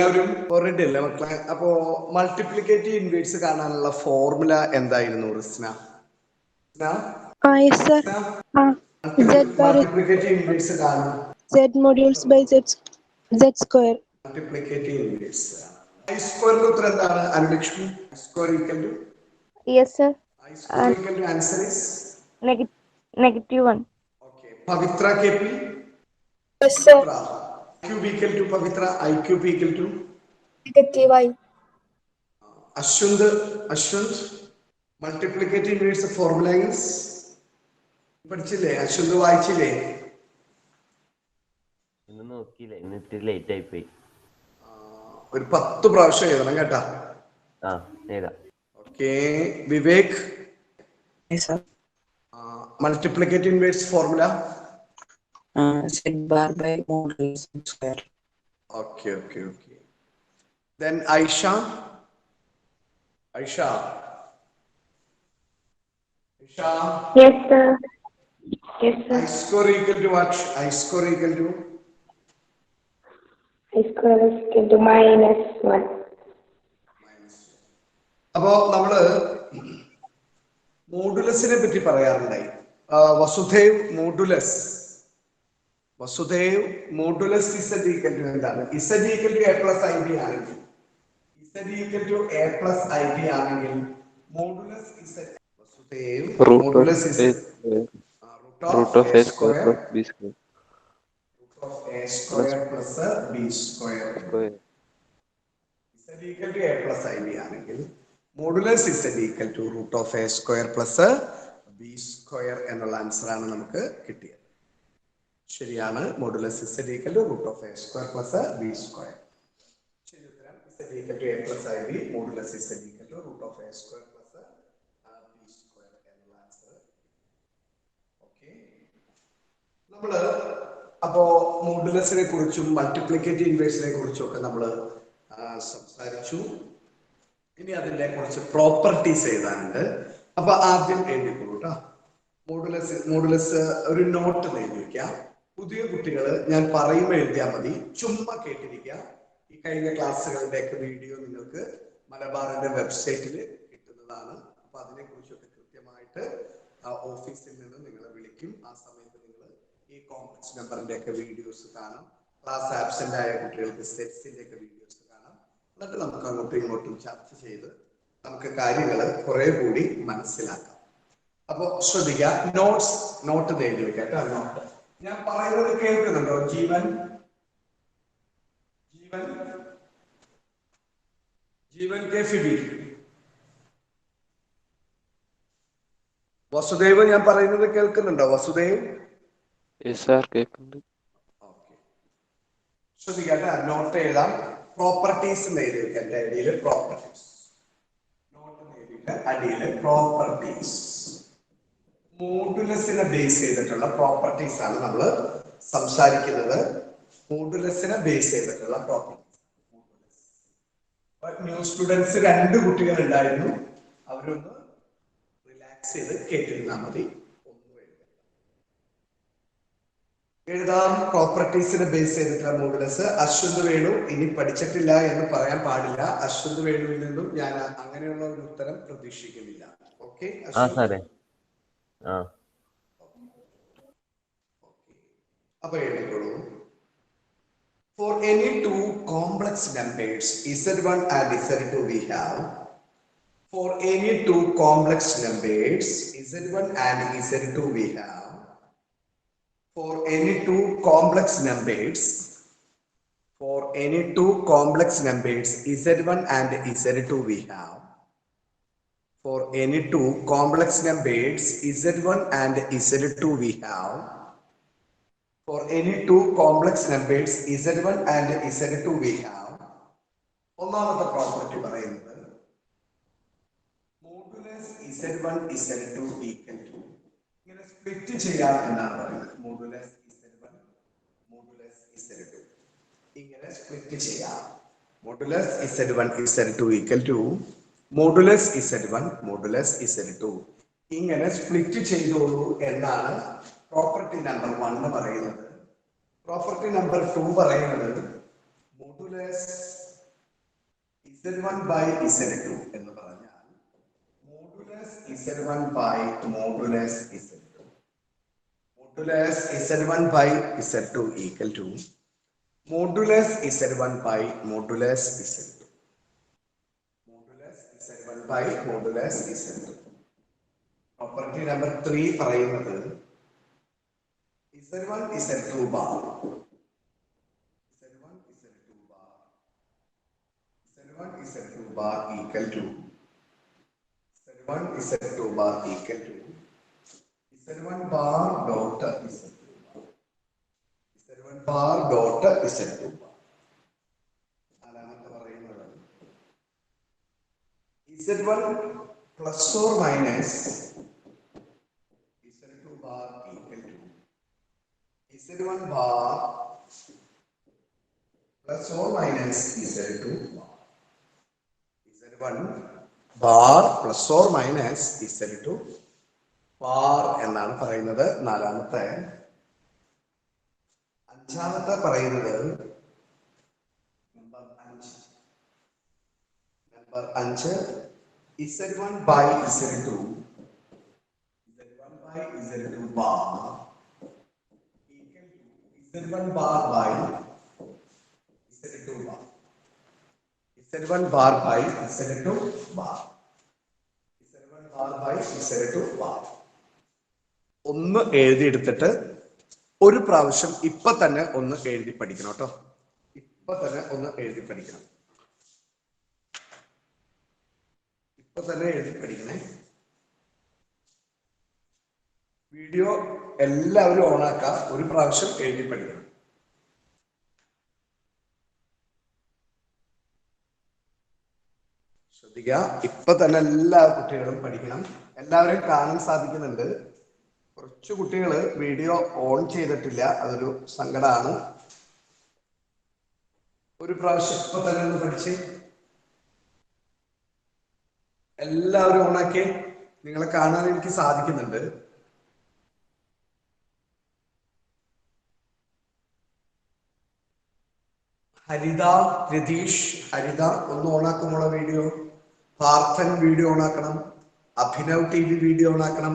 എല്ലാവരും റെഡി അല്ലേ മക്കളെ? അപ്പോ മൾട്ടിപ്ലിക്കേറ്റീവ് ഇൻവേഴ്സ് കാണാനുള്ള ഫോർമുല എന്തായിരുന്നു റിസ്ന? മൾട്ടിപ്ലിക്കേറ്റീവ് ഇൻവേഴ്സ് കാണാൻ Z modules by Z square. Multiplicative inverse I square ഉത്തരം എന്താണ് Anulakshmi? I square equal to? Yes, sir. I square equal to answer is? -1. Okay. Pavitra KP? Yes, sir. I cube equal to Pavitra? I cube equal to? -I. Ashwant? Multiplicative inverse formula is? പഠിച്ചില്ലേ? അശ്വന്ത് വായിച്ചില്ലേ? ഒരു 10 പ്രാവശ്യം എഴുതണം കേട്ടാ. Okay. Vivek? Multiplicative inverse formula? Z bar by modulus Z square. Okay. Then Aisha? Yes, sir. Yes, sir. I square equal to what? I square equal to? I square is equal to -1. അപ്പോ നമ്മള് മോഡുലസിനെ പറ്റി പറയാറുണ്ടായി. വസുധേവ് modulus Z equal to എന്താണ്? Z equal to A plus IB ആണെങ്കിൽ modulus Z Vasudev modulus root of A square plus B square. Root of A square plus B square. Z equal to A plus IB ആണെങ്കിൽ modulus Z equal to root of A square plus B square എന്നുള്ള answer ആണ് നമുക്ക് കിട്ടിയത്. ശരിയാണ്. Modulus Z equal to root of A square plus B square. ശരി ഉത്തരം Z equal to A plus IB modulus Z equal to root of A square plus B square എന്നുള്ള answer. Okay. നമ്മള് അപ്പോ മോഡുലസിനെ കുറിച്ചും മൾട്ടിപ്ലിക്കേറ്റീവ് ഇൻവേഴ്സിനെ കുറിച്ചും ഒക്കെ നമ്മൾ സംസാരിച്ചു. ഇനി അതിന്റെ കുറച്ച് പ്രോപ്പർട്ടീസ് എഴുതാനുണ്ട്. അപ്പൊ ആദ്യം എഴുതിക്കോളൂ കേട്ടോ. മോഡുലസ് ഒരു നോട്ട് എഴുതി വെക്കാം. പുതിയ കുട്ടികൾ ഞാൻ പറയുമ്പോൾ എഴുതിയാൽ മതി, ചുമ്മാ കേട്ടിരിക്കുക. ഈ കഴിഞ്ഞ ക്ലാസ്സുകളുടെ ഒക്കെ വീഡിയോ നിങ്ങൾക്ക് മലബാറിന്റെ വെബ്സൈറ്റിൽ കിട്ടുന്നതാണ്. അപ്പൊ അതിനെ കുറിച്ചൊക്കെ കൃത്യമായിട്ട് ഓഫീസിൽ നിന്ന് നിങ്ങളെ വിളിക്കും. ആ സമയത്ത് നിങ്ങൾ ഈ കോംപ്ലക്സ് നമ്പറിന്റെ ഒക്കെ വീഡിയോസ് കാണാം. ക്ലാസ് ആബ്സെന്റ് ആയ കുട്ടികൾക്ക് സെറ്റ്സിന്റെ ഒക്കെ വീഡിയോസ് കാണാം. എന്നിട്ട് നമുക്ക് അങ്ങോട്ടും ഇങ്ങോട്ടും ചർച്ച ചെയ്ത് നമുക്ക് കാര്യങ്ങൾ കുറെ കൂടി മനസ്സിലാക്കാം. അപ്പൊ ശ്രദ്ധിക്കുക, നോട്ട് എഴുതി വെക്കാം കേട്ടോ. നോട്ട് ഞാൻ പറയുന്നത് കേൾക്കുന്നുണ്ടോ? ജീവൻ കെ ഫിബി വസുദേവ് ഞാൻ പറയുന്നത് കേൾക്കുന്നുണ്ടോ? വസുദേവ്? ശ്രദ്ധിക്കാം, നോട്ട് എഴുതാം. പ്രോപ്പർട്ടീസ് എഴുതി വെക്കാം. എന്റെ അടിയിൽ പ്രോപ്പർട്ടീസ്, നോട്ട് എഴുതിയിട്ട് അടിയിൽ പ്രോപ്പർട്ടീസ്. മോഡുലസിനെ ബേസ് ചെയ്തിട്ടുള്ള പ്രോപ്പർട്ടീസ് ആണ് നമ്മൾ സംസാരിക്കുന്നത്. മോഡുലസിനെ ബേസ് ചെയ്തിട്ടുള്ള പ്രോപ്പർട്ടീസ്. ന്യൂ സ്റ്റുഡൻസ് 2 കുട്ടികൾ ഉണ്ടായിരുന്നു. അവരൊന്ന് റിലാക്സ് ചെയ്ത് കേട്ടിരുന്നാൽ മതി. എഴുതാം. പ്രോപ്പർട്ടീസിനെ ബേസ് ചെയ്തിട്ടുള്ള മോഡുലസ്. അശ്വന്ത് വേണു ഇനി പഠിച്ചിട്ടില്ല എന്ന് പറയാൻ പാടില്ല. അശ്വന്ത് വേണുവിൽ നിന്നും ഞാൻ അങ്ങനെയുള്ള ഒരു ഉത്തരം പ്രതീക്ഷിക്കുന്നില്ല. ഓക്കെ? അപ്പൊ എഴുതിക്കോളൂ. For any two complex numbers Z1 and Z2 we have. For any two complex numbers Z1 and Z2 we have. For any two complex numbers Z1 and Z2 we have. For any two complex numbers Z1 and Z2 we have. For any two complex numbers Z1 and Z2 we have. ഒന്നാമത്തെ property പറയുന്നത് modulus Z1 Z2 equal to ഇങ്ങനെ split ചെയ്യാം എന്നാണ് പറയുന്നത്. Modulus Z1 modulus Z2 ഇങ്ങനെ split ചെയ്യാം. Modulus Z1 Z2 equal to modulus Z1 modulus Z2 ഇങ്ങനെ split ചെയ്തോളൂ എന്നാണ് പ്രോപ്പർട്ടി നമ്പർ 1 പറയുന്നത്. പ്രോപ്പർട്ടി നമ്പർ 2 പറയുന്നത് മോഡുലസ് Z1 by Z2 എന്ന് പറഞ്ഞാൽ modulus Z1 by modulus Z2. Modulus Z1 by Z2 equal to modulus Z1 by modulus Z2. Modulus Z1 by modulus Z2. Property number 3 പറയുന്നത് Z1 Z2 bar Z1 Z2 bar equal to Z1 Z2 bar equal to Z1 bar dot Z2 bar. Z1 bar dot Z2 bar. നാലാമത്തെ പറയുന്നത് Z1 plus or minus Z2 bar equal to Z1 bar plus or minus Z2 bar. Z1 bar plus or minus Z2 bar എന്നാണ് പറയുന്നത് നാലാമത്തെ. അഞ്ചാമത്തെ പറയുന്നത് number 5 Z1 by Z2 bar equal to Z1 bar by Z2 bar. Z1 bar by Z2 bar. Z1 bar by Z2 bar. ഒന്ന് എഴുതിയെടുത്തിട്ട് ഒരു പ്രാവശ്യം ഇപ്പൊ തന്നെ ഒന്ന് എഴുതി പഠിക്കണം കേട്ടോ. ഇപ്പൊ തന്നെ ഒന്ന് എഴുതി പഠിക്കണം. ഇപ്പൊ തന്നെ എഴുതി പഠിക്കണേ. വീഡിയോ എല്ലാവരും ഓണാക്കാം. ഒരു പ്രാവശ്യം എഴുതി പഠിക്കണം. ശ്രദ്ധിക്കുക. ഇപ്പൊ തന്നെ എല്ലാ കുട്ടികളും പഠിക്കണം. എല്ലാവരെയും കാണാൻ സാധിക്കുന്നുണ്ട്. കുറച്ചു കുട്ടികൾ വീഡിയോ ഓൺ ചെയ്തിട്ടില്ല. അതൊരു സങ്കടമാണ്. ഒരു പ്രാവശ്യം ഇപ്പൊ തന്നെ ഒന്ന് പഠിച്ച് എല്ലാവരും ഓണാക്കി. നിങ്ങളെ കാണാൻ എനിക്ക് സാധിക്കുന്നുണ്ട്. ഹരിത, രതീഷ്, ഹരിത ഒന്ന് ഓണാക്കുമ്പോൾ വീഡിയോ. പാർത്ഥൻ വീഡിയോ ഓണാക്കണം. അഭിനവ് TV വീഡിയോ ഓണാക്കണം.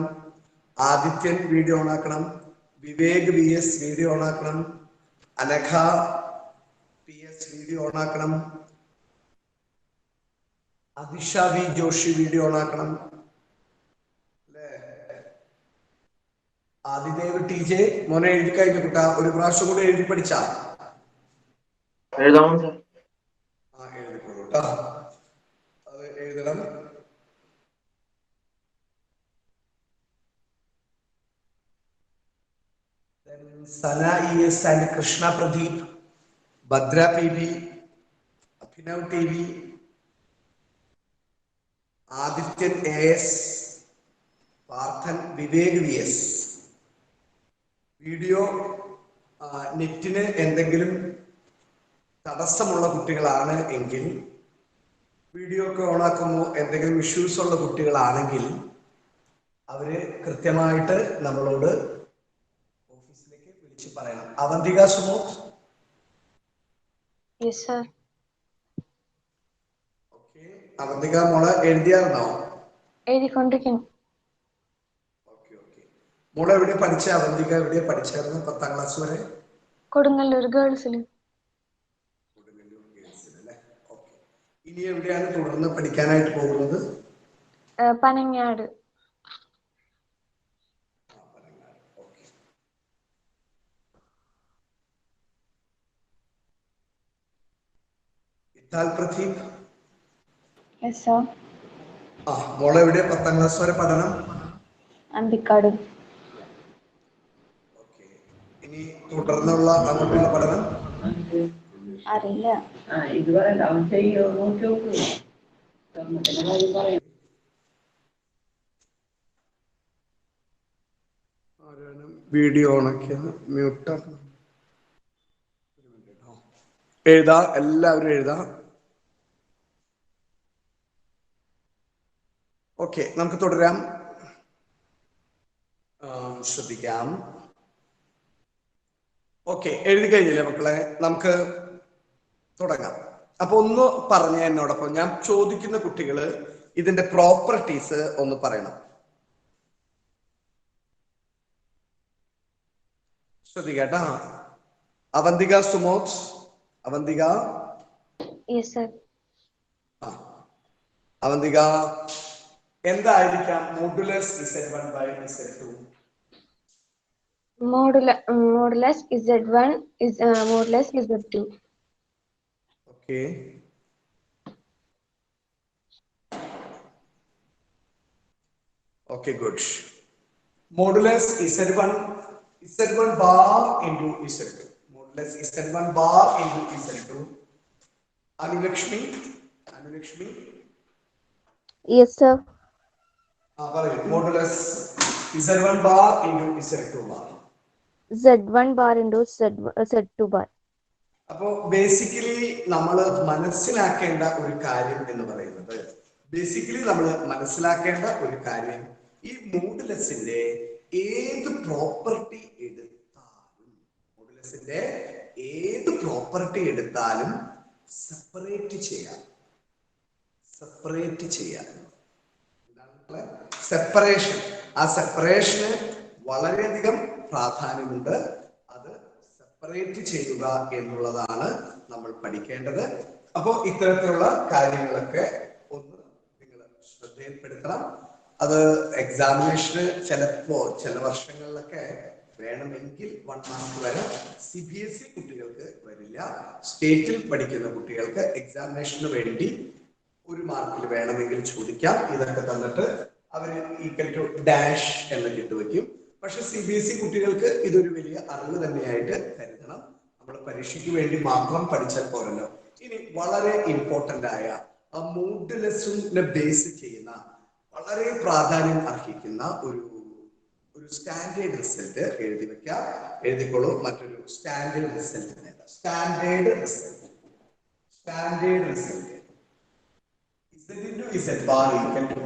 ആദിത്യൻ വീഡിയോ ഓണാക്കണം. വിവേക് VS വീഡിയോ ഓണാക്കണം. അനഘ PS വീഡിയോ ഓണാക്കണം. അതിഷ V ജോഷി വീഡിയോ ഓണാക്കണം. അല്ലേ? ആദിദേവ് TJ മോനെ എഴുതി കഴിഞ്ഞു കുട്ടാ. ഒരു പ്രാവശ്യം കൂടെ എഴുതി പഠിച്ചാ എഴുതാമോ സാർ? എഴുതിക്കോളൂ കേട്ടോ. അത് എഴുതണം. Sana ES and Krishna Pradeep, Bhadra PV, Abhinav TV, Adithyan AS, Parthan, Vivek VS. Video നെറ്റിന് എന്തെങ്കിലും തടസ്സമുള്ള കുട്ടികളാണ് എങ്കിൽ, വീഡിയോ ഒക്കെ ഓണാക്കുമ്പോൾ എന്തെങ്കിലും ഇഷ്യൂസ് ഉള്ള കുട്ടികളാണെങ്കിൽ അവര് കൃത്യമായിട്ട് നമ്മളോട് ഓഫീസിലേക്ക് വിളിച്ച് പറയണം. അവന്തിക സുമോ? Yes, sir. ഓക്കെ. അവന്തിക മോളെ എഴുതിയായിരുന്നോ? എഴുതിക്കൊണ്ടിരിക്കുന്നു. Okay okay. മോളെ എവിടെ പഠിച്ച? അവന്തിക എവിടെ പഠിച്ചായിരുന്നു 10ാം ക്ലാസ് വരെ? കൊടുങ്ങല്ലൂർ ഗേൾസിൽ. ഇനി എവിടെയാണ് തുടർന്ന് പഠിക്കാനായിട്ട് പോകുന്നത്? പനങ്ങാട്. പ്രദീപ്? Yes, sir. മോളെ എവിടെ 10ാം ക്ലാസ് വരെ പഠനം? അന്തിക്കാട്. ഓക്കെ. ഇനി തുടർന്നുള്ള അങ്ങോട്ടുള്ള പഠനം അറിയില്ല. ഇത് പറയണ്ട, അവൻ ചെയ്യോ നോക്കി നോക്കൂ. കാര്യം വീഡിയോ ഓണാക്കിയത് മ്യൂട്ടാക്കണം. എഴുതാ, എല്ലാവരും എഴുതാ. ഓക്കെ, നമുക്ക് തുടരാം. ശ്രദ്ധിക്കാം. ഓക്കെ, എഴുതി കഴിഞ്ഞില്ലേ മക്കളെ? നമുക്ക് തുടങ്ങാം. അപ്പൊ ഒന്ന് പറഞ്ഞ എന്നോടൊപ്പം ഞാൻ ചോദിക്കുന്ന കുട്ടികള് ഇതിന്റെ പ്രോപ്പർട്ടീസ് ഒന്ന് പറയണം. ശ്രദ്ധിക്കട്ടാ. അവന്തിക സുമോത്, അവന്തിക. Yes sir. അവന്തിക, എന്തായിരിക്കാം modulus Z1 by Z2? Modulus Z1 is modulus Z2. Okay. Okay, good. Modulus Z1 bar into Z2. Modulus Z1 bar into Z2. Anulakshmi. Yes, sir. Modulus Z1 bar into Z2 bar. Z1 bar into Z2 bar. അപ്പോൾ basically നമ്മൾ മനസ്സിലാക്കേണ്ട ഒരു കാര്യം എന്ന് പറയുന്നത് ഈ മോഡുലസിന്റെ ഏത് property എടുത്താലും സെപ്പറേറ്റ് ചെയ്യാം. സെപ്പറേഷൻ, ആ സെപ്പറേഷന് വളരെയധികം പ്രാധാന്യമുണ്ട്. അത് സെപ്പറേറ്റ് ചെയ്യുക എന്നുള്ളതാണ് നമ്മൾ പഠിക്കേണ്ടത്. അപ്പോൾ ഇത്തരത്തിലുള്ള കാര്യങ്ങളൊക്കെ ഒന്ന് നിങ്ങൾ ശ്രദ്ധയിൽപ്പെടുത്തണം. അത് എക്സാമിനേഷന് ചില വർഷങ്ങളിലൊക്കെ വേണമെങ്കിൽ 1 മാർക്ക് വരെ CBSE കുട്ടികൾക്ക് വരില്ല. സ്റ്റേറ്റിൽ പഠിക്കുന്ന കുട്ടികൾക്ക് എക്സാമിനേഷന് വേണ്ടി 1 മാർക്കിൽ വേണമെങ്കിൽ ചോദിക്കാം. ഇതൊക്കെ തന്നിട്ട് അവര് ഈക്വൽ ടു ഡാഷ് എന്ന് കിട്ടുവയ്ക്കും. പക്ഷെ CBSE കുട്ടികൾക്ക് ഇതൊരു വലിയ അറിവ് തന്നെയായിട്ട് കരുതണം. നമ്മൾ പരീക്ഷയ്ക്ക് വേണ്ടി മാത്രം പഠിച്ചാൽ പോരല്ലോ. ഇനി വളരെ ഇമ്പോർട്ടന്റ് ആയ മോഡുലസിനെ ബേസ് ചെയ്യുന്ന വളരെ പ്രാധാന്യം അർഹിക്കുന്ന ഒരു സ്റ്റാൻഡേർഡ് റിസൾട്ട് എഴുതി വെക്കാം. എഴുതിക്കോളൂ. മറ്റൊരു standard result Z into Z bar equal to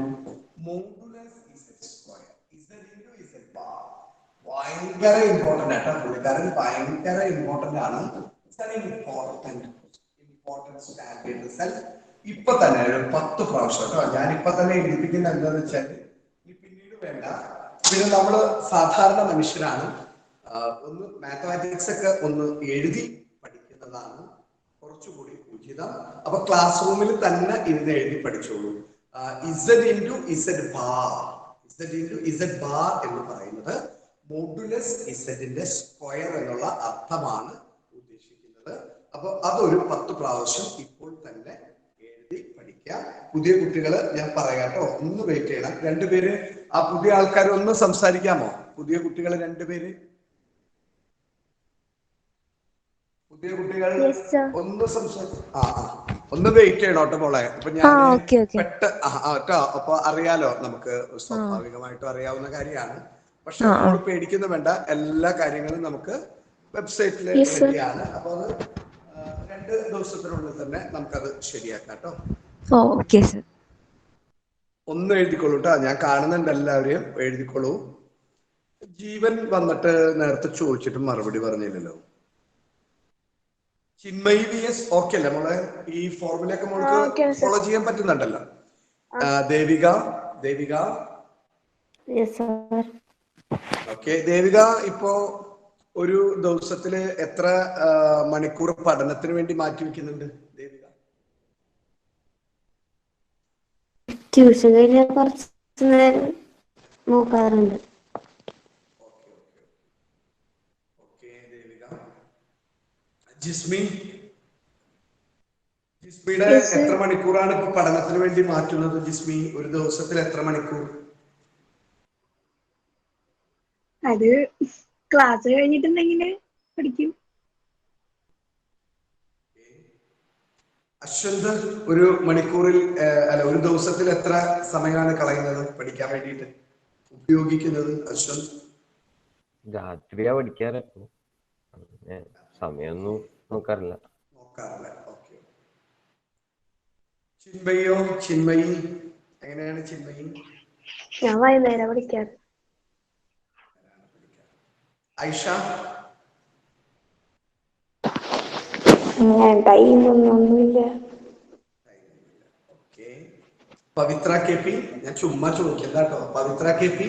modulus Z square. Z into Z bar. ഭയങ്കര ഇമ്പോർട്ടന്റ് ആട്ടോ. പുള്ളിക്കാരൻ ഭയങ്കര ഇമ്പോർട്ടന്റ് ആണ്. Important standard result. ഇപ്പൊ തന്നെ ഒരു 10 പ്രാവശ്യം കേട്ടോ. ഞാൻ ഇപ്പൊ തന്നെ എഴുതിപ്പിക്കുന്ന എന്താന്ന് വെച്ചാൽ പിന്നീട് വേണ്ട. പിന്നെ നമ്മള് സാധാരണ മനുഷ്യരാണ്. ഒന്ന് മാത്തമാറ്റിക്സ് ഒക്കെ ഒന്ന് എഴുതി പഠിക്കുന്നതാണ് കുറച്ചുകൂടി ഉചിതം. അപ്പൊ ക്ലാസ് റൂമിൽ തന്നെ ഇരുന്ന് എഴുതി പഠിച്ചോളൂ. Z into Z bar എന്ന് പറയുന്നത് മോഡുലസ് ഇസഡിന്റെ സ്ക്വയർ എന്നുള്ള അർത്ഥമാണ് ഉദ്ദേശിക്കുന്നത്. അപ്പൊ അതൊരു 10 പ്രാവശ്യം ഇപ്പോൾ തന്നെ എഴുതി പഠിക്കാം. പുതിയ കുട്ടികള് ഞാൻ പറയാട്ടോ, ഒന്ന് വെയിറ്റ് ചെയ്യണം. 2 പേര് ആ പുതിയ ആൾക്കാർ ഒന്ന് സംസാരിക്കാമോ? പുതിയ കുട്ടികൾ 2 പേര്, ഒന്ന് ഒന്ന് വെയിറ്റ് ചെയ്യണം കേട്ടോ മോളെ. അപ്പൊ ഞാൻ അപ്പൊ അറിയാലോ, നമുക്ക് സ്വാഭാവികമായിട്ടും അറിയാവുന്ന കാര്യമാണ്. പക്ഷെ നമ്മൾ പേടിക്കുന്ന വേണ്ട, എല്ലാ കാര്യങ്ങളും നമുക്ക് വെബ്സൈറ്റിൽ റെഡിയാണ്. അപ്പൊ അത് 2 ദിവസത്തിനുള്ളിൽ തന്നെ നമുക്കത് ശരിയാക്കാം കേട്ടോ. ഒന്ന് എഴുതിക്കോളൂ കേട്ടോ. ഞാൻ കാണുന്നുണ്ട് എല്ലാവരെയും, എഴുതിക്കോളൂ. ജീവൻ വന്നിട്ട് നേരത്തെ ചോദിച്ചിട്ട് മറുപടി പറഞ്ഞില്ലല്ലോ. ചിന്മയി VS ഓക്കെ അല്ലേ മോളെ? ഈ ഫോർമുലയൊക്കെ മോൾക്ക് ഫോളോ ചെയ്യാൻ പറ്റുന്നുണ്ടല്ലോ. ദേവിക ഓക്കെ. ദേവിക, ഇപ്പോ ഒരു ദിവസത്തില് എത്ര മണിക്കൂർ പഠനത്തിന് വേണ്ടി മാറ്റി വെക്കുന്നുണ്ട് ദേവിക? ട്യൂഷൻ കഴിഞ്ഞാൽ കുറച്ച് നേരം നോക്കാറുണ്ട്. ജിസ്മിയുടെ എത്ര മണിക്കൂറാണ് ഇപ്പൊ പഠനത്തിന് വേണ്ടി മാറ്റുന്നത്? ജിസ്മി, ഒരു ദിവസത്തിൽ എത്ര മണിക്കൂർ? അത് ക്ലാസ് കഴിഞ്ഞിട്ടുണ്ടെങ്കിൽ പഠിക്കും. അശ്വന്ത്, ഒരു മണിക്കൂറിൽ ഒരു ദിവസത്തിൽ എത്ര സമയമാണ് കളയുന്നത് പഠിക്കാൻ വേണ്ടിയിട്ട് ഉപയോഗിക്കുന്നത്? അശ്വന്ത്, രാത്രിയാ പഠിക്കാറ്, സമയമൊന്നും നോക്കാറില്ല. ഓക്കെ. ചിന്മയി എങ്ങനെയാണ്? ചിന്മയി, ഞാൻ വൈകുന്നേരം പഠിക്കാറ്. ഐഷ, ടൈമൊന്നുമില്ല. ഓക്കെ. പവിത്ര കെ പി, ഞാൻ ചുമ്മാ ചോദിക്കണ്ട കേട്ടോ. പവിത്ര കെ പി,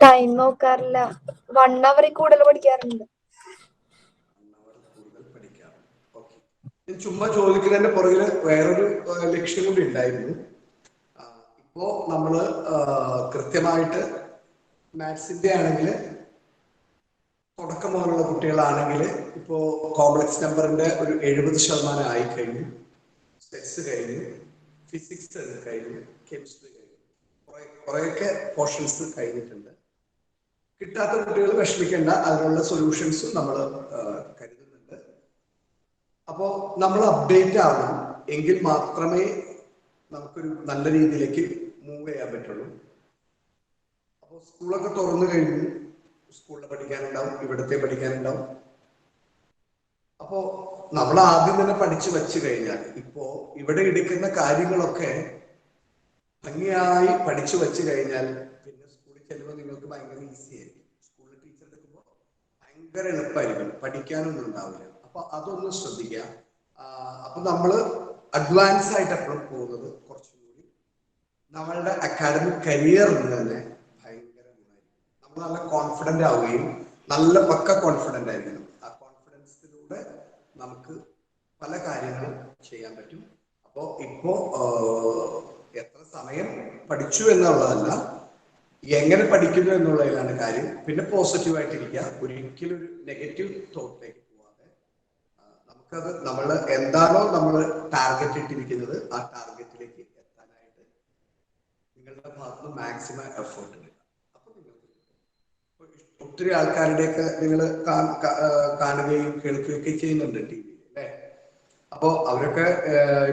ടൈം നോക്കാറില്ല. 1 hour കൂടുതൽ പഠിക്കാറുണ്ട്. ചുമ്മാ ചോദിക്കുന്നതിന്റെ പുറകില് വേറൊരു ലക്ഷ്യം കൂടി ഉണ്ടായിരുന്നു. ഇപ്പോ നമ്മള് കൃത്യമായിട്ട് മാത്സിന്റെ ആണെങ്കിൽ തുടക്കം മുതലുള്ള കുട്ടികളാണെങ്കിൽ ഇപ്പോ കോംപ്ലക്സ് നമ്പറിന്റെ ഒരു 70% ആയി കഴിഞ്ഞു. സെറ്റ്സ് കഴിഞ്ഞു, ഫിസിക്സ് കഴിഞ്ഞു, കെമിസ്ട്രി കഴിഞ്ഞു, കുറെയൊക്കെ പോർഷൻസ് കഴിഞ്ഞിട്ടുണ്ട്. കിട്ടാത്ത കുട്ടികൾ വിഷമിക്കേണ്ട, അതിനുള്ള സൊല്യൂഷൻസ് നമ്മൾ കരുതുന്നുണ്ട്. അപ്പോൾ നമ്മൾ അപ്ഡേറ്റ് ആവണം, എങ്കിൽ മാത്രമേ നമുക്കൊരു നല്ല രീതിയിലേക്ക് മൂവ് ചെയ്യാൻ പറ്റുള്ളൂ. അപ്പോൾ സ്കൂളൊക്കെ തുറന്നു കഴിഞ്ഞു, സ്കൂളിൽ പഠിക്കാനുണ്ടാവും, ഇവിടുത്തെ പഠിക്കാനുണ്ടാവും. അപ്പോ നമ്മൾ ആദ്യം തന്നെ പഠിച്ചു വെച്ച് കഴിഞ്ഞാൽ ഇപ്പോ ഇവിടെ എടുക്കുന്ന കാര്യങ്ങളൊക്കെ ഭംഗിയായി പഠിച്ചു വെച്ച് കഴിഞ്ഞാൽ പിന്നെ സ്കൂളിൽ ചെല്ലുമ്പോൾ നിങ്ങൾക്ക് ഭയങ്കര ഈസി ആയിരിക്കും. സ്കൂളിൽ ടീച്ചർ എടുക്കുമ്പോൾ ഭയങ്കര എളുപ്പമായിരിക്കും, പഠിക്കാനൊന്നും ഉണ്ടാവില്ല. അപ്പൊ അതൊന്ന് ശ്രദ്ധിക്കുക. അപ്പൊ നമ്മള് അഡ്വാൻസ് ആയിട്ട് എപ്പോഴും പോകുന്നത് കുറച്ചും കൂടി നമ്മളുടെ അക്കാഡമിക് കരിയറിന് തന്നെ ഭയങ്കര ഗുണമായിരിക്കും. നമ്മൾ നല്ല കോൺഫിഡന്റ് ആവുകയും നല്ല പക്ക കോൺഫിഡന്റ് ആയിരിക്കണം. ആ കോൺഫിഡൻസിലൂടെ നമുക്ക് പല കാര്യങ്ങളും ചെയ്യാൻ പറ്റും. അപ്പോ ഇപ്പോ എത്ര സമയം പഠിച്ചു എന്നുള്ളതല്ല, എങ്ങനെ പഠിക്കുന്നു എന്നുള്ളതിലാണ് കാര്യം. പിന്നെ പോസിറ്റീവായിട്ടിരിക്കുക, ഒരിക്കലും ഒരു നെഗറ്റീവ് തോട്ടിലേക്ക് പോവാതെ നമുക്കത് നമ്മൾ എന്താണോ നമ്മൾ ടാർഗറ്റ് ഇട്ടിരിക്കുന്നത് ആ ടാർഗറ്റിലേക്ക് എത്താനായിട്ട് നിങ്ങളുടെ ഭാഗത്ത് മാക്സിമം എഫേർട്ട് എടുക്കുക. അപ്പൊ നിങ്ങൾക്ക് ഒത്തിരി ആൾക്കാരുടെയൊക്കെ നിങ്ങൾ കാണുകയും കേൾക്കുകയൊക്കെ ചെയ്യുന്നുണ്ട് ടി വിയിൽ, അല്ലേ? അപ്പോൾ അവരൊക്കെ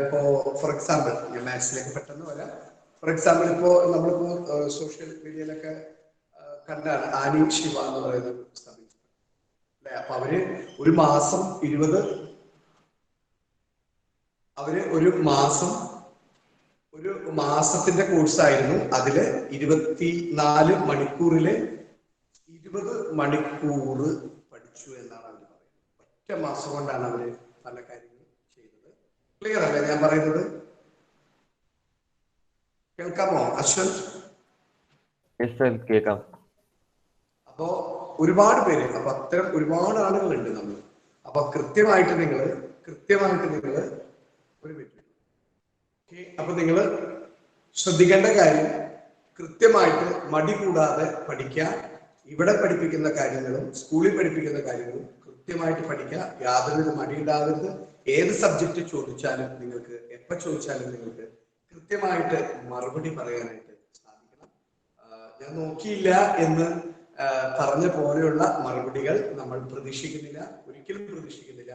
ഇപ്പോ ഫോർ എക്സാമ്പിൾ, ഞാൻ മാത്സിലേക്ക് പെട്ടെന്ന് വരാം. ഫോർ എക്സാമ്പിൾ ഇപ്പോ നമ്മളിപ്പോ സോഷ്യൽ മീഡിയയിലൊക്കെ കണ്ടാണ് ആനി ശിവ എന്ന് പറയുന്ന അല്ലെ? അപ്പൊ അവര് ഒരു മാസം ഒരു മാസത്തിന്റെ കോഴ്സായിരുന്നു. അതില് 24 മണിക്കൂറില് 20 മണിക്കൂർ പഠിച്ചു എന്നാണ് അവർ പറയുന്നത്. ഒറ്റ മാസം കൊണ്ടാണ് അവര് പല കാര്യങ്ങളും ചെയ്തത്. ക്ലിയർ അല്ലേ ഞാൻ പറയുന്നത്? കേൾക്കാമോ അശ്വന്ത്? കേൾക്കാം. അപ്പോ ഒരുപാട് പേര്, അപ്പൊ അത്തരം ഒരുപാട് ആളുകളുണ്ട് നമ്മൾ. അപ്പൊ കൃത്യമായിട്ട് നിങ്ങൾ ഒരു മിനിറ്റ്. അപ്പൊ നിങ്ങൾ ശ്രദ്ധിക്കേണ്ട കാര്യം, കൃത്യമായിട്ട് മടി കൂടാതെ പഠിക്കുക. ഇവിടെ പഠിപ്പിക്കുന്ന കാര്യങ്ങളും സ്കൂളിൽ പഠിപ്പിക്കുന്ന കാര്യങ്ങളും കൃത്യമായിട്ട് പഠിക്കുക. യാതൊരു മടിയില്ലാതെ ഏത് സബ്ജക്റ്റ് ചോദിച്ചാലും നിങ്ങൾക്ക്, എപ്പോൾ ചോദിച്ചാലും നിങ്ങൾക്ക് കൃത്യമായിട്ട് മറുപടി പറയാനായിട്ട് സാധിക്കണം. ഞാൻ നോക്കിയില്ല എന്ന് പറഞ്ഞ പോലെയുള്ള മറുപടികൾ നമ്മൾ പ്രതീക്ഷിക്കുന്നില്ല, ഒരിക്കലും പ്രതീക്ഷിക്കുന്നില്ല.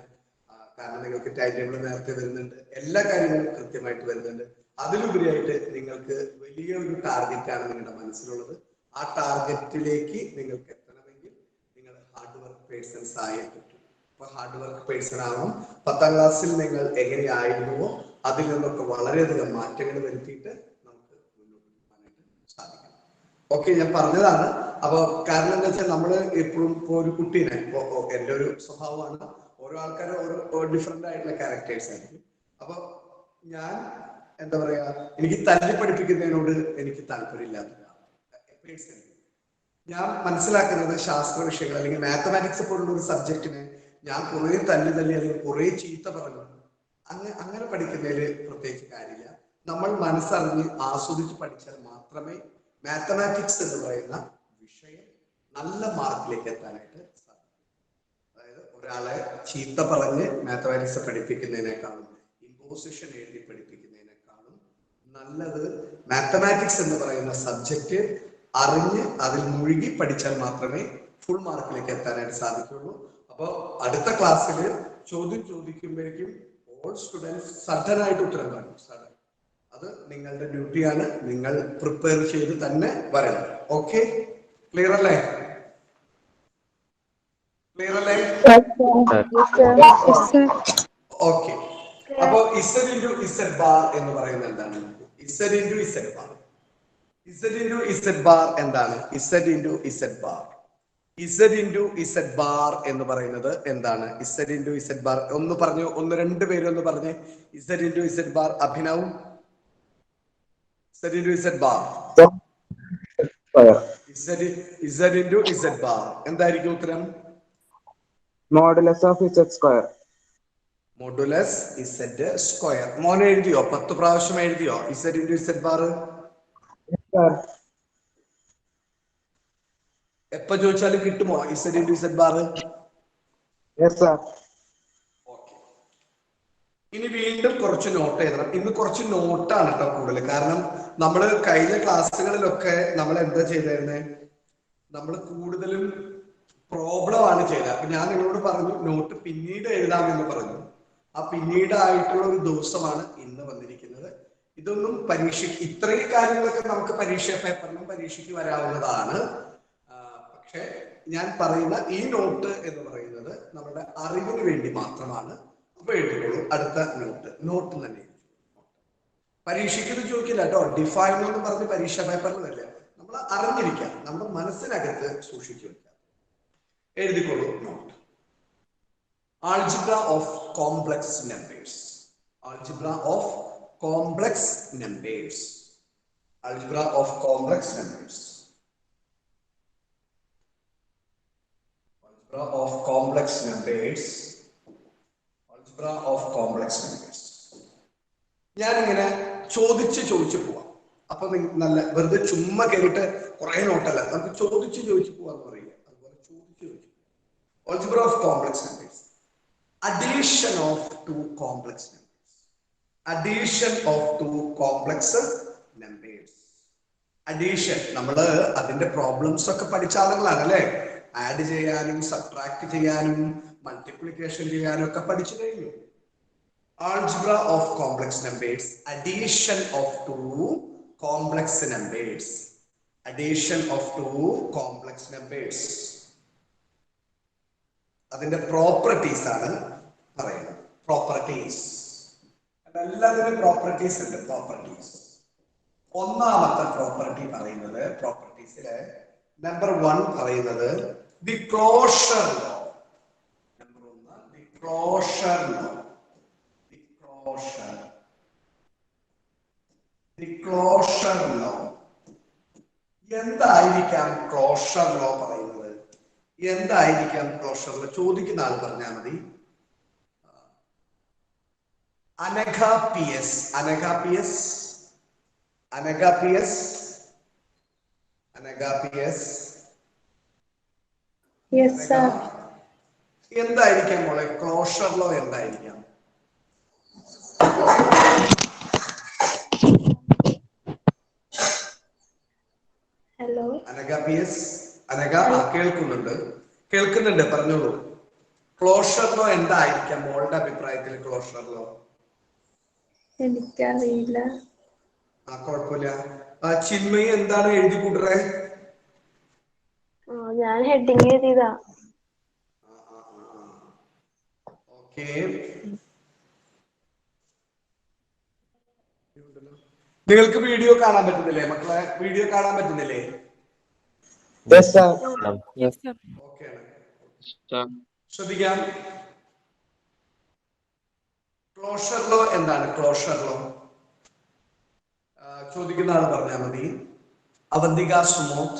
കാരണം നിങ്ങൾക്ക് ടൈം ടേബിൾ നേരത്തെ വരുന്നുണ്ട്, എല്ലാ കാര്യങ്ങളും കൃത്യമായിട്ട് വരുന്നുണ്ട്. അതിലുപരിയായിട്ട് നിങ്ങൾക്ക് വലിയ ഒരു ടാർഗറ്റാണ് നിങ്ങളുടെ മനസ്സിലുള്ളത്. ആ ടാർഗറ്റിലേക്ക് നിങ്ങൾക്ക് എത്തണമെങ്കിൽ നിങ്ങൾ ഹാർഡ് വർക്ക് പേഴ്സൺസ് ആയേ പറ്റും. അപ്പൊ ഹാർഡ് വർക്ക് പേഴ്സൺ ആവണം. 10ാം ക്ലാസ്സിൽ നിങ്ങൾ എങ്ങനെയായിരുന്നുവോ അതിൽ നിന്നൊക്കെ വളരെയധികം മാറ്റങ്ങൾ വരുത്തിയിട്ട് നമുക്ക് മുന്നോട്ട് പോകാനായിട്ട് സാധിക്കണം. ഓക്കെ, ഞാൻ പറഞ്ഞതാണ്. അപ്പൊ കാരണം എന്താ വെച്ചാൽ നമ്മൾ എപ്പോഴും ഇപ്പൊ ഒരു കുട്ടീനെ, ഇപ്പോ എൻ്റെ ഒരു സ്വഭാവമാണ്, ഓരോ ആൾക്കാരും ഓരോ ഡിഫറെന്റ് ആയിട്ടുള്ള ക്യാരക്ടേഴ്സ് ആയിരിക്കും. അപ്പൊ ഞാൻ എന്താ പറയാ, എനിക്ക് തല്ലി പഠിപ്പിക്കുന്നതിനോട് എനിക്ക് താല്പര്യമില്ലാത്ത പേഴ്സൺ. ഞാൻ മനസ്സിലാക്കുന്നത് ശാസ്ത്ര വിഷയങ്ങൾ അല്ലെങ്കിൽ മാത്തമാറ്റിക്സ് പോലുള്ള ഒരു സബ്ജക്റ്റിന് ഞാൻ കുറെ തല്ലി അല്ലെങ്കിൽ കുറെ ചീത്ത പറഞ്ഞു അങ്ങനെ പഠിക്കുന്നതിൽ പ്രത്യേകിച്ച് കാര്യമില്ല. നമ്മൾ മനസ്സറിഞ്ഞ് ആസ്വദിച്ച് പഠിച്ചാൽ മാത്രമേ മാത്തമാറ്റിക്സ് എന്ന് പറയുന്ന വിഷയം നല്ല മാർക്കിലേക്ക് എത്താനായിട്ട് സാധിക്കും. അതായത് ഒരാളെ ചീത്ത പറഞ്ഞ് മാത്തമാറ്റിക്സ് പഠിപ്പിക്കുന്നതിനേക്കാളും ഇമ്പോസിഷൻ എഴുതി പഠിപ്പിക്കുന്നതിനേക്കാളും നല്ലത് മാത്തമാറ്റിക്സ് എന്ന് പറയുന്ന സബ്ജക്റ്റ് അറിഞ്ഞ് അതിൽ മുഴുകി പഠിച്ചാൽ മാത്രമേ ഫുൾ മാർക്കിലേക്ക് എത്താനായിട്ട് സാധിക്കുള്ളൂ. അപ്പോൾ അടുത്ത ക്ലാസ്സിൽ ചോദ്യം ചോദിക്കുമ്പോഴേക്കും ഓൾ സ്റ്റുഡൻസ് സഡൻ ആയിട്ട് ഉത്തരം കാണും. സഡൻ, അത് നിങ്ങളുടെ ഡ്യൂട്ടിയാണ്. നിങ്ങൾ പ്രിപ്പയർ ചെയ്ത് തന്നെ വരണം. ഓക്കെ, ക്ലിയർ അല്ലേ? ഓക്കെ. അപ്പോ ഇസഡ് ഇൻറ്റു ഇസഡ് ബാർ എന്ന് പറയുന്നത് എന്താണ്? ഇസഡ് ഇൻറ്റു ഇസഡ് ബാർ എന്താണ്? Z into Z bar Z into Z bar എന്ന് പറയുന്നത് എന്താണ്? ഇസഡ് ഇൻറ്റു ഇസഡ് ബാർ ഒന്ന് പറഞ്ഞു, രണ്ട് പേരൊന്ന് പറഞ്ഞ്. Z into Z bar. Abhinav, Z into Z bar. Z into Z bar എന്തായിരിക്കും ഉത്തരം? Modulus of Z square. Modulus Z square. മോനെ എഴുതിയോ? 10 പ്രാവശ്യം എഴുതിയോ ഇസഡ് ഇൻറ്റു ഇസഡ് ബാർ? എപ്പോ ചോദിച്ചാലും കിട്ടുമോ ഇസഡ് ഇൻറ്റു ഇസഡ് ബാർ? ഇനി വീണ്ടും കുറച്ച് നോട്ട് എഴുതണം. ഇന്ന് കുറച്ച് നോട്ടാണ് കേട്ടോ കൂടുതൽ. കാരണം നമ്മൾ കഴിഞ്ഞ ക്ലാസ്സുകളിലൊക്കെ നമ്മൾ എന്താ ചെയ്തിരുന്നത്? നമ്മൾ കൂടുതലും പ്രോബ്ലം ആണ് ചെയ്തത്. അപ്പൊ ഞാൻ നിങ്ങളോട് പറഞ്ഞു നോട്ട് പിന്നീട് എഴുതാമെന്ന് പറഞ്ഞു. ആ പിന്നീട് ആയിട്ടുള്ള ഒരു ദിവസമാണ് ഇന്ന് വന്നിരിക്കുന്നത്. ഇതൊന്നും പരീക്ഷയ്ക്ക്, ഇത്രയും കാര്യങ്ങളൊക്കെ നമുക്ക് പരീക്ഷ പേപ്പറിലും പരീക്ഷയ്ക്ക് വരാവുന്നതാണ്. പക്ഷെ ഞാൻ പറയുന്ന ഈ നോട്ട് എന്ന് പറയുന്നത് നമ്മുടെ അറിവിന് വേണ്ടി മാത്രമാണ്. അപ്പൊ എഴുതിക്കോളൂ. അടുത്ത നോട്ട് തന്നെ പരീക്ഷയ്ക്ക് ഇത് ചോദിക്കില്ല കേട്ടോ. ഡിഫൈൻ എന്ന് പറഞ്ഞ് പരീക്ഷ പേപ്പറിൽ വരില്ല. നമ്മൾ അറിഞ്ഞിരിക്കാം, നമ്മുടെ മനസ്സിനകത്ത് സൂക്ഷിച്ചു വെക്കാം. എഴുതിക്കോളൂ note. Algebra of complex numbers. Algebra of complex numbers. Algebra of complex numbers. Algebra of complex numbers. Algebra of complex numbers. ഞാനിങ്ങനെ ചോദിച്ചു പോവാം. അപ്പൊ നല്ല വെറുതെ ചുമ്മാ കേട്ടിട്ട് കുറെ നോട്ടല്ല, നമുക്ക് ചോദിച്ചു പോവാന്ന് പറയുക. അതുപോലെ ചോദിച്ചു. Algebra of complex numbers. Addition of two complex numbers. Addition of two complex numbers. Addition നമ്മള് അതിന്റെ പ്രോബ്ലംസ് ഒക്കെ പഠിച്ച ആളുകളാണ് അല്ലേ? ആഡ് ചെയ്യാനും സബ്ട്രാക്ട് ചെയ്യാനും മൾട്ടിപ്ലിക്കേഷൻ ചെയ്യാനും ഒക്കെ പഠിച്ചു കഴിഞ്ഞു. Algebra of complex numbers. Addition of two complex numbers. Addition of two complex numbers. അതിന്റെ പ്രോപ്പർട്ടീസ് ആണ് പറയുന്നത്. പ്രോപ്പർട്ടീസ്, എല്ലാത്തിനും പ്രോപ്പർട്ടീസ് ഉണ്ട്. പ്രോപ്പർട്ടീസ് ഒന്നാമത്തെ പ്രോപ്പർട്ടി പറയുന്നത്, പ്രോപ്പർട്ടീസിലെ നമ്പർ 1 പറയുന്നത് the closure law. Number 1 the closure law. The closure law. എന്തായിരിക്കാം ക്ലോഷർ ലോ പറയുന്നത്? എന്തായിരിക്കാം ക്ലോഷർ ലോ? ചോദിക്കുന്ന ആൾ പറഞ്ഞാൽ മതി. അനഘാപിയസ്. അനഘാപിയസ്. അനഘാപിയസ്. അനഘാപിയസ്. Yes sir. എന്തായിരിക്കാം മോളെ ക്ലോഷർ ലോ? എന്തായിരിക്കാം? ഹലോ അനഘാപിയസ്. അനഘ കേൾക്കുന്നുണ്ട് പറഞ്ഞോളൂ. ക്ലോഷർ ലോ എന്തായിരിക്കാം മോളുടെ അഭിപ്രായത്തിൽ? ക്ലോഷർ ലോ എനിക്കറിയില്ല. കുഴപ്പമില്ല. ചിന്മയി എന്താണ് എഴുതി കൂട്ടറേ? ഞാൻ ഹെഡിങ് എഴുതിയതാ. ഓക്കെ. നിങ്ങൾക്ക് വീഡിയോ കാണാൻ പറ്റുന്നില്ലേ മക്കളെ? വീഡിയോ കാണാൻ പറ്റുന്നില്ലേ? ഓക്കെ. ശ്രദ്ധിക്കാം. ക്ലോഷർ ലോ എന്താണ്? ക്ലോഷർ ലോ ചോദിക്കുന്ന ആൾ പറഞ്ഞാൽ മതി. അവന്തിക സുമോത്.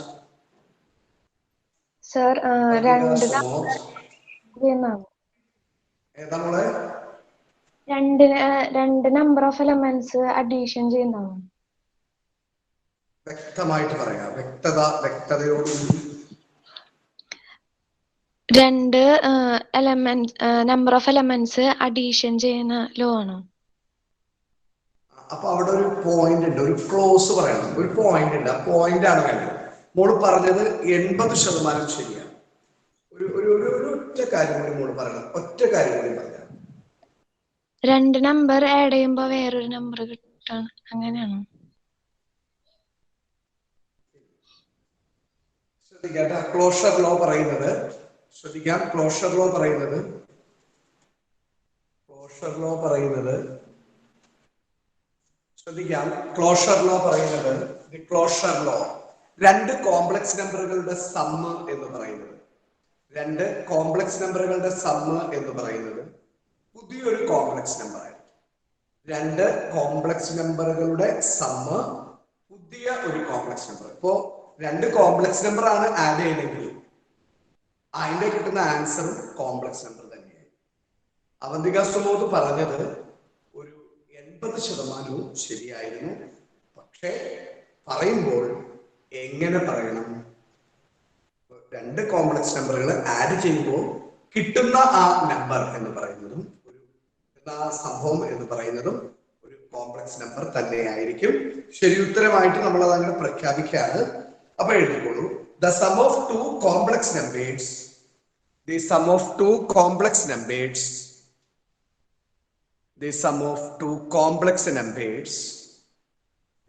സർ ഏതാ മോളെ? രണ്ട് നമ്പർ ഓഫ് എലമെന്റ്സ് അഡീഷൻ ചെയ്യുന്നതാണ്. വ്യക്തമായിട്ട് പറയാം. വ്യക്തതയോടുകൂടി. രണ്ട് നമ്പർ ഓഫ് എലമെന്റ്സ് അഡീഷൻ ചെയ്യുന്ന ലോ ആണ്. അപ്പൊ അവിടെ ഒരു പോയിന്റ് ഉണ്ട്, ഒരു ക്ലോസ് പറയണം. ഒരു പോയിന്റ് ഉണ്ട്, ആ പോയിന്റ് ആണ് വേണ്ടത്. മോള് പറഞ്ഞത് 80% ശരിയാണ്. ഒരു ഒറ്റ കാര്യം കൂടി മോള് പറയണം. ഒറ്റ കാര്യം കൂടി പറയാം. രണ്ട് നമ്പർ ആഡ് ചെയ്യുമ്പോ വേറൊരു നമ്പർ കിട്ടണം, അങ്ങനെയാണോ? ശ്രദ്ധിക്കാം. ക്ലോഷർ ലോ പറയുന്നത്, ശ്രദ്ധിക്കാം. ക്ലോഷർ ലോ പറയുന്നത് ശ്രദ്ധിക്കാം. ക്ലോഷർ ലോ പറയുന്നത് ദി ക്ലോഷർ ലോ രണ്ട് കോംപ്ലക്സ് നമ്പറുകളുടെ സമ്മ് എന്ന് പറയുന്നത്. രണ്ട് കോംപ്ലക്സ് നമ്പറുകളുടെ സമ്മ് എന്ന് പറയുന്നത് പുതിയൊരു കോംപ്ലക്സ് നമ്പർ ആയിരിക്കും. രണ്ട് കോംപ്ലക്സ് നമ്പറുകളുടെ സമ്മ് പുതിയ ഒരു കോംപ്ലക്സ് നമ്പർ. ഇപ്പോ രണ്ട് കോംപ്ലക്സ് നമ്പർ ആണ് ആഡ് ചെയ്തെങ്കിൽ അതിന്റെ കിട്ടുന്ന ആൻസറും കോംപ്ലക്സ് നമ്പർ തന്നെയായി. അവന്തിക സുമോദ് പറഞ്ഞത് ഒരു 80% ശരിയായിരുന്നു. പക്ഷെ പറയുമ്പോൾ എങ്ങനെ പറയണം? രണ്ട് കോംപ്ലക്സ് നമ്പറുകൾ ആഡ് ചെയ്യുമ്പോൾ കിട്ടുന്ന ആ നമ്പർ എന്ന് പറയുന്നതും കിട്ടുന്ന ആ സംഭവം എന്ന് പറയുന്നതും ഒരു കോംപ്ലക്സ് നമ്പർ തന്നെയായിരിക്കും. ശരി ഉത്തരമായിട്ട് നമ്മൾ അതങ്ങനെ പ്രഖ്യാപിക്കാറ്. അപ്പൊ എഴുതിക്കോളൂ. The sum of two complex numbers, the sum of two complex numbers, the sum of two complex numbers,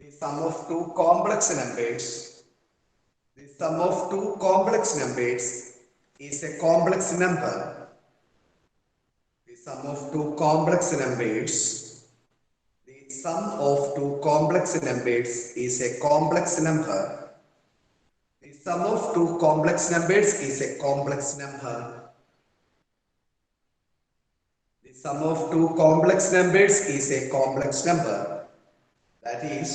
the sum of two complex numbers, the sum of two complex numbers is a complex number. The sum of two complex numbers, the sum of two complex numbers is a complex number. The sum of two complex numbers is a complex number. The sum of two complex numbers is a complex number. That is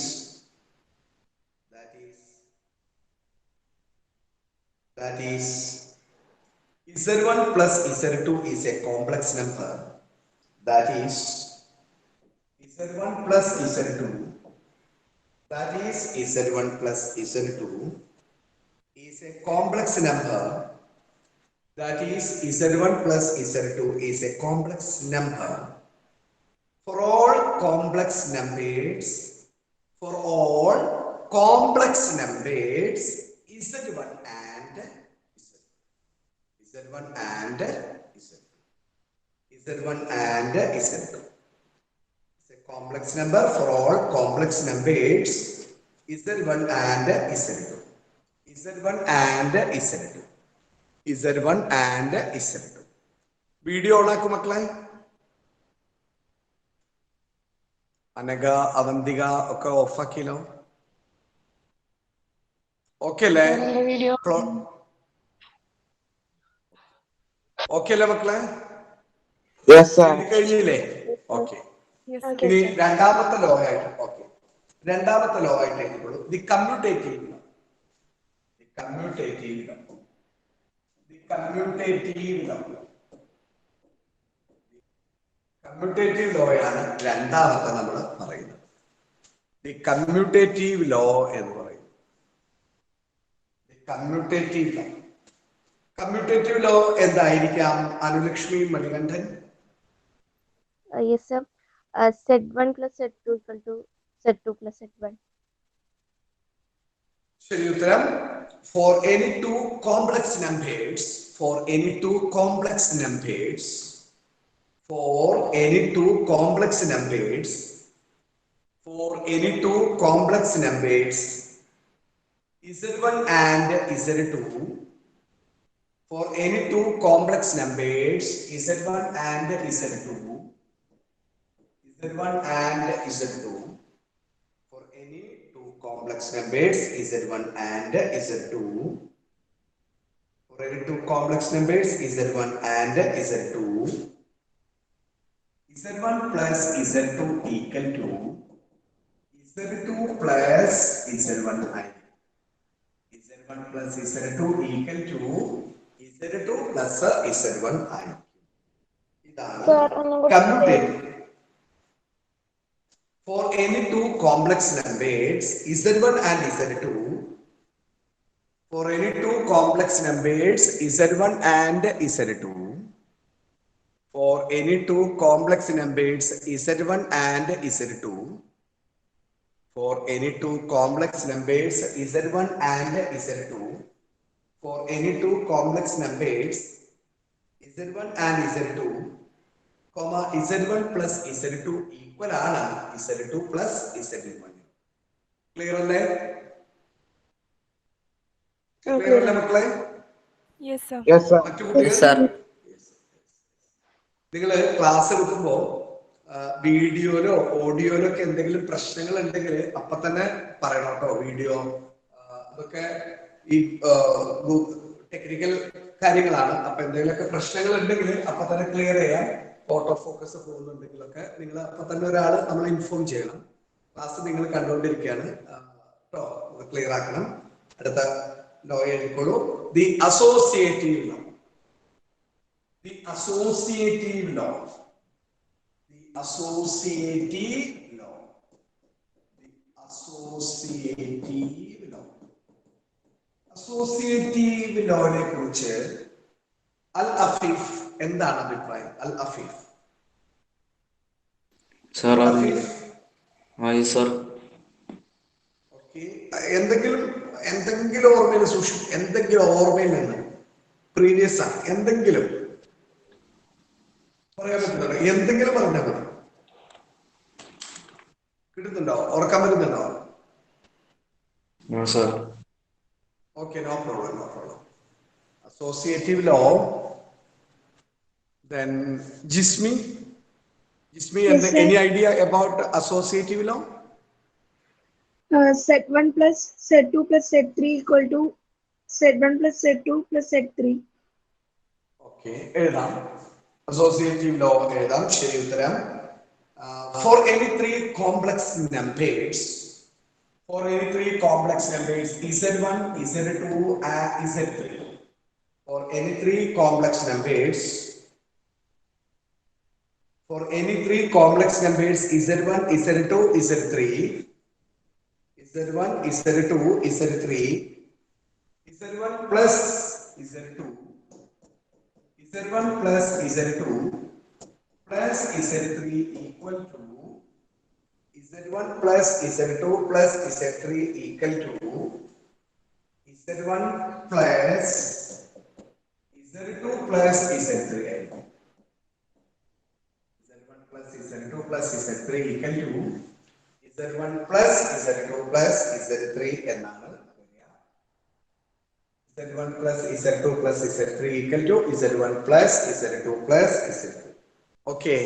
Z1 plus Z2 is a complex number. That is Z1 plus Z2. That is Z1 plus Z2 is a complex number. That is Z1 plus Z2 is a complex number. For all complex numbers, Z1 and Z1 and Z1 and Z2. It's a complex number for all complex numbers Z1 and Z2. Z1 and Z2. Z1 and Z2. Video ഓണാക്കും മക്കളെ. അനഘ, അവന്തിക ഒക്കെ ഓഫാക്കിയല്ലോ. Okay അല്ലേ? Okay അല്ലേ മക്കളെ? കഴിഞ്ഞില്ലേ? Okay. ഇനി രണ്ടാമത്തെ law ആയിട്ട് രണ്ടാമത്തെ ലോ ആയിട്ട് എഴുതിക്കോളൂ. ദി കമ്മ്യൂട്ടേറ്റീവ് ലോയാണ് രണ്ടാമത്തെ നമ്മൾ പറയുന്നത്. ദി കമ്മ്യൂട്ടേറ്റീവ് ലോ എന്ന് പറയുന്നത്. കമ്മ്യൂട്ടേറ്റീവ് ലോ എന്തായിരിക്കാം? Anulakshmi, Manikandan. Yes, sir. Z1 plus Z2 equal to Z2 plus Z1. ശരി ഉത്തരം. For any two complex numbers, for any two complex numbers, Z1 and Z2, for any two complex numbers Z1 and Z2, Z1 and Z2, for any two complex numbers Z1 and Z2, for any two complex numbers Z1 and Z2, Z1 plus Z2 equal to Z2 plus Z1 I. Z1 plus Z2 equal to Z2 plus Z1 I. ഇതാണ് commutative. For any two complex numbers Z1 and Z2, for any two complex numbers Z1 and Z2, for any two complex numbers Z1 and Z2, for any two complex numbers Z1 and Z2, for any two complex numbers Z1 and Z2, comma Z1 plus Z2 equal ആണ് Z2 plus Z1. Clear അല്ലേ? Clear അല്ലേ മക്കളെ? മറ്റു കുട്ടികൾ നിങ്ങൾ class എടുക്കുമ്പോ വീഡിയോയിലോ ഓഡിയോയിലോ ഒക്കെ എന്തെങ്കിലും പ്രശ്നങ്ങൾ ഉണ്ടെങ്കിൽ അപ്പൊ തന്നെ പറയണം കേട്ടോ. വീഡിയോ അതൊക്കെ ഈ ടെക്നിക്കൽ കാര്യങ്ങളാണ്. അപ്പൊ എന്തെങ്കിലുമൊക്കെ പ്രശ്നങ്ങൾ ഉണ്ടെങ്കിൽ അപ്പൊ തന്നെ ക്ലിയർ ചെയ്യാം. ഔട്ട് ഓഫ് ഫോക്കസ് പോകുന്നുണ്ടെങ്കിലൊക്കെ നിങ്ങൾ അപ്പൊ തന്നെ ഒരാൾ നമ്മളെ ഇൻഫോം ചെയ്യണം. ക്ലാസ് നിങ്ങൾ കണ്ടുകൊണ്ടിരിക്കുകയാണ് കേട്ടോ, ക്ലിയർ ആക്കണം. അടുത്ത ലോ എഴുതിക്കോളൂ. The associative law. The associative law. The associative law. The associative law. Associative ലോനെ കുറിച്ച് അൽ അഫീഫ് എന്താണ് അഭിപ്രായം? അൽ അഫീഫ് സർ എന്തെങ്കിലും ഓർമ്മയിൽ സൂക്ഷിക്കും, എന്തെങ്കിലും ഓർമ്മയിൽ നിന്ന് പ്രീവിയസ് ആണ് എന്തെങ്കിലും പറയാൻ പറ്റുന്നുണ്ടോ? എന്തെങ്കിലും പറഞ്ഞാൽ മതി. കിട്ടുന്നുണ്ടോ? ഓർക്കാൻ പറ്റുന്നുണ്ടോ? Okay, no problem. Associative law. Then Jismi, Yes, any idea about associative law? set 1 plus set 2 plus set 3 equal to set 1 plus set 2 plus set 3. Okay, എഴുതാം. Associative law എഴുതാം. ശരി ഉത്തരം. For any three complex numbers, Z1, Z2 and Z3. For any three complex numbers, Z1, Z2, Z3, Z1, Z2, Z3, Z1 plus Z2, Z1 plus Z2 plus Z3 equal to Z1 plus Z2 plus Z3 equal to Z1 plus Z2 plus Z3. Z1 plus Z2 plus Z3 equal to Z1 plus Z2 plus Z3 എന്നാണ്. Z1 plus Z2 plus Z3 equal to Z1 plus Z2 plus Z3. Okay.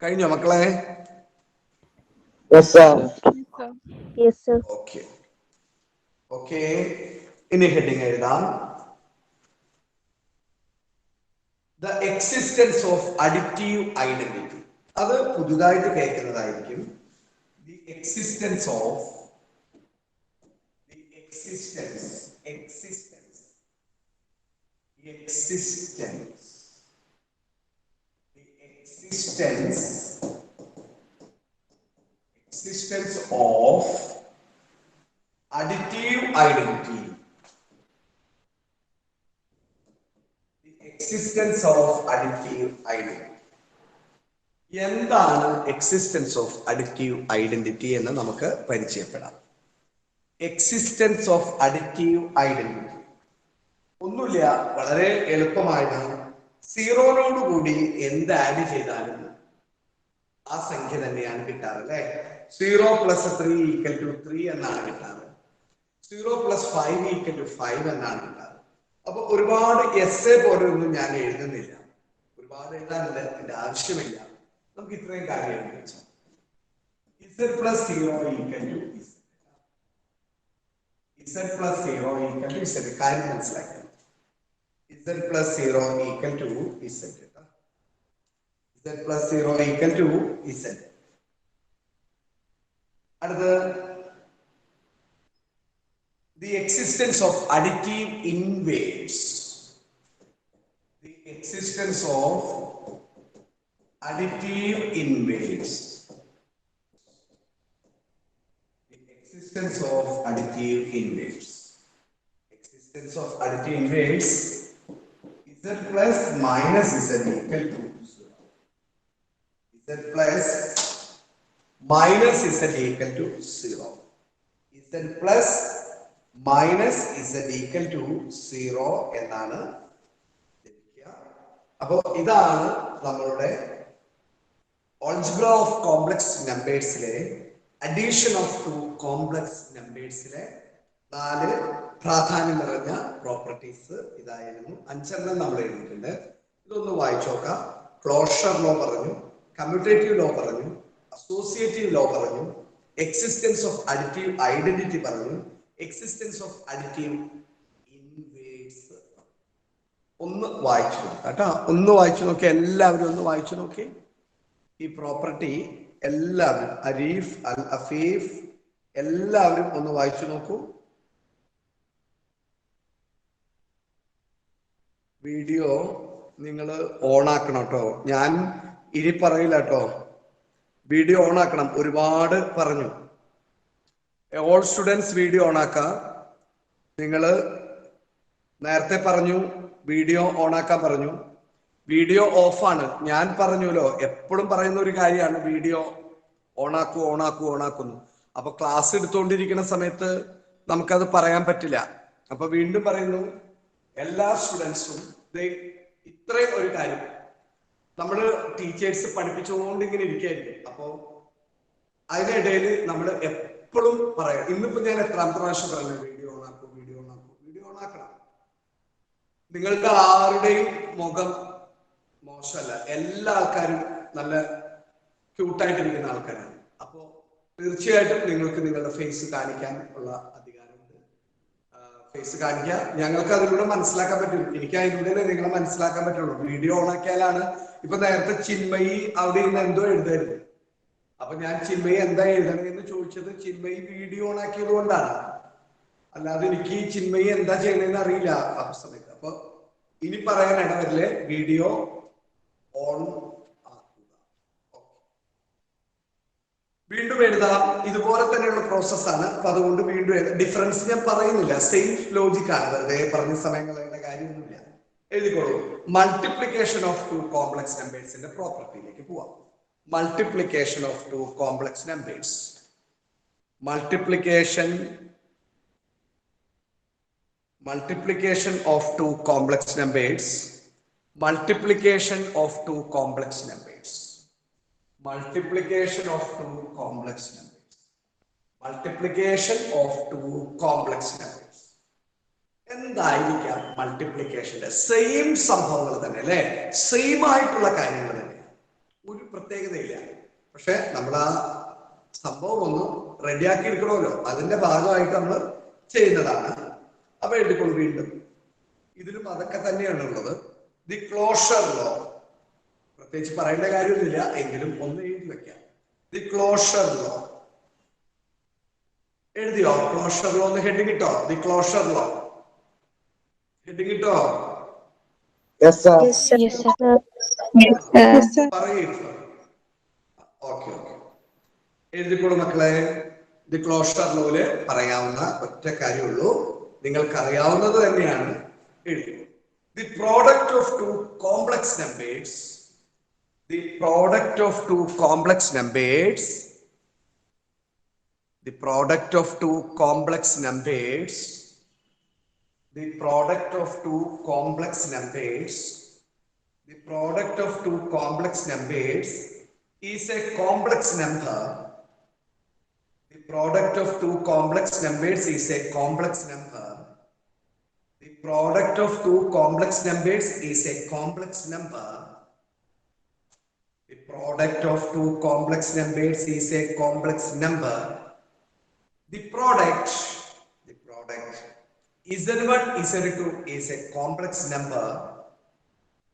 കഴിഞ്ഞോ മക്കളെ? Yes, sir. Yes, sir. Okay. ഇനി heading എഴുതാം. The existence of additive identity. അത് പുതുതായിട്ട് കേൾക്കുന്നതായിരിക്കും. The existence of of additive identity. The existence of additive identity. എന്താണ് existence of additive identity എന്ന് നമുക്ക് പരിചയപ്പെടാം. എക്സിസ്റ്റൻസ് ഓഫ് അഡിറ്റീവ് ഐഡന്റിറ്റി ഒന്നുമില്ല, വളരെ എളുപ്പമായതാണ്. സീറോനോട് കൂടി എന്ത് ആഡ് ചെയ്താലും ആ സംഖ്യ തന്നെയാണ് കിട്ടാറ് അല്ലെ. 0 plus 3 equal to 3 എന്നാണ് കിട്ടാറ്. 0 plus 5 equal to 5 എന്നാണ് കിട്ടാറ്. അപ്പൊ ഒരുപാട് എസ്സേ പോലെ ഒന്നും ഞാൻ എഴുതുന്നില്ല, ഒരുപാട് എഴുതാനില്ല, എന്റെ ആവശ്യമില്ല. നമുക്ക് ഇത്രയും കാര്യം എഴുതി വെച്ചാൽ Z plus 0 equal to Z plus 0 equal to Z. കാര്യം മനസ്സിലാക്കണം. Z plus 0 equal to Z. Z plus 0 equal to Z. അടുത്തത് the existence of additive inverse. The existence of additive inverse. The existence of additive inverse. Existence of additive inverse. Z plus minus Z equal to 0. Z plus minus Z equal to 0. Z plus minus Z equal to 0 എന്നാണ് ലഭിക്കുക. അപ്പോൾ ഇതാണ് നമ്മളുടെ algebra of complex numbersലെ addition of two complex numbersലെ 4 പ്രാധാന്യം നിറഞ്ഞ properties ഇതായിരുന്നു. 5 നമ്മൾ എഴുതിയിട്ടുണ്ട്. ഇതൊന്ന് വായിച്ചു നോക്കാം. ക്ലോഷർ ലോ പറഞ്ഞു, കമ്മ്യൂട്ടേറ്റീവ് ലോ പറഞ്ഞു, അസോസിയേറ്റീവ് ലോ പറഞ്ഞു, എക്സിസ്റ്റൻസ് ഓഫ് അഡിറ്റീവ് ഐഡന്റിറ്റി പറഞ്ഞു, എക്സിസ്റ്റൻസ് ഓഫ് അഡിറ്റീവ് ഇൻവേഴ്സ്. ഒന്ന് വായിച്ചു നോക്കാം കേട്ടോ, ഒന്ന് വായിച്ചു നോക്കി, എല്ലാവരും ഒന്ന് വായിച്ചു നോക്കി ഈ പ്രോപ്പർട്ടി. എല്ലാവരും, അരീഫ്, അൽ അഫീഫ്, എല്ലാവരും ഒന്ന് വായിച്ചു നോക്കൂ. വീഡിയോ നിങ്ങൾ ഓൺ ആക്കണം കേട്ടോ. ഞാൻ ഇനി പറയില്ല കേട്ടോ, വീഡിയോ ഓൺ ആക്കണം. ഒരുപാട് പറഞ്ഞു. ഓൾ സ്റ്റുഡൻസ് വീഡിയോ ഓൺ ആക്കുക. നിങ്ങൾ നേരത്തെ പറഞ്ഞു വീഡിയോ ഓൺ ആക്കാൻ പറഞ്ഞു, വീഡിയോ ഓഫാണ്. ഞാൻ പറഞ്ഞല്ലോ, എപ്പോഴും പറയുന്ന ഒരു കാര്യമാണ് വീഡിയോ ഓണാക്കൂ ഓണാക്കൂ ഓണാക്കുന്നു. അപ്പൊ ക്ലാസ് എടുത്തുകൊണ്ടിരിക്കുന്ന സമയത്ത് നമുക്കത് പറയാൻ പറ്റില്ല. അപ്പൊ വീണ്ടും പറയുന്നു, എല്ലാ സ്റ്റുഡൻസും ഇത്രയും ഒരു കാര്യം നമ്മൾ ടീച്ചേഴ്സ് പഠിപ്പിച്ചുകൊണ്ട് ഇങ്ങനെ ഇരിക്കായിരിക്കും. അപ്പോ അതിനിടയിൽ നമ്മൾ എപ്പോഴും പറയാം. ഇന്നിപ്പോ ഞാൻ എത്രാമത്തെ പ്രാവശ്യം പറഞ്ഞു വീഡിയോ ഓണാക്കൂ, വീഡിയോ ഓണാക്കൂ, വീഡിയോ ഓണാക്കണം. നിങ്ങളുടെ ആരുടെയും മുഖം മോശമല്ല, എല്ലാ ആൾക്കാരും നല്ല ക്യൂട്ടായിട്ടിരിക്കുന്ന ആൾക്കാരാണ്. അപ്പോ തീർച്ചയായിട്ടും നിങ്ങൾക്ക് നിങ്ങളുടെ ഫേസ് കാണിക്കാൻ ഉള്ള അധികാരമുണ്ട്. ഫേസ് കാണിക്കുക, ഞങ്ങൾക്ക് അതിലൂടെ മനസ്സിലാക്കാൻ പറ്റും. എനിക്ക് അതിലൂടെ നിങ്ങളെ മനസ്സിലാക്കാൻ പറ്റുള്ളൂ. വീഡിയോ ഓണാക്കിയാലാണ്. ഇപ്പൊ നേരത്തെ ചിന്മയി അവിടെ ഇരുന്ന് എന്തോ എഴുതായിരുന്നു. അപ്പൊ ഞാൻ ചിന്മയി എന്താ എഴുതണേ എന്ന് ചോദിച്ചത് ചിന്മയി വീഡിയോ ഓണാക്കിയത് കൊണ്ടാണ്. അല്ലാതെ എനിക്ക് ചിന്മയി എന്താ ചെയ്യണമെന്ന് അറിയില്ല ആ സമയത്ത്. അപ്പൊ ഇനി പറയാൻ ഇടവരില്ലേ, വീഡിയോ ഓൺ ആക്കുക. വീണ്ടും എഴുതാം. ഇതുപോലെ തന്നെയുള്ള പ്രോസസ്സാണ്. അപ്പൊ അതുകൊണ്ട് വീണ്ടും ഡിഫറൻസ് ഞാൻ പറയുന്നില്ല, സെയിം ലോജിക് ആണ്. വെറുതെ പറഞ്ഞ സമയങ്ങളുടെ കാര്യമൊന്നുമില്ല. എഴുതിക്കോളൂ. മൾട്ടിപ്ലിക്കേഷൻ ഓഫ് ടു കോംപ്ലക്സ് നമ്പേഴ്സിന്റെ പ്രോപ്പർട്ടിയിലേക്ക് പോവാം. Multiplication of two complex numbers. Multiplication of two complex numbers. Multiplication of two complex numbers. Multiplication of two complex numbers. Multiplication of two complex numbers. എന്തായിരിക്കാം മൾട്ടിപ്ലിക്കേഷന്റെ? Same സംഭവങ്ങൾ തന്നെ അല്ലെ, same ആയിട്ടുള്ള കാര്യങ്ങൾ തന്നെ, ഒരു പ്രത്യേകതയില്ല. പക്ഷെ നമ്മൾ ആ സംഭവം ഒന്ന് റെഡിയാക്കി എടുക്കണമല്ലോ, അതിന്റെ ഭാഗമായിട്ട് നമ്മൾ ചെയ്യുന്നതാണ്. അപ്പൊ എഴുതിക്കൊള്ളു. വീണ്ടും ഇതിലും അതൊക്കെ തന്നെയാണ് ഉള്ളത്. ദി ക്ലോഷർ ലോ, പ്രത്യേകിച്ച് പറയേണ്ട കാര്യമൊന്നുമില്ല, എങ്കിലും ഒന്ന് എഴുതി വെക്കാം. ദി ക്ലോഷർ ലോ എഴുതിയോ? ക്ലോഷർ ലോ ഒന്ന് ഹെഡിങ് ഇട്ടോ? ദി ക്ലോഷർ ലോ ഹെഡിങ് ഇട്ടോ? Yes, sir. ഓക്കെ, എഴുതിക്കോളൂ മക്കളെ. ദി ക്ലോഷർ ലോയില് പറയാവുന്ന ഒറ്റ കാര്യമുള്ളൂ, നിങ്ങൾക്ക് അറിയാവുന്നത് തന്നെയാണ്. എഴുതിക്കോളൂ. The product of two complex numbers. The product of two complex numbers. The product of two complex numbers. The product of two complex numbers. The product of two complex numbers is a complex number. The product of two complex numbers is a complex number. The product of two complex numbers is a complex number. The product of two complex numbers is a complex number. The product Z1 Z2 is a complex number.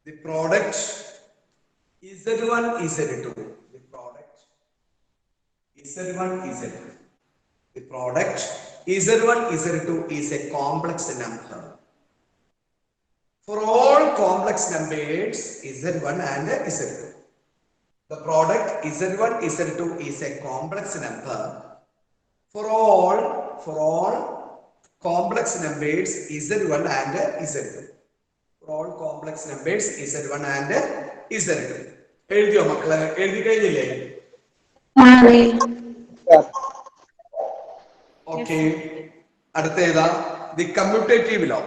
The product Z1 Z2. The product Z1 Z2. The product Z1 Z2 is a complex number. For all complex numbers Z1 and Z2. The product Z1 Z2 is a complex number. For all complex numbers Z1 and Z2. For all complex numbers Z1 and Z2. എഴുതിയോ മക്കളെ? എഴുതി കഴിഞ്ഞില്ലേ? Okay. അടുത്ത ഏതാ? The commutative law.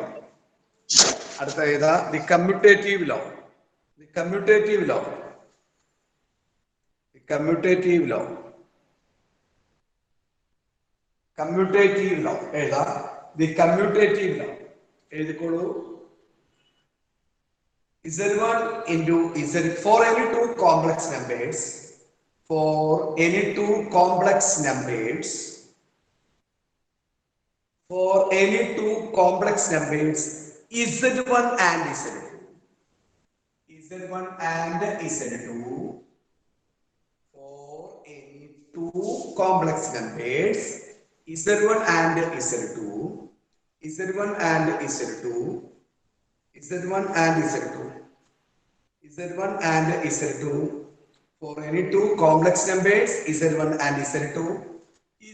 അടുത്ത ഏതാ? The commutative law. The commutative law. The commutative law. Commutative law ഏതാ? The commutative law എഴുതിക്കോളൂ. Z1 into Z for any two complex numbers. For any two complex numbers. for any two complex numbers Z1 and Z2. Z1 and Z2 for any two complex numbers Z1 and Z2, Z1 and Z2, Z1 and Z2, Z1 and Z2 for any two complex numbers Z1 and Z2,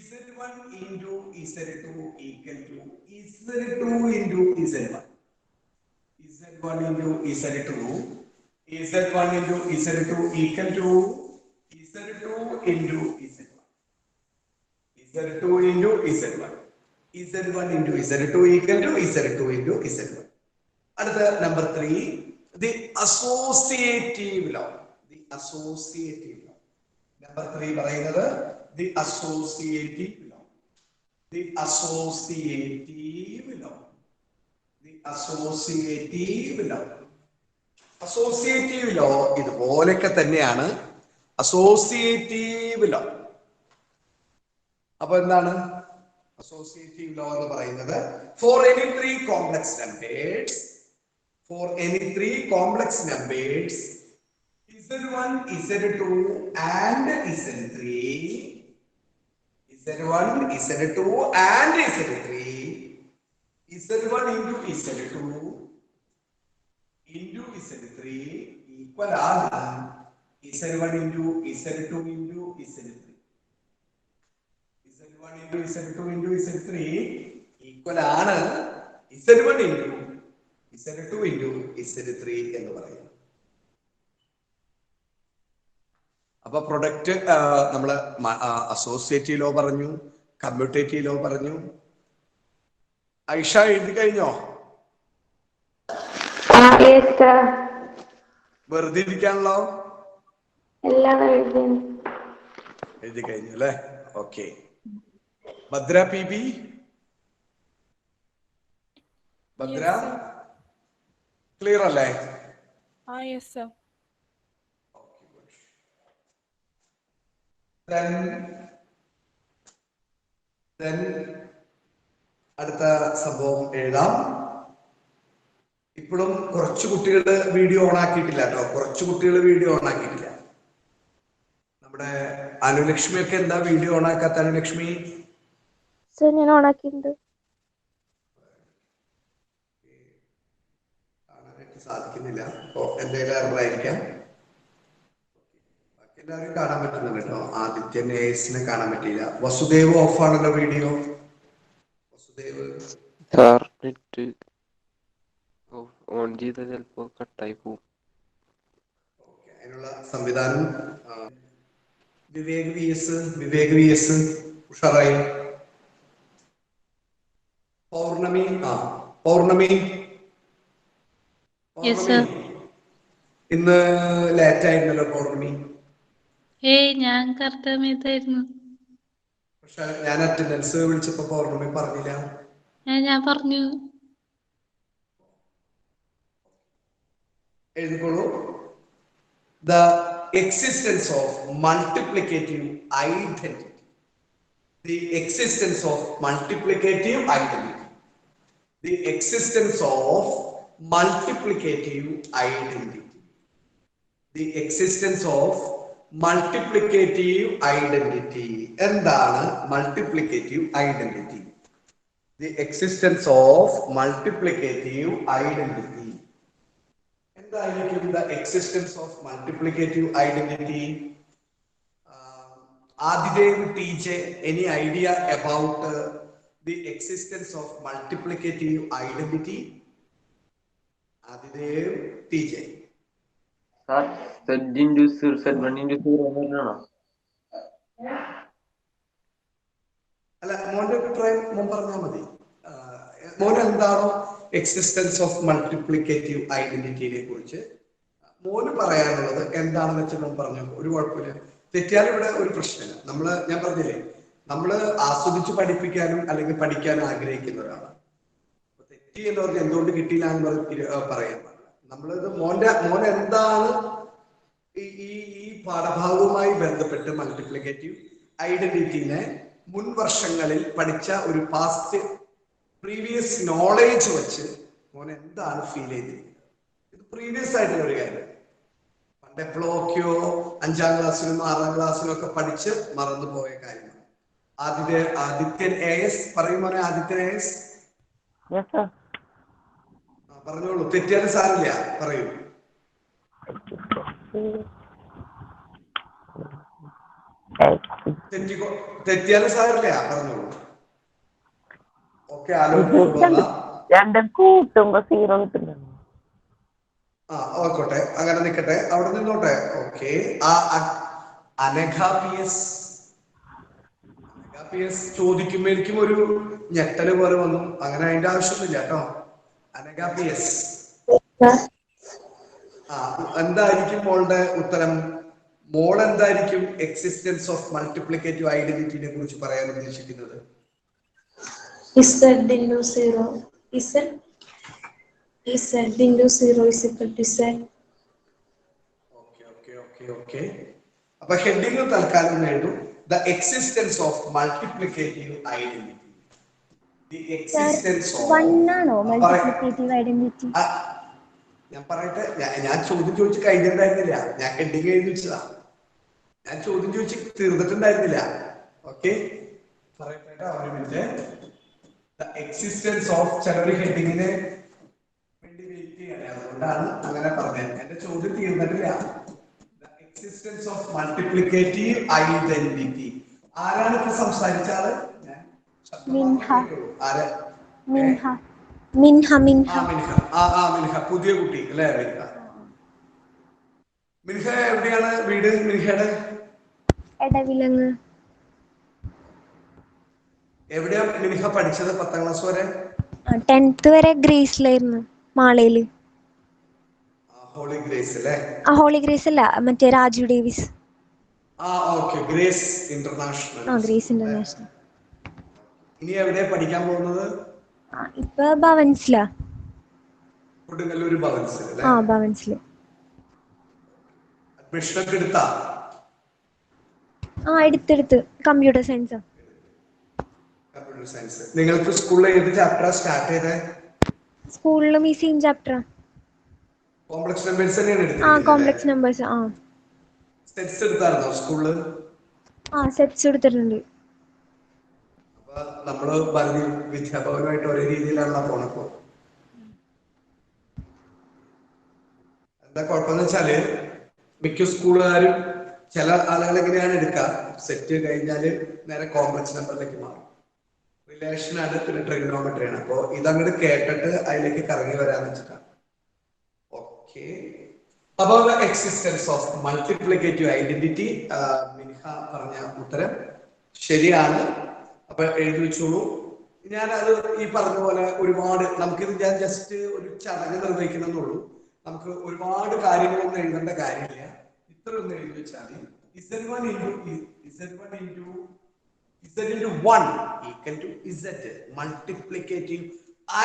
Z1 into Z2 equal to Z2 into Z1, Z1 into Z2, Z1 into Z2 equal to Z2 into Z1, Z2 into Z1, Z1 into Z2 equal to Z2 into Z1. അടുത്ത number 3, the associative law. The associative law. Number 3 പറയുന്നത് the associative law. The associative law. The associative law. Associative law ഇതുപോലെയൊക്കെ തന്നെയാണ് associative law. അപ്പൊ എന്താണ് associative law എന്ന് പറയുന്നത്? For any three complex numbers, for any three complex numbers Z1, Z2 and Z3, Z1, Z2 and Z3, Z1 into Z2 into Z3 equal ആണ് Z1 into Z2 into Z3, Z1 into Z2 into Z3 equal ആണ് Z1 into Z2 into Z3 എന്ന് പറയുന്നത്. അപ്പൊ product നമ്മള് associative law പറഞ്ഞു, commutative law പറഞ്ഞു. ഐഷ എഴുതി കഴിഞ്ഞോ? വെറുതെ ഇരിക്കാണല്ലോ. എഴുതി കഴിഞ്ഞു അല്ലേ? Okay. Bhadra P B, Bhadra clear അല്ലേ? അടുത്ത സംഭവം എഴുതാം. ഇപ്പോഴും കുറച്ച് കുട്ടികൾ വീഡിയോ ഓൺ ആക്കിയിട്ടില്ല കേട്ടോ. കുറച്ച് കുട്ടികൾ വീഡിയോ ഓൺ ആക്കിയിട്ടില്ല. നമ്മുടെ അനുലക്ഷ്മി ഒക്കെ എന്താ വീഡിയോ ഓൺ ആക്കാത്ത? അനുലക്ഷ്മി ഞാൻ ഓൺ ആക്കിയിട്ടുണ്ട്. സാധിക്കുന്നില്ല. അപ്പോ എന്തെങ്കിലും അറിവായിരിക്കാം. ബാക്കി എല്ലാവരും കാണാൻ പറ്റുന്നുണ്ട് കേട്ടോ. ആദിത്യ നേഴ്സിനെ കാണാൻ പറ്റിയില്ല. വസുദേവ് ഓഫ് ആണല്ലോ വീഡിയോ. വസുദേവ് ഓൺ ചെയ്ത ചിലപ്പോ കട്ടായി പോകും. അതിനുള്ള സംവിധാനം വിവേക് വി എസ് ഉഷാറായി. പൗർണമി പൗർണമി ഇന്ന് ലേറ്റ് ആയിരുന്നല്ലോ പൗർണമി. ഞാൻ കർത്തമേതായിരുന്നു. പക്ഷെ ഞാൻ അറ്റൻഡൻസ് വിളിച്ചപ്പോ പൗർണമി പറഞ്ഞില്ല. ഞാൻ പറഞ്ഞു. എഴുതിക്കോളൂ. The existence of multiplicative identity. The existence of multiplicative identity. The existence of multiplicative identity. The existence of multiplicative identity. എന്താണ് multiplicative identity? The existence of multiplicative identity. എന്തായിരിക്കും the existence of multiplicative identity? Adidev TJ, any idea about the existence of multiplicative identity? Adidev TJ. Sir, Z into 0, Z1 into 0 ആണോ? അല്ല, മോന്റെ അഭിപ്രായം മോൻ പറഞ്ഞാൽ മതി. മോൻ എന്താണോ എക്സിസ്റ്റൻസ് ഓഫ് മൾട്ടിപ്ലിക്കേറ്റീവ് ഐഡന്റിറ്റിയെ കുറിച്ച് മോന് പറയാനുള്ളത് എന്താണെന്ന് വെച്ചാൽ മോൻ പറഞ്ഞു. ഒരു കുഴപ്പമില്ല, തെറ്റിയാലും ഇവിടെ ഒരു പ്രശ്നമില്ല. ഞാൻ പറഞ്ഞില്ലേ, നമ്മള് ആസ്വദിച്ച് പഠിപ്പിക്കാനും അല്ലെങ്കിൽ പഠിക്കാനും ആഗ്രഹിക്കുന്ന ഒരാളാണ്. തെറ്റി എന്ന് പറഞ്ഞാൽ എന്തുകൊണ്ട് കിട്ടിയില്ല എന്ന് പറയാൻ പാടില്ല. നമ്മളിത് മോൻ എന്താണ് ഈ പാഠഭാഗവുമായി ബന്ധപ്പെട്ട് മൾട്ടിപ്ലിക്കേറ്റീവ് ഐഡന്റിറ്റിനെ മുൻ വർഷങ്ങളിൽ പഠിച്ച ഒരു പാസ്റ്റ് പ്രീവിയസ് നോളേജ് വെച്ച് മോൻ എന്താണ് ഫീൽ ചെയ്തിരിക്കുന്നത്? ഇത് പ്രീവിയസ് ആയിട്ടുള്ള ഒരു കാര്യം. പണ്ട് എപ്പോഴൊക്കെയോ 5ാം ക്ലാസ്സിലും 6ാം ക്ലാസ്സിലും ഒക്കെ പഠിച്ച് മറന്നു പോയ കാര്യമാണ്. ആദിത്യൻ AS പറയും മോനെ. ആദിത്യൻ AS പറഞ്ഞോളൂ. തെറ്റിയാലും സാരില്ല, പറയൂ. തെറ്റിയാലും സാരില്ല, പറഞ്ഞോളൂ. ഓക്കെ, ആലോചിച്ചോളൂ. ആയിക്കോട്ടെ, അങ്ങനെ നിൽക്കട്ടെ, അവിടെ നിന്നോട്ടെ. ഓക്കെ, അനഘ PS ചോദിക്കുമ്പോ എനിക്കും ഒരു ഞെട്ടല് പോലെ വന്നു. അങ്ങനെ അതിന്റെ ആവശ്യമൊന്നുമില്ല കേട്ടോ. അനഘ PS, എന്തായിരിക്കും മോളുടെ ഉത്തരം? മോൾ എന്തായിരിക്കും എക്സിസ്റ്റൻസ് ഓഫ് മൾട്ടിപ്ലിക്കേറ്റീവ് ഐഡന്റിറ്റിനെ കുറിച്ച് പറയാൻ ഉദ്ദേശിക്കുന്നത്? Z into 0 is Z into 0 is equal to Z. Okay. അപ്പൊ ഹെഡിങ് തൽക്കാലം എഴുതും. The existence of multiplicative identity. The existence of multiplicative identity. ഞാൻ പറയട്ടെ, ഞാൻ ചോദ്യം ചോദിച്ച് കഴിഞ്ഞിട്ടുണ്ടായിരുന്നില്ല. ഞാൻ ഹെഡിങ് എഴുതി വെച്ചതാ. ഞാൻ ചോദ്യം ചോദിച്ച് തീർന്നിട്ടുണ്ടായിരുന്നില്ല. ഓക്കെ, പറയട്ടെ ഒരു മിനിറ്റ്. The existence of ചിലൊരു ഹെഡിങ്ങിന് വേണ്ടി വെയിറ്റ് ചെയ്യണേ, അതുകൊണ്ടാണ് അങ്ങനെ പറഞ്ഞത്. എന്റെ ചോദ്യം തീർന്നിട്ടില്ല. The existence of multiplicative identity. ആരാണ് ഇപ്പൊ സംസാരിച്ചാല്? മിൻഹ, പുതിയ കുട്ടി അല്ലേ? മിൻഹ എവിടെയാണ് വീട്? മിൻഹയുടെ എടവിലങ്ങ്. എവിടെയാ മിൻഹ പഠിച്ചത്? 10ാം ക്ലാസ് വരെ? 10th വരെ ഗ്രേസിലായിരുന്നു, മാളയില്. ഹോളി ഗ്രേസ് അല്ലേ? ഹോളി ഗ്രേസ് അല്ല, മറ്റേ Raju Davis. Okay, grace international. Grace international. ഇനി എവിടെയാ പഠിക്കാൻ പോകുന്നത്? ഇപ്പൊ ഭവൻസിലാ. കൊടുങ്ങല്ലൂർ ഭവൻസിൽ. ഭവൻസില്. അഡ്മിഷൻ ഒക്കെ എടുത്താ? എടുത്തെടുത്ത്. Computer science. നിങ്ങൾക്ക് സ്കൂളിൽ ഏത് ചാപ്റ്ററാ സ്റ്റാർട്ട് ചെയ്തേ? സ്കൂളിലും ഈ സെയിം ചാപ്റ്ററാ. കോംപ്ലക്സ് നമ്പേഴ്സ് തന്നെയാണ് എടുത്തത്? Complex numbers. സെറ്റ്സ് എടുത്തായിരുന്നോ സ്കൂളില്? സെറ്റ്സ് എടുത്തിട്ടുണ്ട്. അപ്പൊ നമ്മള് ഭാരതി വിദ്യാഭവനുമായിട്ട് ഒരേ രീതിയിലാണല്ലോ പോണപ്പോ. എന്താ കുഴപ്പമെന്ന് വെച്ചാല് മിക്ക സ്കൂളുകാരും ചില ആളുകൾ എങ്ങനെയാണ് എടുക്കുക, സെറ്റ് കഴിഞ്ഞാല് നേരെ കോംപ്ലക്സ് നമ്പറിലേക്ക് മാറും. റിലേഷൻ ആണ്, പിന്നെ ട്രിഗണോമെട്രിയാണ്. അപ്പോ ഇതങ്ങോട്ട് കേട്ടിട്ട് അതിലേക്ക് കറങ്ങി വരാന്ന് വെച്ചിട്ടാണ്. ഓക്കെ, അപ്പൊ എക്സിസ്റ്റൻസ് ഓഫ് മൾട്ടിപ്ലിക്കേറ്റീവ് ഐഡന്റിറ്റി, മിൻഹ പറഞ്ഞ ഉത്തരം ശരിയാണ്. അപ്പൊ എഴുതി വെച്ചോളൂ. ഞാനത് ഈ പറഞ്ഞ പോലെ ഒരുപാട് നമുക്കിത് ഞാൻ ജസ്റ്റ് ഒരു ചടങ്ങ് നിർവഹിക്കണം എന്നുള്ളൂ. നമുക്ക് ഒരുപാട് കാര്യങ്ങളൊന്നും എഴുതേണ്ട കാര്യമില്ല. ഇത്ര ഒന്ന് എഴുതി വെച്ചാൽ Z1 into Z into 1 equal to Z multiplicative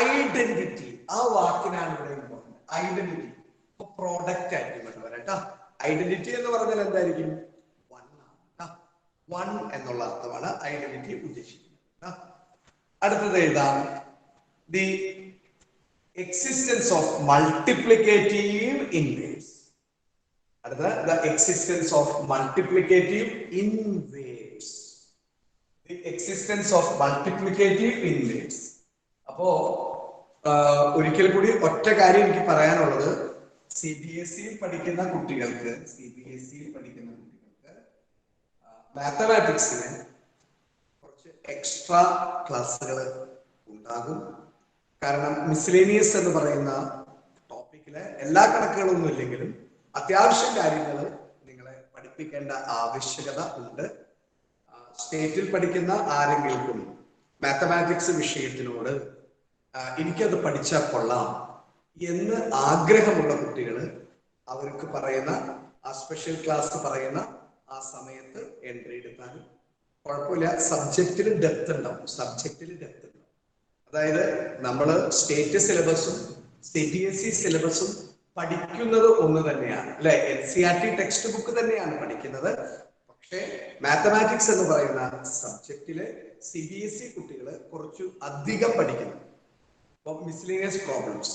identity. ആ വാക്കിനാണ് ഇവിടെ ഇമ്പോർട്ടന്റ്. ഐഡന്റിറ്റി പ്രോഡക്റ്റ് ആയിരിക്കും കേട്ടോ. ഐഡന്റിറ്റി എന്ന് പറഞ്ഞാൽ എന്തായിരിക്കും? 1 എന്നുള്ള അർത്ഥമാണ് ഐഡന്റിറ്റി ഉദ്ദേശിക്കുന്നത്. അടുത്തത് എഴുതാം. The existence of multiplicative inverse. അടുത്ത the existence of multiplicative inverse. The existence of multiplicative inverse. അപ്പോ ഒരിക്കൽ കൂടി ഒറ്റ കാര്യം എനിക്ക് പറയാനുള്ളത്, CBSE പഠിക്കുന്ന കുട്ടികൾക്ക് മാത്തമാറ്റിക്സിന് കുറച്ച് എക്സ്ട്രാ ക്ലാസ്സുകൾ ഉണ്ടാകും. കാരണം മിസ്ലേനിയസ് എന്ന് പറയുന്ന ടോപ്പിക്കിലെ എല്ലാ കണക്കുകളൊന്നും ഇല്ലെങ്കിലും അത്യാവശ്യം കാര്യങ്ങൾ നിങ്ങളെ പഠിപ്പിക്കേണ്ട ആവശ്യകത ഉണ്ട്. സ്റ്റേറ്റിൽ പഠിക്കുന്ന ആരെങ്കിലും മാത്തമാറ്റിക്സ് വിഷയത്തിനോട് എനിക്കത് പഠിച്ചാൽ കൊള്ളാം എന്ന് ആഗ്രഹമുള്ള കുട്ടികൾ അവർക്ക് പറയുന്ന ആ സ്പെഷ്യൽ ക്ലാസ് പറയുന്ന ആ സമയത്ത് എൻട്രി എടുത്താലും കുഴപ്പമില്ല. സബ്ജക്റ്റിൽ ഡെപ്ത് ഉണ്ടാവും. അതായത് നമ്മൾ സ്റ്റേറ്റ് സിലബസും CBSE സിലബസും പഠിക്കുന്നത് ഒന്ന് തന്നെയാണ് അല്ലെ? NCERT ടെക്സ്റ്റ് ബുക്ക് തന്നെയാണ് പഠിക്കുന്നത്. പക്ഷേ മാത്തമാറ്റിക്സ് എന്ന് പറയുന്ന സബ്ജക്റ്റില് CBSE കുട്ടികൾ കുറച്ച് അധികം പഠിക്കുന്നു. മിസ്ലേനിയസ് പ്രോബ്ലംസ്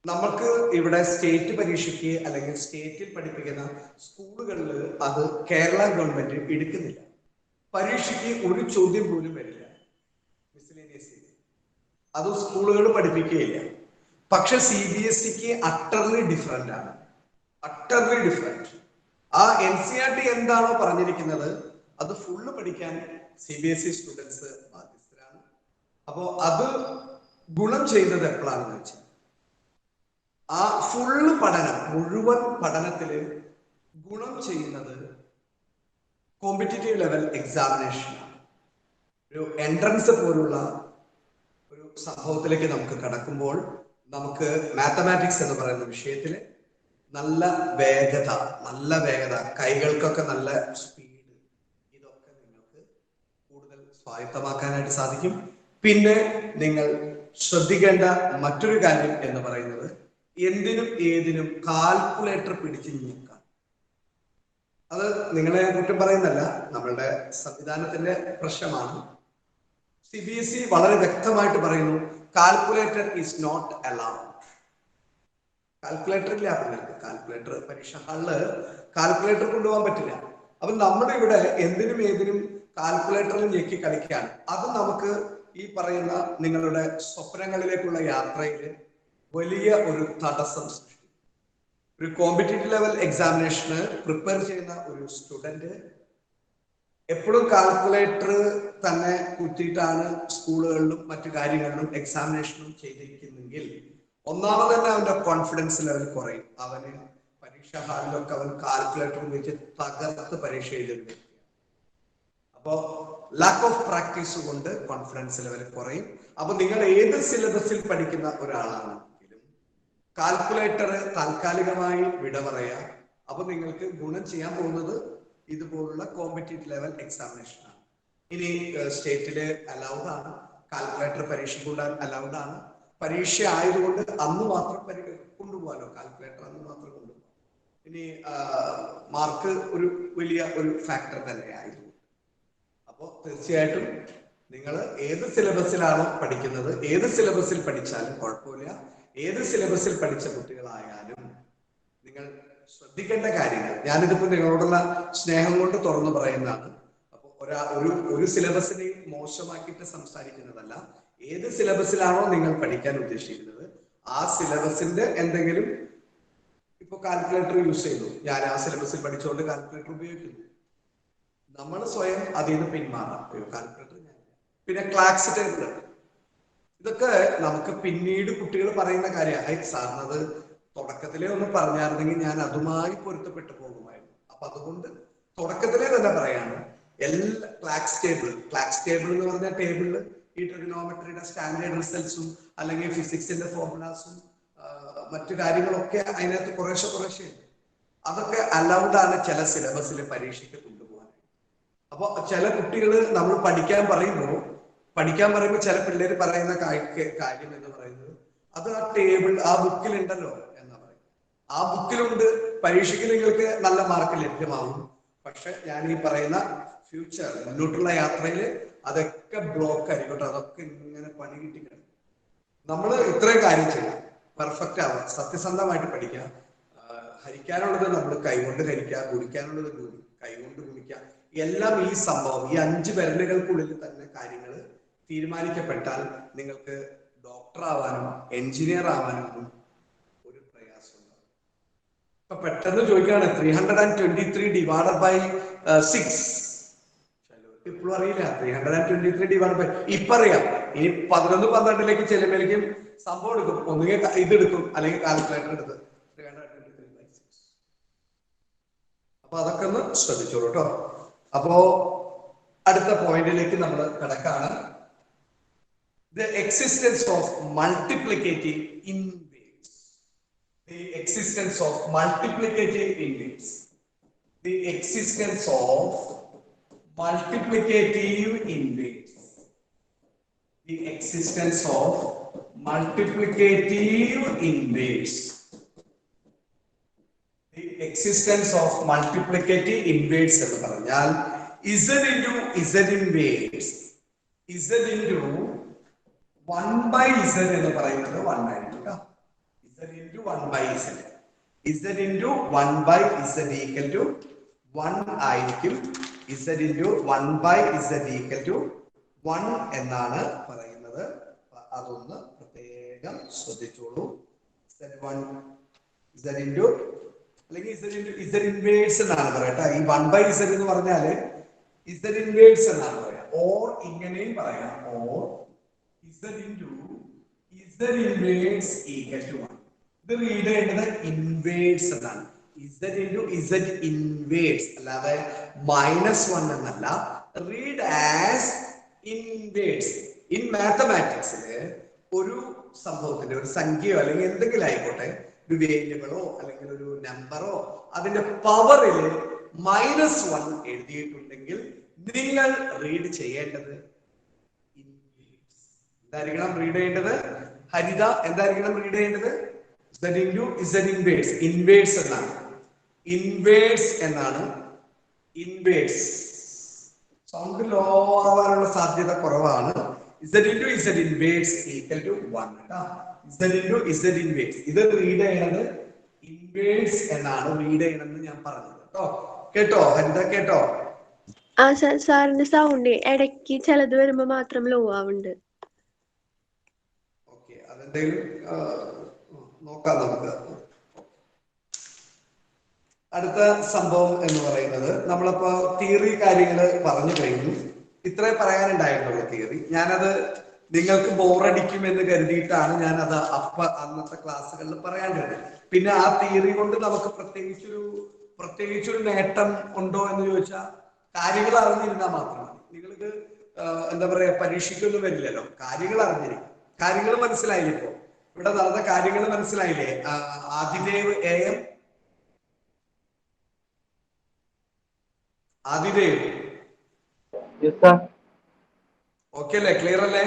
നമുക്ക് ഇവിടെ സ്റ്റേറ്റ് പരീക്ഷയ്ക്ക് അല്ലെങ്കിൽ സ്റ്റേറ്റിൽ പഠിപ്പിക്കുന്ന സ്കൂളുകളിൽ അത് കേരള ഗവൺമെന്റ് എടുക്കുന്നില്ല. പരീക്ഷയ്ക്ക് ഒരു ചോദ്യം പോലും വരില്ല മിസ്ലേനിയസ്, അത് സ്കൂളുകൾ പഠിപ്പിക്കുകയില്ല. പക്ഷെ CBSEക്ക് അട്ടർലി ഡിഫറെന്റ് ആണ്, അട്ടർലി ഡിഫറെന്റ്. ആ NCERT എന്താണോ പറഞ്ഞിരിക്കുന്നത് അത് ഫുള്ള് പഠിക്കാൻ CBSE സ്റ്റുഡൻസ് ബാധ്യസ്ഥരാണ്. അപ്പോ അത് ഗുണം ചെയ്യുന്നത് എപ്പോഴാണെന്ന് വെച്ചാൽ ആ ഫുള്ള് പഠനം, മുഴുവൻ പഠനത്തില് ഗുണം ചെയ്യുന്നത് കോമ്പറ്റീറ്റീവ് ലെവൽ എക്സാമിനേഷനാണ്. ഒരു എൻട്രൻസ് പോലുള്ള ഒരു സംഭവത്തിലേക്ക് നമുക്ക് കടക്കുമ്പോൾ നമുക്ക് മാത്തമാറ്റിക്സ് എന്ന് പറയുന്ന വിഷയത്തിൽ നല്ല വേഗത, കൈകൾക്കൊക്കെ നല്ല സ്പീഡ്, ഇതൊക്കെ നിങ്ങൾക്ക് കൂടുതൽ സ്വായത്തമാക്കാനായിട്ട് സാധിക്കും. പിന്നെ നിങ്ങൾ ശ്രദ്ധിക്കേണ്ട മറ്റൊരു കാര്യം എന്ന് പറയുന്നത് എന്തിനും ഏതിനും കാൽക്കുലേറ്റർ പിടിച്ച് നിൽക്കാം. അത് നിങ്ങളെ കുറ്റം പറയുന്നല്ല, നമ്മളുടെ സംവിധാനത്തിന്റെ പ്രശ്നമാണ്. CBSE വളരെ വ്യക്തമായിട്ട് പറയുന്നു, calculator is not allowed. Calculator ഇല്ല, കാൽക്കുലേറ്റർ പരീക്ഷ ഹാളില് കാൽക്കുലേറ്റർ കൊണ്ടുപോകാൻ പറ്റില്ല. അപ്പൊ നമ്മുടെ ഇവിടെ എന്തിനും ഏതിനും കാൽക്കുലേറ്ററിൽ ഞെക്കി കളിക്കുകയാണ്. അത് നമുക്ക് ഈ പറയുന്ന നിങ്ങളുടെ സ്വപ്നങ്ങളിലേക്കുള്ള യാത്രയിൽ വലിയ ഒരു തടസ്സം സൃഷ്ടിക്കും. ഒരു കോമ്പറ്റീറ്റീവ് ലെവൽ എക്സാമിനേഷന് പ്രിപ്പയർ ചെയ്യുന്ന ഒരു സ്റ്റുഡന്റ് എപ്പോഴും കാൽക്കുലേറ്റർ തന്നെ കുത്തിയിട്ടാണ് സ്കൂളുകളിലും മറ്റു കാര്യങ്ങളിലും എക്സാമിനേഷനും ചെയ്തിരിക്കുന്നെങ്കിൽ ഒന്നാമത് തന്നെ അവന്റെ കോൺഫിഡൻസ് ലെവൽ കുറയും. അവന് പരീക്ഷാ ഹാളിലൊക്കെ അവൻ കാൽക്കുലേറ്റർ ഉപയോഗിച്ച് തകർത്ത് പരീക്ഷ എഴുതുന്നു. അപ്പോ ലാക്ക് ഓഫ് പ്രാക്ടീസ് കൊണ്ട് കോൺഫിഡൻസ് ലെവൽ കുറയും. അപ്പൊ നിങ്ങൾ ഏത് സിലബസിൽ പഠിക്കുന്ന ഒരാളാണെങ്കിലും കാൽക്കുലേറ്റർ താൽക്കാലികമായി വിട പറയാ. അപ്പൊ നിങ്ങൾക്ക് ഗുണം ചെയ്യാൻ പോകുന്നത് ഇതുപോലുള്ള കോമ്പറ്റീറ്റീവ് ലെവൽ എക്സാമിനേഷൻ ആണ്. ഇനി സ്റ്റേറ്റില് അലൗഡ് ആണ്, കാൽക്കുലേറ്റർ പരീക്ഷ കൂടാൻ അലൗഡ് ആണ്. പരീക്ഷ ആയതുകൊണ്ട് അന്ന് മാത്രം കൊണ്ടുപോകാലോ, കാൽക്കുലേറ്റർ അന്ന് മാത്രം കൊണ്ടുപോകാം. ഇനി മാർക്ക് ഒരു വലിയ ഒരു ഫാക്ടർ തന്നെ ആയിരുന്നു. അപ്പോൾ തീർച്ചയായിട്ടും നിങ്ങൾ ഏത് സിലബസിലാണോ പഠിക്കുന്നത്, ഏത് സിലബസിൽ പഠിച്ചാലും കുഴപ്പമില്ല, ഏത് സിലബസിൽ പഠിച്ച കുട്ടികളായാലും നിങ്ങൾ ശ്രദ്ധിക്കേണ്ട കാര്യങ്ങൾ ഞാനിതിപ്പോ നിങ്ങളോടുള്ള സ്നേഹം കൊണ്ട് തുറന്നു പറയുന്നതാണ്. അപ്പൊ ഒരു സിലബസിനെയും മോശമാക്കിയിട്ട് സംസാരിക്കുന്നതല്ല. ഏത് സിലബസിലാണോ നിങ്ങൾ പഠിക്കാൻ ഉദ്ദേശിക്കുന്നത് ആ സിലബസിന്റെ എന്തെങ്കിലും, ഇപ്പൊ കാൽക്കുലേറ്റർ യൂസ് ചെയ്തു, ഞാൻ ആ സിലബസിൽ പഠിച്ചുകൊണ്ട് കാൽക്കുലേറ്റർ ഉപയോഗിക്കുന്നു, നമ്മൾ സ്വയം അതിൽ നിന്ന് പിന്മാറാം. കാൽക്കുലേറ്റർ ഞാൻ പിന്നെ ക്ലാക്സ് ടേബിൾ, ഇതൊക്കെ നമുക്ക് പിന്നീട് കുട്ടികൾ പറയുന്ന കാര്യമാണ്. സാറിനത് തുടക്കത്തിലേ ഒന്ന് പറഞ്ഞായിരുന്നെങ്കിൽ ഞാൻ അതുമായി പൊരുത്തപ്പെട്ടു പോകുമായിരുന്നു. അപ്പൊ അതുകൊണ്ട് തുടക്കത്തിലേ തന്നെ പറയാണ്, എല്ലാ ക്ലാക്സ് ടേബിൾ എന്ന് പറഞ്ഞ ടേബിളിൽ ഈ ട്രിഗണോമെട്രിയുടെ സ്റ്റാൻഡേർഡ് റിസൾട്ട്സും അല്ലെങ്കിൽ ഫിസിക്സിന്റെ ഫോർമുലാസും മറ്റു കാര്യങ്ങളൊക്കെ അതിനകത്ത് കുറേശ്ശെ ഉണ്ട്. അതൊക്കെ അലൗഡ് ആണ് ചില സിലബസിൽ പരീക്ഷയ്ക്ക് കൊണ്ടുപോകാൻ. അപ്പൊ ചില കുട്ടികൾ നമ്മൾ പഠിക്കാൻ പറയുമ്പോൾ ചില പിള്ളേർ പറയുന്ന കാര്യം എന്ന് പറയുന്നത് അത് ആ ടേബിൾ ആ ബുക്കിൽ ഉണ്ടല്ലോ എന്നാ പറയും. ആ ബുക്കിലുണ്ട്, പരീക്ഷയ്ക്ക് നിങ്ങൾക്ക് നല്ല മാർക്ക് ലഭ്യമാവും. പക്ഷെ ഞാൻ ഈ പറയുന്ന ഫ്യൂച്ചർ മുന്നോട്ടുള്ള യാത്രയിൽ അതൊക്കെ ബ്ലോക്ക് ആയിരിക്കട്ടെ, അതൊക്കെ ഇങ്ങനെ പണി കിട്ടി കിടക്കും. നമ്മൾ ഇത്രയും കാര്യം ചെയ്യാം, പെർഫെക്റ്റ് ആവാം, സത്യസന്ധമായിട്ട് പഠിക്കാം. ഹരിക്കാനുള്ളത് നമ്മൾ കൈകൊണ്ട് ഹരിക്കുക, ഗുണിക്കാനുള്ളത് കൈകൊണ്ട് ഗുണിക്കുക. എല്ലാം ഈ സംഭവം ഈ 5 വിരലുകൾക്കുള്ളിൽ തന്നെ കാര്യങ്ങൾ തീരുമാനിക്കപ്പെട്ടാൽ നിങ്ങൾക്ക് ഡോക്ടർ ആവാനും എഞ്ചിനീയർ ആവാനും ഒരു പ്രയാസം ഉണ്ടാവും. ഇപ്പൊ പെട്ടെന്ന് ചോദിക്കുകയാണ് 323 ഡിവൈഡഡ് ബൈ 6. ഇപ്പോഴും അറിയില്ല 323 ഡിവൈഡ് ബൈ, ഇപ്പൊ അറിയാം. ഇനി 11, 12ലേക്ക് ചെല്ലുമ്പോഴേക്കും സംഭവം എടുക്കും, ഒന്നുകിൽ ഇതെടുക്കും അല്ലെങ്കിൽ കാൽക്കുലേറ്റർ എടുത്ത് 323 by 6. അപ്പൊ അതൊക്കെ ഒന്ന് ശ്രദ്ധിച്ചോളൂ കേട്ടോ. അപ്പോ അടുത്ത പോയിന്റിലേക്ക് നമ്മൾ കിടക്കാണ്. The existence of multiplicative inverse. The existence of multiplicative inverse. The existence of multiplicative inverse. The existence of multiplicative inverse. The existence of multiplicative inverse എന്ന് പറഞ്ഞാൽ z into z inverse z into 1 by z എന്ന് പറയുന്നത് 1 ആയിരിക്കും കേട്ടോ. z into 1 by z z into 1 by z equal to 1 ആയിരിക്കും. z into 1 by z equal to 1 എന്നാണ് പറയുന്നത്. അതൊന്ന് പ്രത്യേകം ശ്രദ്ധിച്ചോളൂ. z1 z into അല്ലെങ്കിൽ z inverse എന്നാണ് പറയട്ടെ. ഈ 1 by z എന്ന് പറഞ്ഞാല് z inverse എന്നാണ് പറയാം. ഓർ ഇങ്ങനെയും പറയാം. Or z into z inverse equal to 1. ഇത് റീഡ് ചെയ്യേണ്ടത് ഇൻവേഴ്സ് എന്നാണ്. z into z inverse അല്ലാതെ -1 എന്നല്ല. Read as inverse. ഇൻ മാത്തമാറ്റിക്സില് ഒരു സംഭവത്തിന്റെ ഒരു സംഖ്യയോ അല്ലെങ്കിൽ എന്തെങ്കിലും ആയിക്കോട്ടെ, ഒരു വേരിയബിളോ അല്ലെങ്കിൽ ഒരു നമ്പറോ അതിന്റെ പവറിൽ -1 എഴുതിയിട്ടുണ്ടെങ്കിൽ നിങ്ങൾ റീഡ് ചെയ്യേണ്ടത് എന്തായിരിക്കണം? റീഡ് ചെയ്യേണ്ടത് ഹരിത എന്തായിരിക്കണം റീഡ് ചെയ്യേണ്ടത്? z into z inverse. Inverse എന്നാണ്. ഇൻവേഴ്സ് എന്നാണ്. ഇൻവേഴ്സ് സൗണ്ട് ലോ ആവാനുള്ള സാധ്യത കുറവാണ്. z into z inverse equal to 1 കേട്ടോ. z into z inverse ഇത് റീഡ് ചെയ്യണത് ഇൻവേഴ്സ് എന്നാണ് റീഡ് ചെയ്യണമെന്ന് ഞാൻ പറഞ്ഞത് കേട്ടോ. കേട്ടോ ഹരിത? കേട്ടോ? ആ സാറിന്റെ സൗണ്ട് ഇടയ്ക്ക് ചിലത് വരുമ്പോ മാത്രം ലോ ആവുന്നുണ്ട്. ഓക്കെ, അതെന്തെങ്കിലും നോക്കാം നമുക്ക്. അടുത്ത സംഭവം എന്ന് പറയുന്നത് നമ്മളിപ്പോ തിയറി കാര്യങ്ങൾ പറഞ്ഞു കഴിഞ്ഞു. ഇത്രേ പറയാനുണ്ടായിരുന്നുള്ളൂ തിയറി. ഞാനത് നിങ്ങൾക്ക് ബോറടിക്കും എന്ന് കരുതിയിട്ടാണ് ഞാനത് അന്നത്തെ ക്ലാസ്സുകളിൽ പറയാണ്ടിരുന്നത്. പിന്നെ ആ തിയറി കൊണ്ട് നമുക്ക് പ്രത്യേകിച്ചൊരു നേട്ടം ഉണ്ടോ എന്ന് ചോദിച്ചാൽ കാര്യങ്ങൾ അറിഞ്ഞിരുന്നാൽ മാത്രമാണ്. നിങ്ങൾക്ക് എന്താ പറയാ, പരീക്ഷയ്ക്കൊന്നും വരില്ലല്ലോ. കാര്യങ്ങൾ അറിഞ്ഞിരിക്കും. കാര്യങ്ങൾ മനസ്സിലായില്ലേ? ഇപ്പോ ഇവിടെ നടന്ന കാര്യങ്ങൾ മനസ്സിലായില്ലേ? ആദിദേവ് AM ആദിദേവ് ഓക്കെ അല്ലേ? ക്ലിയർ അല്ലേ?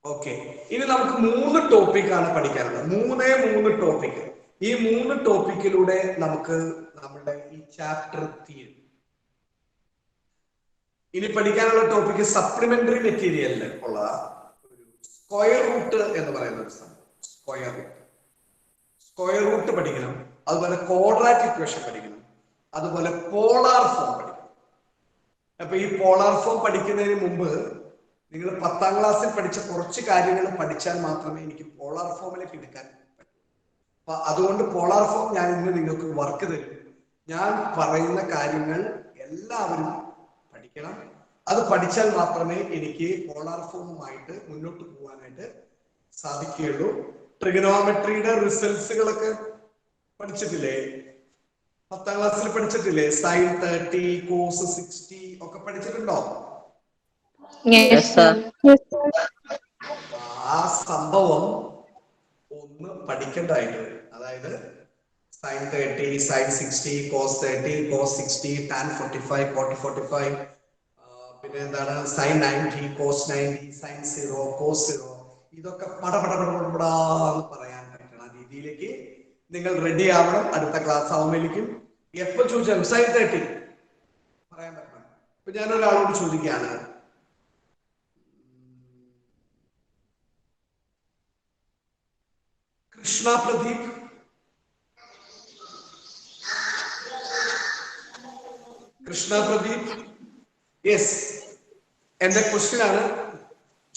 ഓക്കെ, ഇനി നമുക്ക് 3 ടോപ്പിക്കാണ് പഠിക്കാനുള്ളത്. 3 ടോപ്പിക്. ഈ 3 ടോപ്പിക്കിലൂടെ നമുക്ക് നമ്മുടെ ഈ ചാപ്റ്റർ തീരും. ഇനി പഠിക്കാനുള്ള ടോപ്പിക്ക് സപ്ലിമെന്ററി മെറ്റീരിയലിൽ ഉള്ള സ്ക്വയർ റൂട്ട് എന്ന് പറയുന്ന ഒരു സംഭവം. സ്ക്വയർ റൂട്ട് പഠിക്കണം. അതുപോലെ ക്വാഡ്രാറ്റിക് ഇക്വേഷൻ പഠിക്കണം. അതുപോലെ പോളാർ ഫോം പഠിക്കണം. അപ്പൊ ഈ പോളാർ ഫോം പഠിക്കുന്നതിന് മുമ്പ് നിങ്ങൾ 10ാം ക്ലാസ്സിൽ പഠിച്ച കുറച്ച് കാര്യങ്ങൾ പഠിച്ചാൽ മാത്രമേ എനിക്ക് പോളാർ ഫോമിലേക്ക് എടുക്കാൻ പറ്റൂ. അപ്പൊ അതുകൊണ്ട് പോളാർ ഫോം ഞാൻ ഇന്ന് നിങ്ങൾക്ക് വർക്ക് തരും. ഞാൻ പറയുന്ന കാര്യങ്ങൾ എല്ലാവരും പഠിക്കണം. അത് പഠിച്ചാൽ മാത്രമേ എനിക്ക് പോളാർ ഫോമുമായിട്ട് മുന്നോട്ട് പോകാനായിട്ട് സാധിക്കുകയുള്ളൂ. ട്രിഗണോമെട്രിയുടെ റിസൾട്ട്സുകളൊക്കെ പഠിച്ചിട്ടില്ലേ? 10ാം ക്ലാസ്സിൽ പഠിച്ചിട്ടില്ലേ? sin 30 cos 60 ഒക്കെ പഠിച്ചിട്ടുണ്ടോ? ആ സംഭവം ഒന്ന് പഠിക്കേണ്ടതായിട്ട് വരും. അതായത് sin 30, sin 60, cos 30, cos 60, tan 45, cot 45, പിന്നെ എന്താണ് sin 90, cos 90, sin 0, cos 0. ഇതൊക്കെ പടപടാന്ന് പറയാൻ പറ്റുന്ന രീതിയിലേക്ക് നിങ്ങൾ റെഡി ആവണം. അടുത്ത ക്ലാസ് ആവുമ്പോഴേക്കും എപ്പോ ചോദിച്ചാലും sin 30 പറയാൻ പറ്റണം. ഇപ്പൊ ഞാൻ ഒരാളോട് ചോദിക്കുകയാണ്, കൃഷ്ണ പ്രദീപ് യെസ്, എന്റെ ക്വസ്റ്റ്യൻ ആണ്,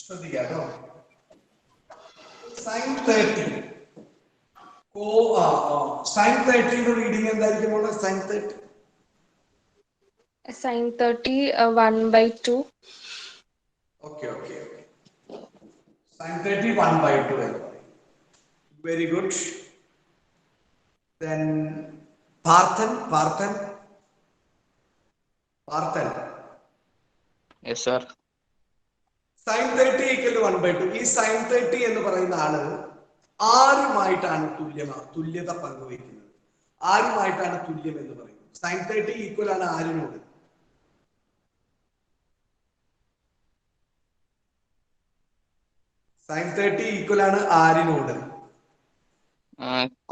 ശ്രദ്ധിക്കാം കേട്ടോ. sin 30 sin 30 റീഡിങ് എന്തായിരിക്കും? sin 30 sin 30 1/2. Okay. sin 30 1/2. Very good. Then Parthan. Yes, sir. sin 30 equal to 1/2. ഈ sin 30 എന്ന് പറയുന്ന ആള് ആരുമായിട്ടാണ് തുല്യത പങ്കുവയ്ക്കുന്നത്? ആരുമായിട്ടാണ് തുല്യം എന്ന് പറയുന്നത്? sin 30 ഈക്വൽ ആണ് ആരിനോട്? sin 30 ഈക്വൽ ആണ് ആരിനോട്?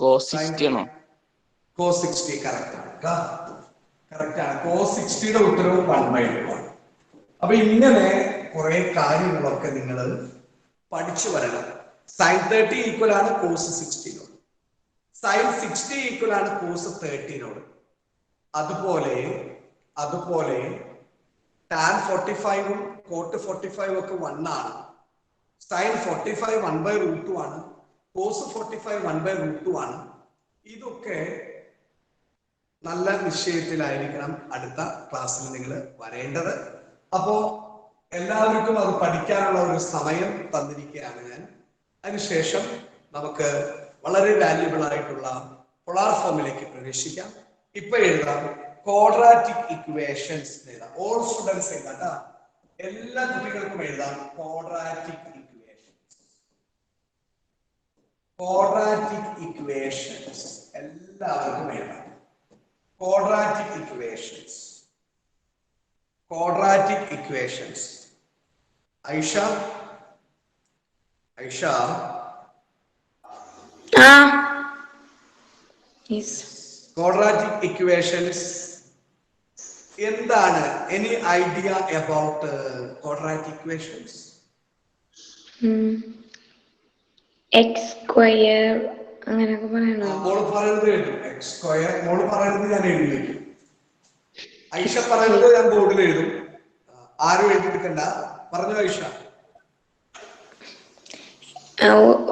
cos 60 ആണോ? cos 60 കറക്റ്റ് ആണ്. കറക്റ്റ് ആണ്. cos 60യുടെ ഉത്തരവും 1/2 ആണ്. അപ്പൊ ഇങ്ങനെ കുറെ കാര്യങ്ങളൊക്കെ നിങ്ങൾ പഠിച്ചു വരണം. sin 30 ഈക്വൽ ആണ് cos 60നോട്, sin 60 ഈക്വൽ ആണ് cos 30നോട്. അതുപോലെ tan 45 ഉം cot 45 ഒക്കെ 1 ആണ്. sin 45 1/√2 ആണ്. cos 45 1/√2 ആണ്. ഇതൊക്കെ നല്ല നിശ്ചയത്തിലായിരിക്കണം അടുത്ത ക്ലാസ്സിൽ നിങ്ങൾ വരേണ്ടത്. അപ്പോ എല്ലാവർക്കും അത് പഠിക്കാനുള്ള ഒരു സമയം തന്നിരിക്കുകയാണ് ഞാൻ. അതിനുശേഷം നമുക്ക് വളരെ വാല്യുബിൾ ആയിട്ടുള്ള പോളാർ ഫോമിലേക്ക് പ്രവേശിക്കാം. ഇപ്പൊ എഴുതാം ക്വാഡ്രാറ്റിക് ഇക്വേഷൻസ് എഴുതാം. ഓൾ സ്റ്റുഡൻസ് എഴുതാം. എല്ലാ കുട്ടികൾക്കും എഴുതാം ക്വാഡ്രാറ്റിക് ഇക്വേഷൻസ്. എല്ലാവർക്കും എഴുതാം quadratic equations. Aisha quadratic equations എന്താണ്? Any idea about quadratic equations? x square അങ്ങനെയൊക്കെ പറയണോ? മോള് പറയുന്നത് കേട്ടു. x സ്ക്വയർ മോള് പറയുന്നത് ഞാൻ എഴുതി വെക്കും. ഐഷ പറയുന്നത് ഞാൻ ബോർഡിൽ എഴുതും. ആരും എഴുതിയെടുക്കണ്ട. പറഞ്ഞു ഐഷ.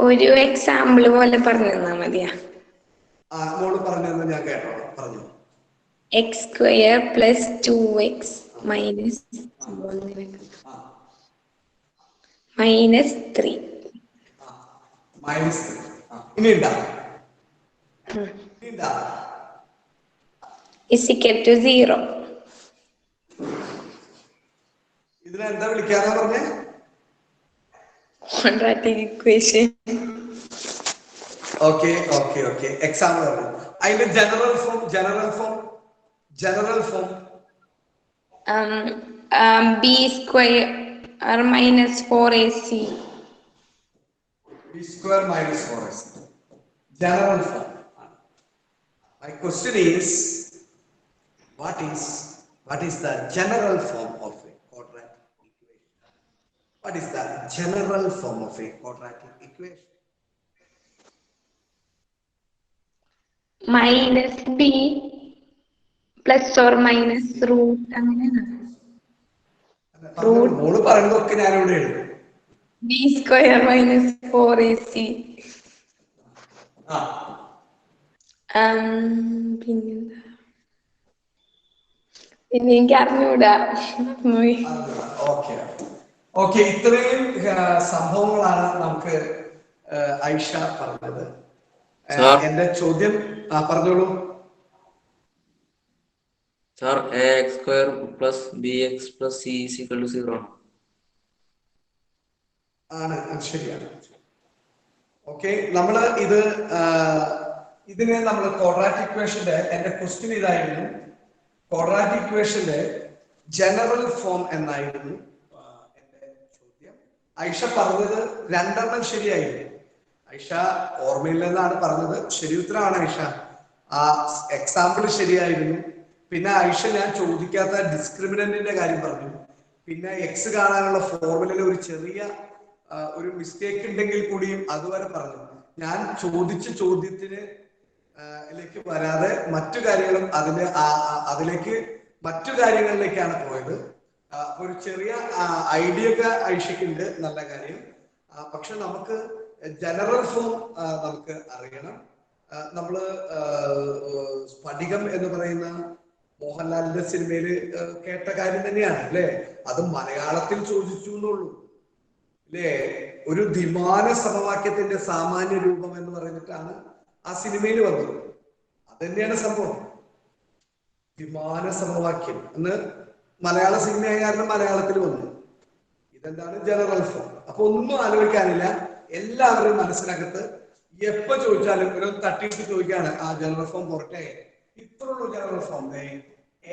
ഒരു എക്സാമ്പിൾ പോലെ പറഞ്ഞു തന്നാ മതിയാ? മോള് പറഞ്ഞതെന്ന് ഞാൻ കേട്ടോളാം. പറഞ്ഞു. x square plus 2x minus 3 ഇനി ഉണ്ടാ is equal to 0. ഇതിനെന്താ വിളിക്കാനാ പറഞ്ഞേ? Quadratic equation. ഓക്കെ. എക്സാമ്പിൾ പറഞ്ഞു. അതിന്റെ general form b square minus 4ac. b square minus 4ac. General form. My question is, what is the general form of a quadratic equation? What is the general form of a quadratic equation? Minus b plus or minus root അങ്ങനെയാണ്. മോള് പറയുന്നതൊക്കെ ഞാൻ ഇവിടെ എഴുതും. b square minus 4ac. പിന്നെ എനിക്ക് അറിഞ്ഞൂടാ. Okay. ഇത്രയും സംഭവങ്ങളാണ് നമുക്ക് ഐഷ പറഞ്ഞത്. എന്റെ ചോദ്യം പറഞ്ഞോളൂ sir. ax square plus bx plus c is equal to 0 ആണ്. ശരിയാണ്. ഓക്കെ. നമ്മള് ഇതിനെ നമ്മൾ ക്വാഡ്രാറ്റിക് ഇക്വേഷന്റെ എന്റെ ക്വസ്റ്റ്യൻ ഇതായിരുന്നു. ക്വാഡ്രാറ്റിക് ഇക്വേഷന്റെ ജനറൽ ഫോം എന്നായിരുന്നു എന്റെ ചോദ്യം. ഐഷ പറഞ്ഞത് 2 ശരിയായിരുന്നു. ഐഷ ഓർമ്മയിൽ നിന്നാണ് പറഞ്ഞത്. ശരി ഉത്തരമാണ് ഐഷ. ആ എക്സാമ്പിൾ ശരിയായിരുന്നു. പിന്നെ ഐഷ ഞാൻ ചോദിക്കാത്ത ഡിസ്ക്രിമിനന്റിന്റെ കാര്യം പറഞ്ഞു. പിന്നെ എക്സ് കാണാനുള്ള ഫോർമുലയിൽ ഒരു ചെറിയ ഒരു മിസ്റ്റേക്ക് ഉണ്ടെങ്കിൽ കൂടിയും അതുവരെ പറഞ്ഞു. ഞാൻ ചോദിച്ച ചോദ്യത്തിന് ലേക്ക് വരാതെ മറ്റു കാര്യങ്ങളും അതിലേക്ക് മറ്റു കാര്യങ്ങളിലേക്കാണ് പോയത്. ഒരു ചെറിയ ഐഡിയ ഒക്കെ ഐഷയ്ക്കുണ്ട്. നല്ല കാര്യം. പക്ഷെ നമുക്ക് ജനറൽ ഫോം നമുക്ക് അറിയണം. നമ്മള് സ്ഫടികം എന്ന് പറയുന്ന മോഹൻലാലിന്റെ സിനിമയില് കേട്ട കാര്യം തന്നെയാണ് അല്ലെ? അത് മലയാളത്തിൽ ചോദിച്ചു എന്നുള്ളൂ അല്ലേ? ഒരു ദ്വിമാന സമവാക്യത്തിന്റെ സാമാന്യ രൂപം എന്ന് പറഞ്ഞിട്ടാണ് ആ സിനിമയിൽ വന്നത്. അതന്നെയാണ് സംഭവം. ദ്വിമാന സമവാക്യം എന്ന് മലയാള സിനിമയായ കാരണം മലയാളത്തിൽ വന്നു. ഇതെന്താണ്? General form. അപ്പൊ ഒന്നും ആലോചിക്കാനില്ല. എല്ലാവരും മനസ്സിനകത്ത് എപ്പോ ചോദിച്ചാലും ഒരു തട്ടിയിട്ട് ചോദിക്കാണ് ആ ജനറൽ ഫോം പോരട്ടെ. ഇത്രയുള്ള general form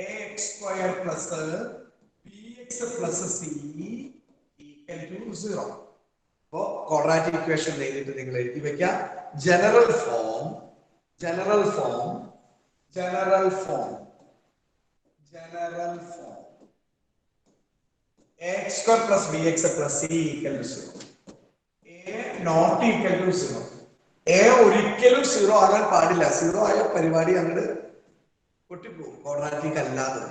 ax square plus bx plus c equal to 0. അപ്പോ ക്വാഡ്രാറ്റിക് ഇക്വേഷൻ എഴുതിയിട്ട് നിങ്ങൾ എഴുതി വെക്കാം general form general form ax square plus bx plus c equal to 0. a not equal to 0. a ഒരിക്കലും 0 ആകാൻ പാടില്ല. 0 ആയ പരിപാടി അങ്ങോട്ട് പൊട്ടിപ്പോകും, ക്വാഡ്രാറ്റിക് അല്ലാതെ.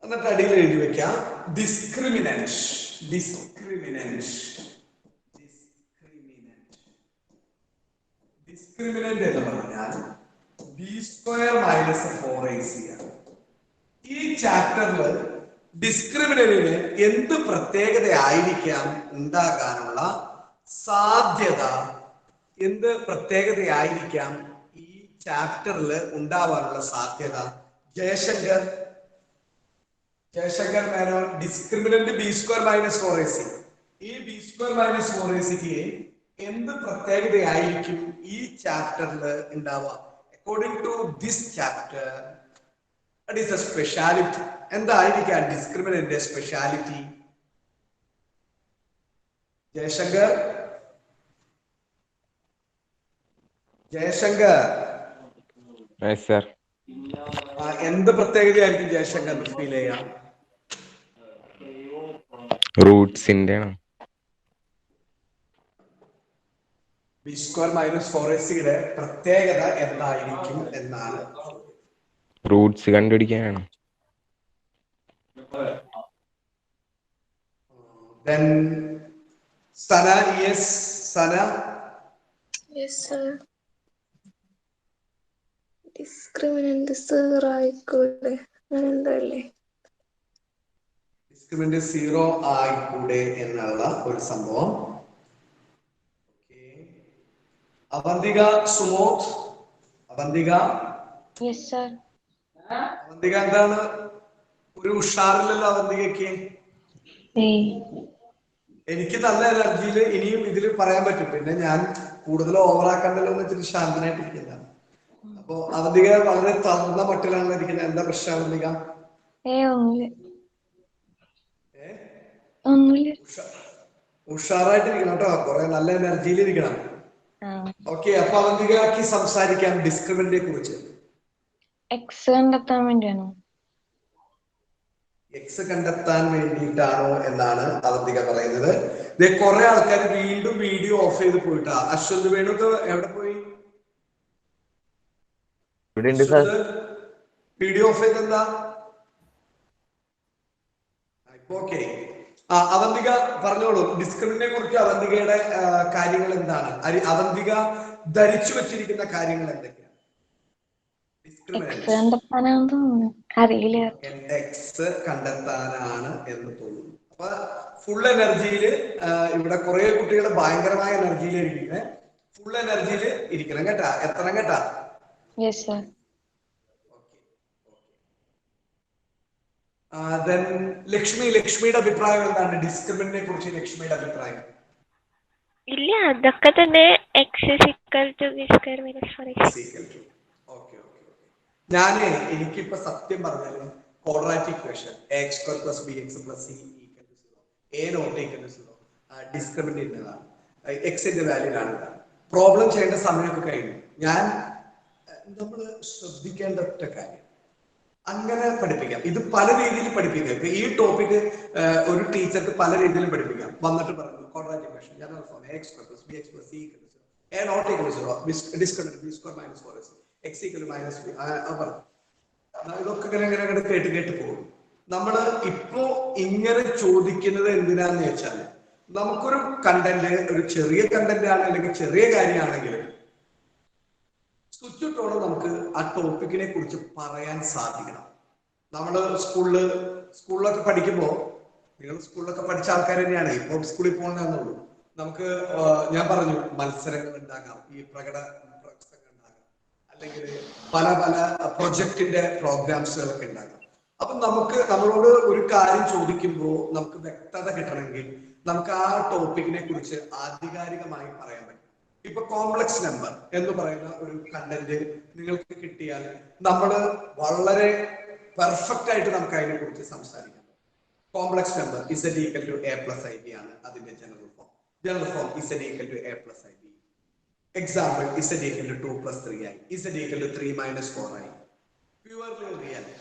എന്നിട്ട് അടിയിൽ എഴുതി വെക്കാം ഡിസ്ക്രിമിനന്റ് എന്ന് പറഞ്ഞാൽ ബി സ്ക്വയർ മൈനസ് 4ac ആണ്. ഈ ചാപ്റ്ററിൽ ഡിസ്ക്രിമിനന്റിന് എന്ത് പ്രത്യേകത ആയിരിക്കാം ഉണ്ടാകാനുള്ള സാധ്യത, എന്ത് പ്രത്യേകതയായിരിക്കാം ഈ ചാപ്റ്ററിൽ ഉണ്ടാവാനുള്ള സാധ്യത? Jaishankar Menon, discriminant B square minus 4ac. ഈ ബി സ്ക്വയർ മൈനസ് 4ac എന്ത് പ്രത്യേകതയായിരിക്കും ഈ ചാപ്റ്ററിൽ ഉണ്ടാവുക? According to this chapter what is the speciality? എന്തായിരിക്കാം ഡിസ്ക്രിമിനന്റ് സ്പെഷ്യാലിറ്റി? ജയശങ്കർ എന്ത് പ്രത്യേകതയായിരിക്കും ജയശങ്കർ ഫീൽ ചെയ്യാം? റൂട്ട്സിന്റെ ബി സ്ക്വയർ മൈനസ് 4ac പ്രത്യേകത എന്തായിരിക്കും എന്നാണ്. Roots കണ്ടുപിടിക്കാനാണ്. Then Sana, yes, Sana. Yes, sir. Discriminant 0 ആയിക്കൂടെ എന്തല്ലേ? ഡിസ്ക്രിമിനന്റ് 0 ആയിക്കൂടെ എന്നുള്ള ഒരു സംഭവം. അവന്തിക സുമോത്, അവന്തിക എന്താണ് ഒരു ഉഷാറില്ലല്ലോ അവന്തികയ്ക്ക്? എനിക്ക് നല്ല എനർജിയിൽ ഇനിയും ഇതിൽ പറയാൻ പറ്റും. പിന്നെ ഞാൻ കൂടുതൽ ഓവറാക്കണ്ടല്ലോ എന്ന് വെച്ചിട്ട് ശാന്തനായിട്ടിരിക്കുന്നതാണ്. അപ്പൊ അവന്തിക വളരെ തളർന്ന മട്ടിലാണ് ഇരിക്കുന്നത്. എന്താ പ്രശ്നം അവന്തിക? ഉഷാറായിട്ടിരിക്കണം കേട്ടോ, കുറെ നല്ല എനർജിയിൽ ഇരിക്കണം. ഓക്കെ, അപ്പൊ അവന്തികക്ക് സംസാരിക്കാം ഡിസ്ക്രിമിനന്റിനെ കുറിച്ച്. എക്സ് കണ്ടെത്താൻ വേണ്ടിയാണോ? എക്സ് കണ്ടെത്താൻ വേണ്ടിയിട്ടാണോ എന്നാണ് അവന്തിക പറയുന്നത്. കുറെ ആൾക്കാർ വീണ്ടും വീഡിയോ ഓഫ് ചെയ്ത് പോയിട്ടാ. അശ്വന്ത് വേണുക്ക് എവിടെ പോയി? വീഡിയോ ഓഫ് ചെയ്തെന്താ? ഓക്കെ, അവന്തിക പറഞ്ഞോളൂ. ഡിസ്ക്രിമിനെ കുറിച്ച് അവന്തികയുടെ കാര്യങ്ങൾ എന്താണ്? അവന്തിക ധരിച്ചു വെച്ചിരിക്കുന്ന കാര്യങ്ങൾ എന്തൊക്കെയാണ്? അറിയില്ല. എക്സ് കണ്ടെത്താനാണ് എന്ന് തോന്നുന്നു. അപ്പൊ ഫുൾ എനർജിയിൽ ഇവിടെ കുറെ കുട്ടികൾ ഭയങ്കരമായ എനർജിയിൽ ഇരിക്കുന്നത്. ഫുൾ എനർജിയിൽ ഇരിക്കണം കേട്ടാ, എത്തണം കേട്ടാ. ലക്ഷ്മിയുടെ അഭിപ്രായം എന്താണ് ഡിസ്ക്രിമിനെ കുറിച്ച്? ലക്ഷ്മിയുടെ അഭിപ്രായം ഇല്ല, അതൊക്കെ തന്നെ. എനിക്കിപ്പോ സത്യം പറഞ്ഞാലും quadratic equation ax square plus bx plus c equal to 0, a not equal to 0, discriminant ഇന്നതാണ്, എക്സിന്റെ വാല്യൂലാണ്. പ്രോബ്ലം ചെയ്യേണ്ട സമയമൊക്കെ കഴിഞ്ഞു. നമ്മൾ ശ്രദ്ധിക്കേണ്ട ഒറ്റ കാര്യം, അങ്ങനെ പഠിപ്പിക്കാം. ഇത് പല രീതിയിൽ പഠിപ്പിക്കാം. ഈ ടോപ്പിക് ഒരു ടീച്ചർക്ക് പല രീതിയിലും പഠിപ്പിക്കാം. വന്നിട്ട് പറഞ്ഞു quadratic equation general form ax square plus bx plus c equal to 0, a not equal to 0, discriminant b square minus 4ac, x equal to minus b. ഇതൊക്കെ ഇങ്ങനെ കേട്ട് പോകും. നമ്മൾ ഇപ്പോ ഇങ്ങനെ ചോദിക്കുന്നത് എന്തിനാന്ന് വെച്ചാൽ, നമുക്കൊരു കണ്ടന്റ്, ഒരു ചെറിയ കണ്ടന്റ് ആണ് അല്ലെങ്കിൽ ചെറിയ കാര്യമാണെങ്കിൽ ചുറ്റോടെ നമുക്ക് ആ ടോപ്പിക്കിനെ കുറിച്ച് പറയാൻ സാധിക്കണം. നമ്മൾ സ്കൂളിലൊക്കെ പഠിക്കുമ്പോൾ, നിങ്ങൾ സ്കൂളിലൊക്കെ പഠിച്ച ആൾക്കാർ തന്നെയാണ്, ഇപ്പോൾ സ്കൂളിൽ പോകണമെന്നുള്ളൂ. നമുക്ക് ഞാൻ പറഞ്ഞു മത്സരങ്ങൾ ഉണ്ടാകാം, ഈ പ്രസംഗം ഉണ്ടാകാം, അല്ലെങ്കിൽ പല പ്രൊജക്ടിന്റെ പ്രോഗ്രാംസുകളൊക്കെ ഉണ്ടാകാം. അപ്പൊ നമ്മളോട് ഒരു കാര്യം ചോദിക്കുമ്പോൾ നമുക്ക് വ്യക്തത കിട്ടണമെങ്കിൽ നമുക്ക് ആ ടോപ്പിക്കിനെ കുറിച്ച് ആധികാരികമായി പറയാൻ പറ്റും. ഇപ്പൊ കോംപ്ലക്സ് നമ്പർ എന്ന് പറയുന്ന ഒരു കണ്ടന്റ് നിങ്ങൾക്ക് കിട്ടിയാൽ നമ്മൾ വളരെ പെർഫെക്റ്റ് ആയിട്ട് നമുക്ക് അതിനെ കുറിച്ച് സംസാരിക്കാം. Complex number z equal to a plus ib ആണ് അതിന്റെ general form. General form z equal to a plus ib. Example, z equal to 2 plus 3i, z equal to 3 minus 4i.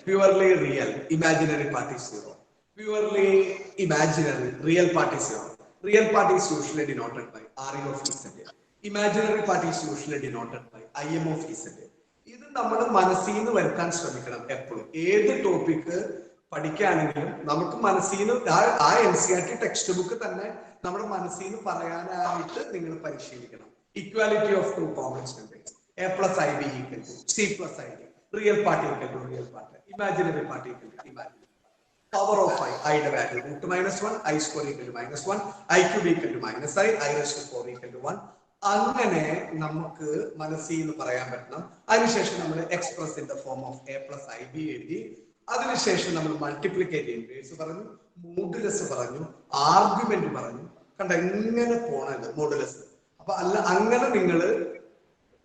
Purely real, imaginary part is 0. Purely imaginary, real part is 0. Real part is usually denoted by Re of z. Imaginary part is usually denoted by Im of z. ഇത് നമ്മൾ മനസ്സിൽ നിന്ന് വരുത്താൻ ശ്രമിക്കണം എപ്പോഴും. ഏത് topic പഠിക്കുകയാണെങ്കിലും നമുക്ക് മനസ്സിൽ നിന്ന് ആ NCERT ടെക്സ്റ്റ് ബുക്ക് തന്നെ നമ്മുടെ മനസ്സിൽ നിന്ന് പറയാനായിട്ട് നിങ്ങൾ പരിശീലിക്കണം. Equality of two complex numbers, a plus ib equal to c plus id, real part equal to real part, imaginary part equal to imaginary part. Power of I the value root minus 1, I square equal to minus 1, I cube equal to minus I raised to 4 equal to 1. അങ്ങനെ നമുക്ക് മനസ്സിൽ നിന്ന് പറയാൻ പറ്റണം. അതിനുശേഷം നമ്മൾ express in the form of a plus ib എഴുതി. അതിനുശേഷം നമ്മൾ മൾട്ടിപ്ലിക്കേറ്റ് ഇൻവേഴ്സ് പറഞ്ഞു, മോഡുലസ് പറഞ്ഞു, ആർഗ്യുമെന്റ് പറഞ്ഞു. കണ്ട ഇങ്ങനെ പോണത് മോഡുലസ്. അപ്പൊ അല്ല അങ്ങനെ നിങ്ങൾ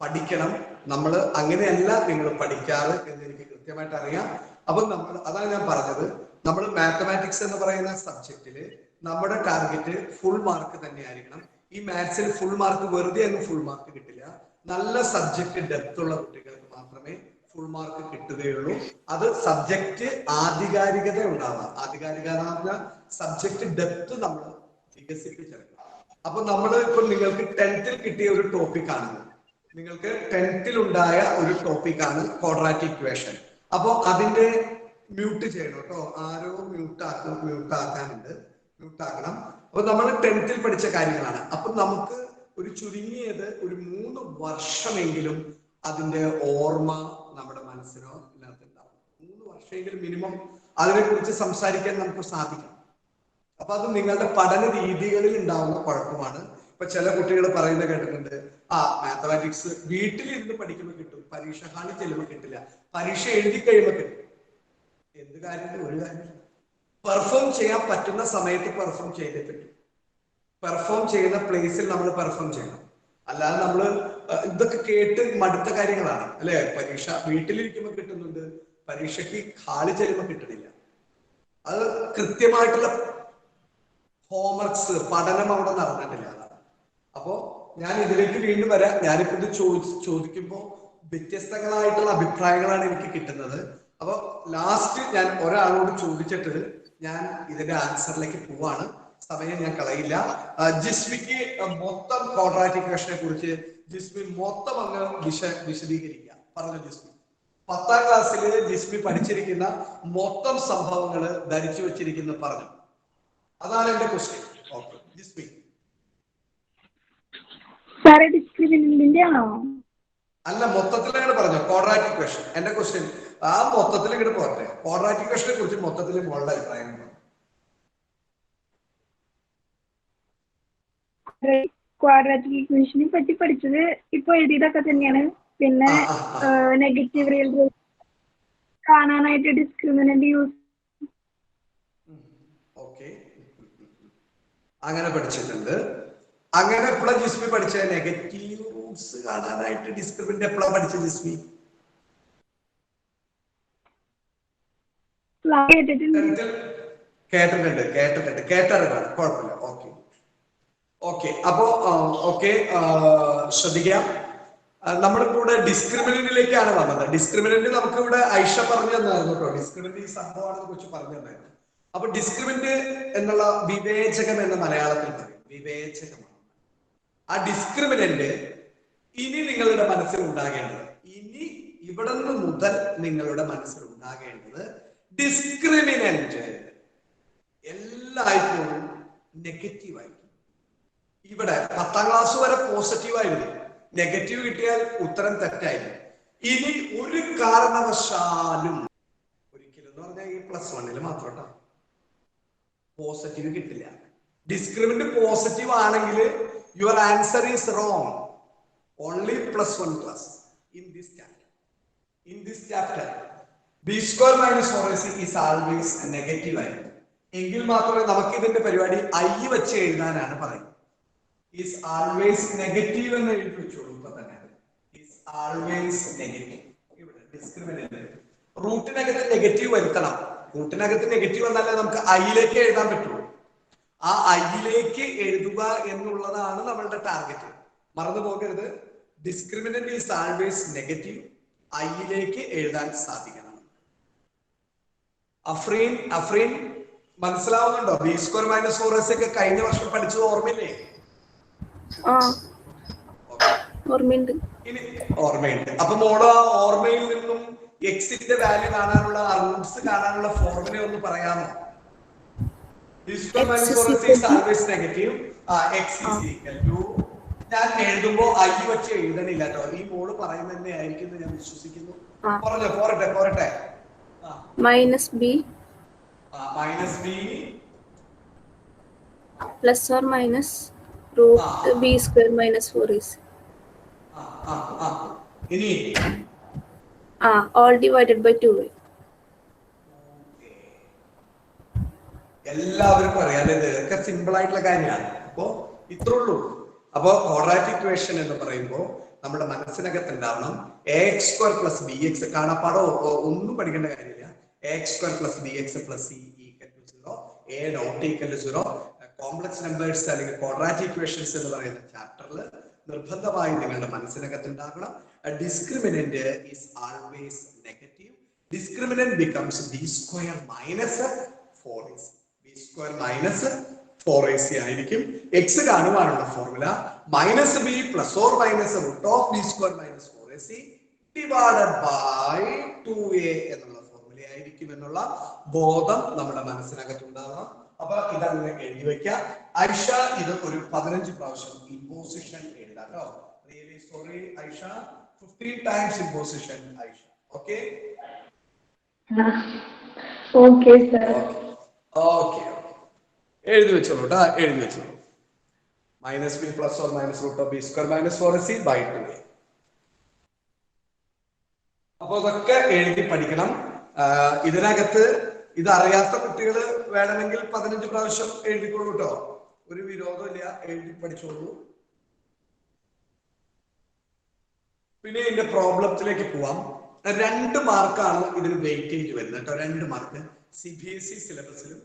പഠിക്കണം. നമ്മൾ അങ്ങനെയല്ല നിങ്ങൾ പഠിക്കാറ് എന്ന് എനിക്ക് കൃത്യമായിട്ട് അറിയാം. അപ്പൊ നമ്മൾ അതാണ് ഞാൻ പറഞ്ഞത്, നമ്മൾ മാത്തമാറ്റിക്സ് എന്ന് പറയുന്ന സബ്ജക്റ്റില് നമ്മുടെ ടാർഗറ്റ് ഫുൾ മാർക്ക് തന്നെ ആയിരിക്കണം. ഈ മാത്സിൽ ഫുൾ മാർക്ക് വെറുതെ അങ്ങ് ഫുൾ മാർക്ക് കിട്ടില്ല. നല്ല സബ്ജക്ട് ഡെപ്ത് ഉള്ള കുട്ടികൾക്ക് മാത്രമേ ഫുൾ മാർക്ക് കിട്ടുകയുള്ളൂ. അത് സബ്ജക്റ്റ് ആധികാരികത ഉണ്ടാവാം. ആധികാരികത സബ്ജക്ട് ഡെപ്ത് നമ്മൾ വികസിപ്പിച്ചെടുക്കണം. അപ്പൊ നമ്മൾ ഇപ്പൊ നിങ്ങൾക്ക് 10th കിട്ടിയ ഒരു ടോപ്പിക്കാണ്, നിങ്ങൾക്ക് 10th ഉണ്ടായ ഒരു ടോപ്പിക്കാണ് ക്വാഡ്രാറ്റിക് ഇക്വേഷൻ. അപ്പൊ അതിന്റെ മ്യൂട്ട് ചെയ്യണം കേട്ടോ. ആരോ മ്യൂട്ട് ആക്കാനുണ്ട്, മ്യൂട്ട് ആക്കണം. അപ്പൊ നമ്മൾ 10th പഠിച്ച കാര്യങ്ങളാണ്. അപ്പൊ നമുക്ക് ഒരു ചുരുങ്ങിയത് ഒരു 3 വർഷമെങ്കിലും അതിന്റെ ഓർമ്മ നമ്മുടെ മനസ്സിനോ ഇല്ലാത്തുണ്ടാവും. 3 വർഷമെങ്കിലും മിനിമം അതിനെ കുറിച്ച് സംസാരിക്കാൻ നമുക്ക് സാധിക്കും. അപ്പൊ അത് നിങ്ങളുടെ പഠന രീതികളിൽ ഉണ്ടാവുന്ന കുഴപ്പമാണ്. ഇപ്പൊ ചില കുട്ടികൾ പറയുന്നത് കേട്ടിട്ടുണ്ട്, മാത്തമാറ്റിക്സ് വീട്ടിലിരുന്ന് പഠിക്കുമ്പോൾ കിട്ടും, പരീക്ഷ ഹാളിൽ ചെല്ലുമ്പോൾ കിട്ടില്ല, പരീക്ഷ എഴുതി കഴിയുമ്പോൾ കിട്ടും. എന്ത് കാര്യത്തിൽ ഒരു കാര്യമില്ല. പെർഫോം ചെയ്യാൻ പറ്റുന്ന സമയത്ത് പെർഫോം ചെയ്തേ പറ്റും. പെർഫോം ചെയ്യുന്ന പ്ലേസിൽ നമ്മൾ പെർഫോം ചെയ്യണം. അല്ലാതെ നമ്മൾ ഇതൊക്കെ കേട്ട് മടുത്ത കാര്യങ്ങളാണ് അല്ലെ. പരീക്ഷ വീട്ടിലിരിക്കുമ്പോൾ കിട്ടുന്നുണ്ട്, പരീക്ഷയ്ക്ക് ഹാളിൽ ചെല്ലുമ്പോൾ കിട്ടണില്ല. അത് കൃത്യമായിട്ടുള്ള ഹോംവർക്സ് പഠനം അവിടെ നടന്നിട്ടില്ല. അപ്പോ ഞാൻ ഇതിലേക്ക് വീണ്ടും വരാം. ഞാനിപ്പോ ഇത് ചോദിക്കുമ്പോൾ വ്യത്യസ്തങ്ങളായിട്ടുള്ള അഭിപ്രായങ്ങളാണ് എനിക്ക് കിട്ടുന്നത്. അപ്പൊ ലാസ്റ്റ് ഞാൻ ഒരാളോട് ചോദിച്ചിട്ട് ഞാൻ ഇതിന്റെ ആൻസറിലേക്ക് പോവാണ്. സമയം ഞാൻ കളയില്ല. ജിസ്മിക്ക് മൊത്തം ക്വാഡ്രാറ്റിക് ഇക്വേഷനെ കുറിച്ച് ജിസ്മി മൊത്തം അങ്ങ് വിശദീകരിക്കുക. പറഞ്ഞു ജിസ്മി. 10th ക്ലാസ്സിൽ ജിസ്മി പഠിച്ചിരിക്കുന്ന മൊത്തം സംഭവങ്ങൾ ധരിച്ചു വെച്ചിരിക്കുന്ന പറഞ്ഞു. അതാണ് എന്റെ ക്വസ്റ്റ്യൻ. ഓക്കെ ജിസ്മി. സാറേ ഡിസ്ക്രിമിനന്റിന്റെ ആണോ? അല്ല, മൊത്തത്തിൽ അങ്ങനെ പറഞ്ഞു ക്വാഡ്രാറ്റിക് ഇക്വേഷൻ. എന്റെ ക്വസ്റ്റ്യൻ ആ മൊത്തത്തിൽ ഇങ്ങോട്ട് പോട്ടെ. ക്വാഡ്രാറ്റിക് ഇക്വേഷനെ കുറിച്ച് മൊത്തത്തിൽ മോളുടെ അഭിപ്രായം. ക്വാഡ്രാറ്റിക് ഇക്വേഷനെ പറ്റി പഠിച്ചത് ഇപ്പൊ എഴുതിയതൊക്കെ തന്നെയാണ്. പിന്നെ നെഗറ്റീവ് റിയൽ കാണാനായിട്ട് ഡിസ്ക്രിമിനന്റ് യൂസ്. ഓക്കെ, അങ്ങനെ പഠിച്ചിട്ടുണ്ട്. അങ്ങനെ എപ്പോഴാ ജിസ്മി പഠിച്ച നെഗറ്റീവ് റൂട്ട്സ് കാണാനായിട്ട് ഡിസ്ക്രിമിനന്റ് എപ്പോഴാ പഠിച്ച ജിസ്മി? കേട്ടിട്ടുണ്ട് കേട്ടറിവാണ്, കുഴപ്പമില്ല. Okay okay. അപ്പോ ഓക്കെ, ശ്രദ്ധിക്കാം. നമ്മളിപ്പോ ഇവിടെ ഡിസ്ക്രിമിനന്റിലേക്കാണ് വന്നത്. ഡിസ്ക്രിമിനന്റ് നമുക്ക് ഇവിടെ ഐഷ പറഞ്ഞു തന്നായിരുന്നു കേട്ടോ. ഡിസ്ക്രിമിനന്റ് ഈ സംഭവമാണെന്ന് കുറിച്ച് പറഞ്ഞു തന്നായിരുന്നു. അപ്പൊ ഡിസ്ക്രിമിനന്റ് എന്നുള്ള വിവേചകം എന്ന മലയാളത്തിൽ പറയും, വിവേചകമാണ്. ആ ഡിസ്ക്രിമിനന്റ് ഇനി നിങ്ങളുടെ മനസ്സിൽ ഉണ്ടാകേണ്ടത്, ഇനി ഇവിടെ നിന്ന് മുതൽ നിങ്ങളുടെ മനസ്സിൽ ഉണ്ടാകേണ്ടത് ഡിസ്ക്രിമിനന്റ് എല്ലായ്പ്പോഴും നെഗറ്റീവ് ആയിരിക്കും. ഇവിടെ 10th ക്ലാസ് വരെ പോസിറ്റീവ് ആയിരുന്നു. നെഗറ്റീവ് കിട്ടിയാൽ ഉത്തരം തെറ്റായിരുന്നു. ഇനി ഒരു കാരണവശാലും ഒരിക്കലും എന്ന് പറഞ്ഞാൽ ഈ +1 മാത്രം പോസിറ്റീവ് കിട്ടില്ല. ഡിസ്ക്രിമിനന്റ് പോസിറ്റീവ് ആണെങ്കിൽ your answer is wrong. Only +1 class in this chapter. In this chapter b² - 4ac is always negative ആയിരിക്കും. എങ്കിൽ മാത്രമേ നമുക്ക് ഇതിന്റെ പരിപാടി I വെച്ച് എഴുതാനാണ് പറയുന്നത്. ഈസ് ആൾവേസ് നെഗറ്റീവ് എന്ന് എഴുതി വെച്ചോളൂ. ഇപ്പൊ തന്നെ ഈസ് ആൾവേസ് നെഗറ്റീവ്. ഇവിടെ ഡിസ്ക്രിമിനന്റ് റൂട്ടിനകത്ത് നെഗറ്റീവ് വരുത്തണം. റൂട്ടിനകത്ത് നെഗറ്റീവ് വന്നാലേ നമുക്ക് ഐയിലേക്ക് എഴുതാൻ പറ്റുള്ളൂ. ആ ഐയിലേക്ക് എഴുതുക എന്നുള്ളതാണ് നമ്മളുടെ ടാർഗറ്റ്. മറന്നു പോകരുത്. Discriminant is always negative. ഐയിലേക്ക് എഴുതാൻ സാധിക്കണം. അഫ്രീൻ മനസ്സിലാവുന്നുണ്ടോ? ബി സ്ക്വയർ മൈനസ് 4ac ഒക്കെ കഴിഞ്ഞ വർഷം പഠിച്ചത് ഓർമ്മയില്ലേ? ഇനി ഓർമ്മയുണ്ട്. അപ്പൊ മോള് ആ ഓർമ്മയിൽ നിന്നും എക്സിന്റെ വാല്യൂ കാണാനുള്ള റൂട്ട്സ് കാണാനുള്ള ഫോർമുല ഒന്ന് പറയാമോ? B square minus 4ac is always negative. x is equal to, ഞാൻ എഴുതുമ്പോ ഐ വെച്ച് എഴുതണില്ല കേട്ടോ, ഈ മോള് പറയുന്നത് തന്നെ ആയിരിക്കും ഞാൻ വിശ്വസിക്കുന്നു. പറഞ്ഞോ, പോരട്ടെ. Minus B plus or minus root B square minus 4ac. ഇനി all divided by 2a. എല്ലാവർക്കും അറിയാം, ഇതൊക്കെ സിമ്പിൾ ആയിട്ടുള്ള കാര്യമാണ്. അപ്പോ ഇത്രേ ഉള്ളൂ. അപ്പോ ക്വാഡ്രാറ്റിക് ഇക്വേഷൻ എന്ന് പറയുമ്പോൾ നമ്മുടെ മനസ്സിനകത്ത് ഉണ്ടാവണം ax സ്ക്വയർ പ്ലസ് bx. കാണാപ്പാടോ ഒന്നും പഠിക്കേണ്ട കാര്യമില്ല. ax square plus bx plus c equal to 0, a not equal to 0. Complex numbers അല്ലെങ്കിൽ ക്വാഡ്രാറ്റിക് ഇക്വേഷൻസ് എന്ന് പറയുന്ന ചാപ്റ്ററിൽ നിർബന്ധമായി നിങ്ങളുടെ മനസ്സിനകത്ത് ഉണ്ടാകണം. Discriminant is always negative. Discriminant becomes b square minus 4ac. b square minus 4ac ആയിരിക്കും. x കാണുവാനുള്ള formula minus B plus or minus root of B square minus 4ac divided by 2a എന്നുള്ള ഫോർമുല ആയിരിക്കും എന്നുള്ള ബോധം നമ്മുടെ മനസ്സിനകത്ത് ഉണ്ടാകണം. അപ്പൊ ഇതങ്ങനെ എഴുതി വെക്കാം. ഐഷ ഇത് ഒരു 15 പ്രാവശ്യം ഇമ്പോസിഷൻ എഴുതാം കേട്ടോ. Really sorry Aisha, 15 times imposition Aisha. Okay എഴുതി വെച്ചോളൂ കേട്ടോ, എഴുതി വെച്ചോളൂ. Minus B plus or minus root of B square minus 4ac by 2a. അപ്പൊ അതൊക്കെ എഴുതി പഠിക്കണം. ഇതിനകത്ത് ഇതറിയാത്ത കുട്ടികൾ വേണമെങ്കിൽ 15 പ്രാവശ്യം എഴുതിക്കൊള്ളൂ കേട്ടോ, ഒരു വിരോധമില്ല, എഴുതി പഠിച്ചോളൂ. പിന്നെ ഇതിന്റെ പ്രോബ്ലത്തിലേക്ക് പോവാം. 2 മാർക്കാണ് ഇതിന് വെയിറ്റേജ് വരുന്നത് കേട്ടോ. 2 മാർക്ക് CBSE സിലബസിലും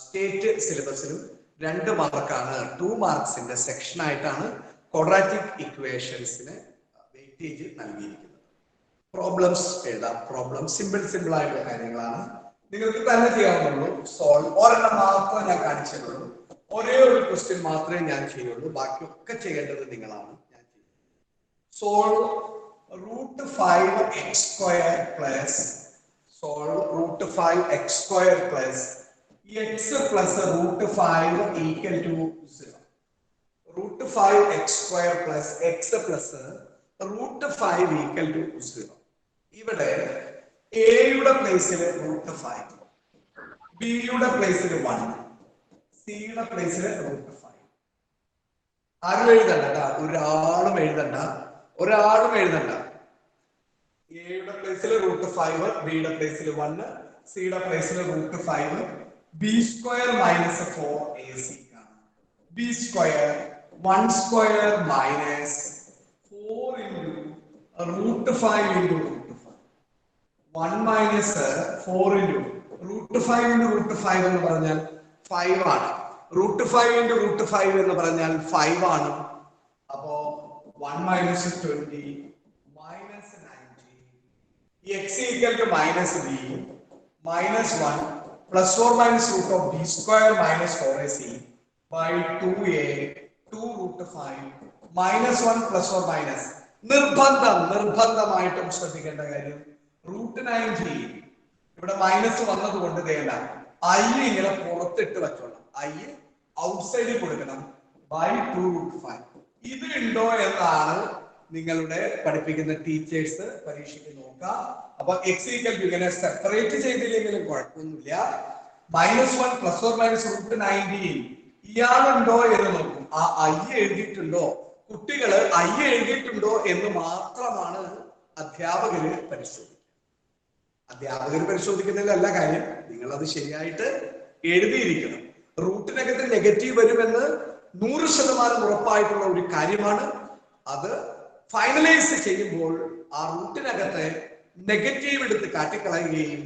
സ്റ്റേറ്റ് സിലബസിലും 2 മാർക്കാണ്. 2 മാർക്സിന്റെ സെക്ഷൻ ആയിട്ടാണ് ക്വാഡ്രാറ്റിക് ഇക്വേഷൻസിന് വെയിറ്റേജ് നൽകിയിരിക്കുന്നത്. പ്രോബ്ലംസ് എഴുതാം. പ്രോബ്ലം സിമ്പിൾ ആയിട്ടുള്ള കാര്യങ്ങളാണ്, നിങ്ങൾക്ക് തന്നെ ചെയ്യാവുന്നുള്ളൂ. സോൾവ് ഒരെണ്ണം മാത്രമേ ഞാൻ കാണിച്ചുള്ളൂ, ഒരേ ഒരു ക്വസ്റ്റ്യൻ മാത്രമേ ഞാൻ ചെയ്യുള്ളൂ, ബാക്കിയൊക്കെ ചെയ്യേണ്ടത് നിങ്ങളാണ്. ഞാൻ solve root 5x square plus root 5x square plus x plus root 5 equal to 0. Root 5x square plus x plus root 5 equal to 0. ഇവിടെ എയുടെ പ്ലേസിൽ റൂട്ട് 5, ബിയുടെ പ്ലേസിൽ 1, സിയുടെ പ്ലേസിൽ റൂട്ട് 5. ആരും എഴുതണ്ട, ഒരാളും എഴുതണ്ട. എയുടെ പ്ലേസിൽ റൂട്ട് 5, ബിയുടെ പ്ലേസിൽ 1, സിയുടെ പ്ലേസിൽ root 5. B square minus 4ac ആണ്. B square 1 square minus 4 into root 5 into root 5. 1 minus 4 into root 5 into root 5 എന്ന് പറഞ്ഞാൽ 5 ആണ്. റൂട്ട് 5 ഇൻറ്റു റൂട്ട് 5 എന്ന് പറഞ്ഞാൽ 5 ആണ്. അപ്പോ 1 minus 20 minus 90. x equal to minus B minus 1 plus or minus root of B square minus 4ac by 2a 2 root 5 minus 1 plus or minus. നിർബന്ധമായിട്ടും ശ്രദ്ധിക്കേണ്ട കാര്യം റൂട്ട് 90 ഇവിടെ മൈനസ് വന്നത് കൊണ്ട് വേണ്ട, ഐ ഇങ്ങനെ പുറത്തിട്ട് വെച്ചോളാം, ഐ ഔട്ട്സൈഡിൽ കൊടുക്കണം. ബൈ 2 റൂട്ട് 5 ഇത് ഉണ്ടോ എന്നാണ് നിങ്ങളുടെ പഠിപ്പിക്കുന്ന ടീച്ചേഴ്സ് പരീക്ഷയ്ക്ക് നോക്കാം. അപ്പൊ എക്സ് ഈക്വൽ ടു ഇങ്ങനെ സെപ്പറേറ്റ് ചെയ്തില്ലെങ്കിലും കുഴപ്പമൊന്നുമില്ല. -1 പ്ലസ് ഓർ മൈനസ് റൂട്ട് 90 ഇയാളുണ്ടോ എന്ന് നോക്കും. ആ ഐ എഴുതിയിട്ടുണ്ടോ, കുട്ടികള് ഐ എഴുതിയിട്ടുണ്ടോ എന്ന് മാത്രമാണ് അധ്യാപകര് പരിശോധിക്കുക. അധ്യാപകർ പരിശോധിക്കുന്നതിലല്ല കാര്യം, നിങ്ങൾ അത് ശരിയായിട്ട് എഴുതിയിരിക്കണം. റൂട്ടിനകത്ത് നെഗറ്റീവ് വരുമെന്ന് 100% ഉറപ്പായിട്ടുള്ള ഒരു കാര്യമാണ്. അത് ഫൈനലൈസ് ചെയ്യുമ്പോൾ ആ റൂട്ടിനകത്ത് നെഗറ്റീവ് എടുത്ത് കാട്ടിക്കളയുകയും